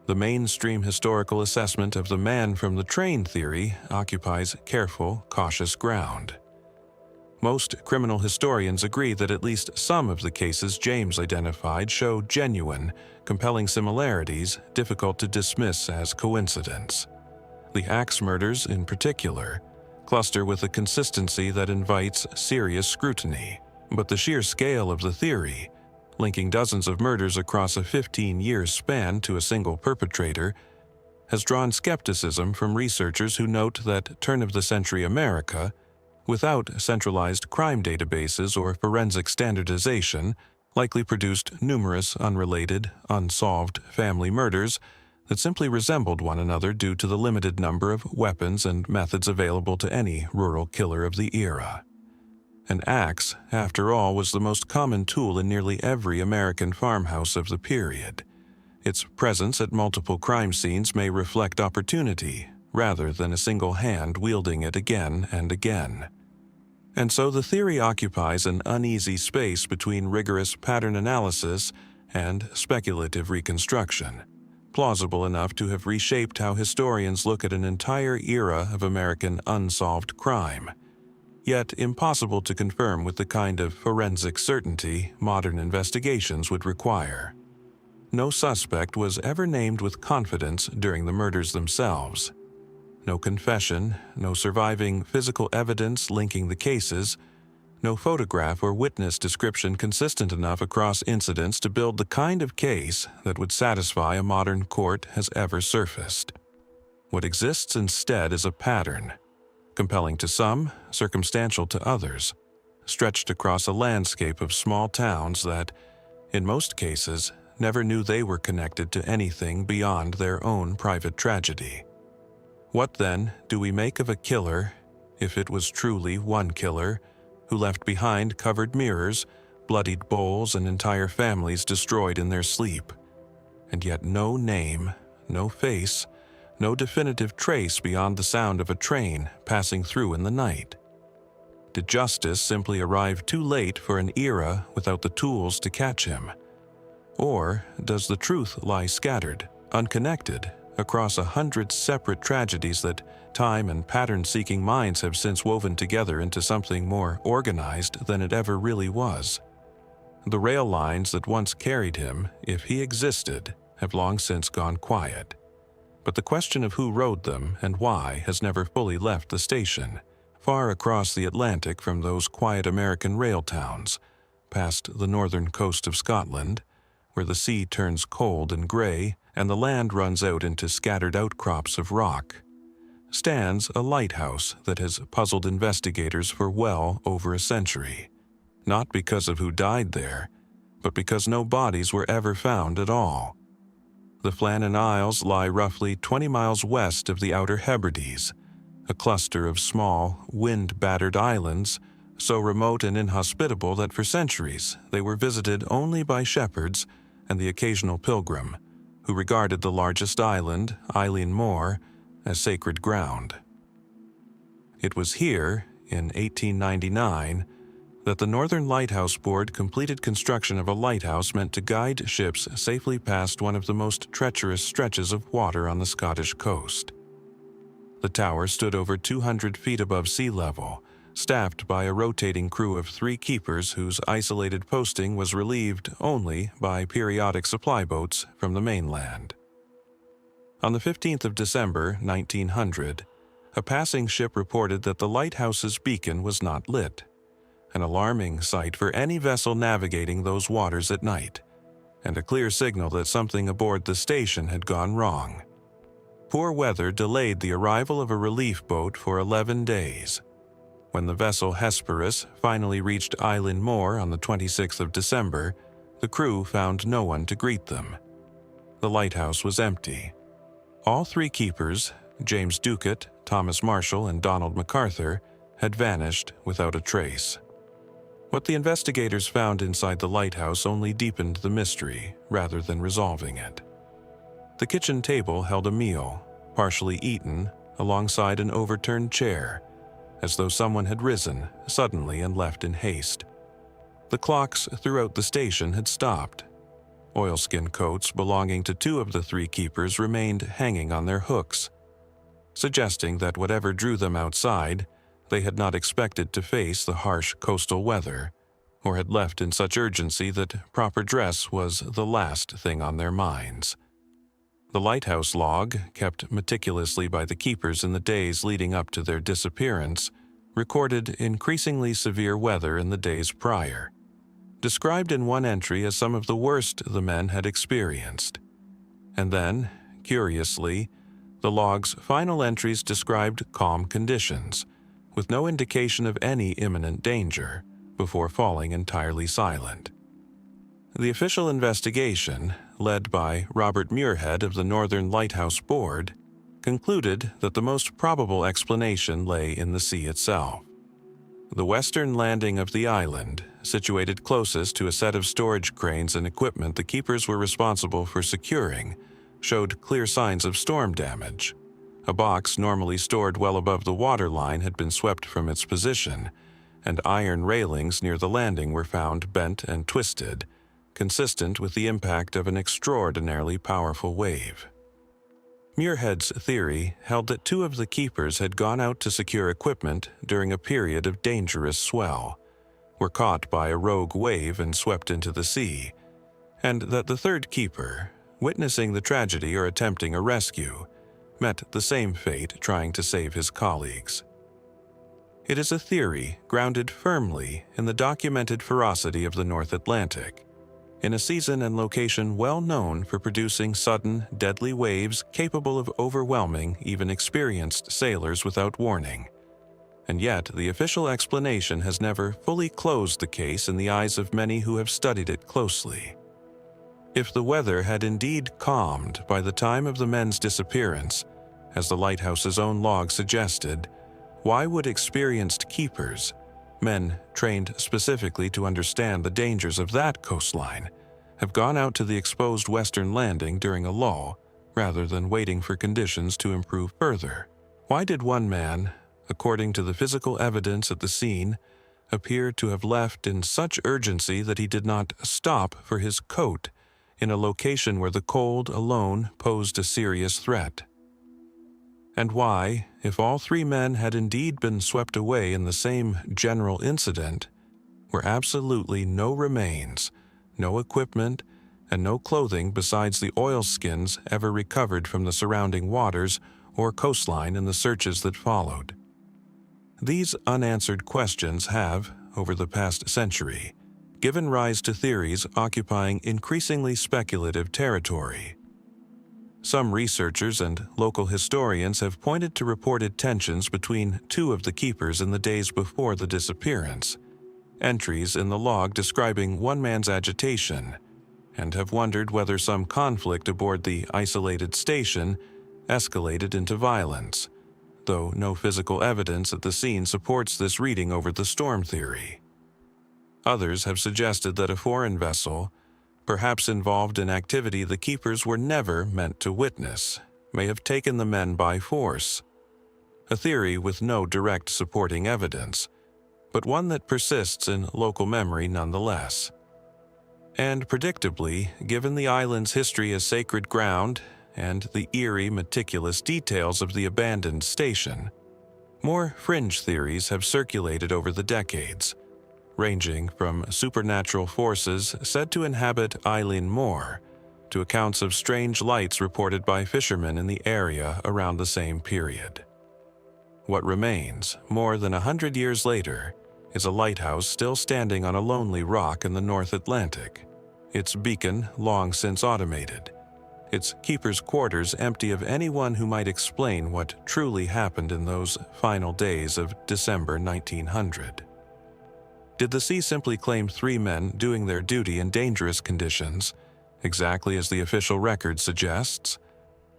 The mainstream historical assessment of the man from the train theory occupies careful, cautious ground. Most criminal historians agree that at least some of the cases James identified show genuine, compelling similarities difficult to dismiss as coincidence. The axe murders, in particular, cluster with a consistency that invites serious scrutiny, but the sheer scale of the theory, linking dozens of murders across a 15-year span to a single perpetrator, has drawn skepticism from researchers who note that turn-of-the-century America, without centralized crime databases or forensic standardization, likely produced numerous unrelated, unsolved family murders that simply resembled one another due to the limited number of weapons and methods available to any rural killer of the era. An axe, after all, was the most common tool in nearly every American farmhouse of the period. Its presence at multiple crime scenes may reflect opportunity, rather than a single hand wielding it again and again. And so the theory occupies an uneasy space between rigorous pattern analysis and speculative reconstruction, plausible enough to have reshaped how historians look at an entire era of American unsolved crime, yet impossible to confirm with the kind of forensic certainty modern investigations would require. No suspect was ever named with confidence during the murders themselves. No confession, no surviving physical evidence linking the cases, no photograph or witness description consistent enough across incidents to build the kind of case that would satisfy a modern court has ever surfaced. What exists instead is a pattern, compelling to some, circumstantial to others, stretched across a landscape of small towns that, in most cases, never knew they were connected to anything beyond their own private tragedy. What then do we make of a killer, if it was truly one killer, who left behind covered mirrors, bloodied bowls, and entire families destroyed in their sleep, and yet no name, no face, no definitive trace beyond the sound of a train passing through in the night? Did justice simply arrive too late for an era without the tools to catch him? Or does the truth lie scattered, unconnected, across 100 separate tragedies that time and pattern-seeking minds have since woven together into something more organized than it ever really was? The rail lines that once carried him, if he existed, have long since gone quiet. But the question of who rode them and why has never fully left the station, far across the Atlantic from those quiet American rail towns, past the northern coast of Scotland, where the sea turns cold and gray and the land runs out into scattered outcrops of rock, stands a lighthouse that has puzzled investigators for well over a century, not because of who died there, but because no bodies were ever found at all. The Flannan Isles lie roughly 20 miles west of the Outer Hebrides, a cluster of small, wind-battered islands so remote and inhospitable that for centuries they were visited only by shepherds and the occasional pilgrim, who regarded the largest island, Eilean Mor, as sacred ground. It was here, in 1899, that the Northern Lighthouse Board completed construction of a lighthouse meant to guide ships safely past one of the most treacherous stretches of water on the Scottish coast. The tower stood over 200 feet above sea level, staffed by a rotating crew of 3 keepers whose isolated posting was relieved only by periodic supply boats from the mainland. On the 15th of December, 1900, a passing ship reported that the lighthouse's beacon was not lit, an alarming sight for any vessel navigating those waters at night, and a clear signal that something aboard the station had gone wrong. Poor weather delayed the arrival of a relief boat for 11 days. When the vessel Hesperus finally reached Eilean Mor on the 26th of December, the crew found no one to greet them. The lighthouse was empty. All 3 keepers, James Ducat, Thomas Marshall, and Donald MacArthur, had vanished without a trace. What the investigators found inside the lighthouse only deepened the mystery rather than resolving it. The kitchen table held a meal, partially eaten, alongside an overturned chair, as though someone had risen suddenly and left in haste. The clocks throughout the station had stopped. Oilskin coats belonging to 2 of the 3 keepers remained hanging on their hooks, suggesting that whatever drew them outside, they had not expected to face the harsh coastal weather, or had left in such urgency that proper dress was the last thing on their minds. The Lighthouse log, kept meticulously by the keepers in the days leading up to their disappearance, recorded increasingly severe weather in the days prior, described in one entry as some of the worst the men had experienced. And then, curiously, the log's final entries described calm conditions, with no indication of any imminent danger, before falling entirely silent. The official investigation, led by Robert Muirhead of the Northern Lighthouse Board, concluded that the most probable explanation lay in the sea itself. The western landing of the island, situated closest to a set of storage cranes and equipment the keepers were responsible for securing, showed clear signs of storm damage. A box normally stored well above the waterline had been swept from its position, and iron railings near the landing were found bent and twisted, consistent with the impact of an extraordinarily powerful wave. Muirhead's theory held that 2 of the keepers had gone out to secure equipment during a period of dangerous swell, were caught by a rogue wave and swept into the sea, and that the 3rd keeper, witnessing the tragedy or attempting a rescue, met the same fate trying to save his colleagues. It is a theory grounded firmly in the documented ferocity of the North Atlantic, in a season and location well known for producing sudden, deadly waves capable of overwhelming even experienced sailors without warning. And yet, the official explanation has never fully closed the case in the eyes of many who have studied it closely. If the weather had indeed calmed by the time of the men's disappearance, as the Lighthouse's own log suggested, why would experienced keepers, men trained specifically to understand the dangers of that coastline, have gone out to the exposed western landing during a lull, rather than waiting for conditions to improve further? Why did one man, according to the physical evidence at the scene, appear to have left in such urgency that he did not stop for his coat in a location where the cold alone posed a serious threat? And why, if all 3 men had indeed been swept away in the same general incident, were absolutely no remains, no equipment, and no clothing besides the oilskins ever recovered from the surrounding waters or coastline in the searches that followed? These unanswered questions have, over the past century, given rise to theories occupying increasingly speculative territory. Some researchers and local historians have pointed to reported tensions between 2 of the keepers in the days before the disappearance, entries in the log describing one man's agitation, and have wondered whether some conflict aboard the isolated station escalated into violence, though no physical evidence at the scene supports this reading over the storm theory. Others have suggested that a foreign vessel, perhaps involved in activity the keepers were never meant to witness, may have taken the men by force. A theory with no direct supporting evidence, but one that persists in local memory nonetheless. And predictably, given the island's history as sacred ground and the eerie, meticulous details of the abandoned station, more fringe theories have circulated over the decades, ranging from supernatural forces said to inhabit Eilean Moor to accounts of strange lights reported by fishermen in the area around the same period. What remains, more than 100 years later, is a lighthouse still standing on a lonely rock in the North Atlantic, its beacon long since automated, its keeper's quarters empty of anyone who might explain what truly happened in those final days of December 1900. Did the sea simply claim 3 men doing their duty in dangerous conditions, exactly as the official record suggests?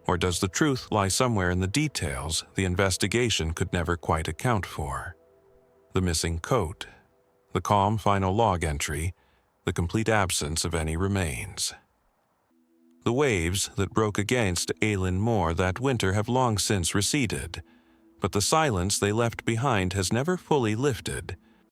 Or does the truth lie somewhere in the details the investigation could never quite account for? The missing coat, the calm final log entry, the complete absence of any remains. The waves that broke against Eilean Moor that winter have long since receded, but the silence they left behind has never fully lifted,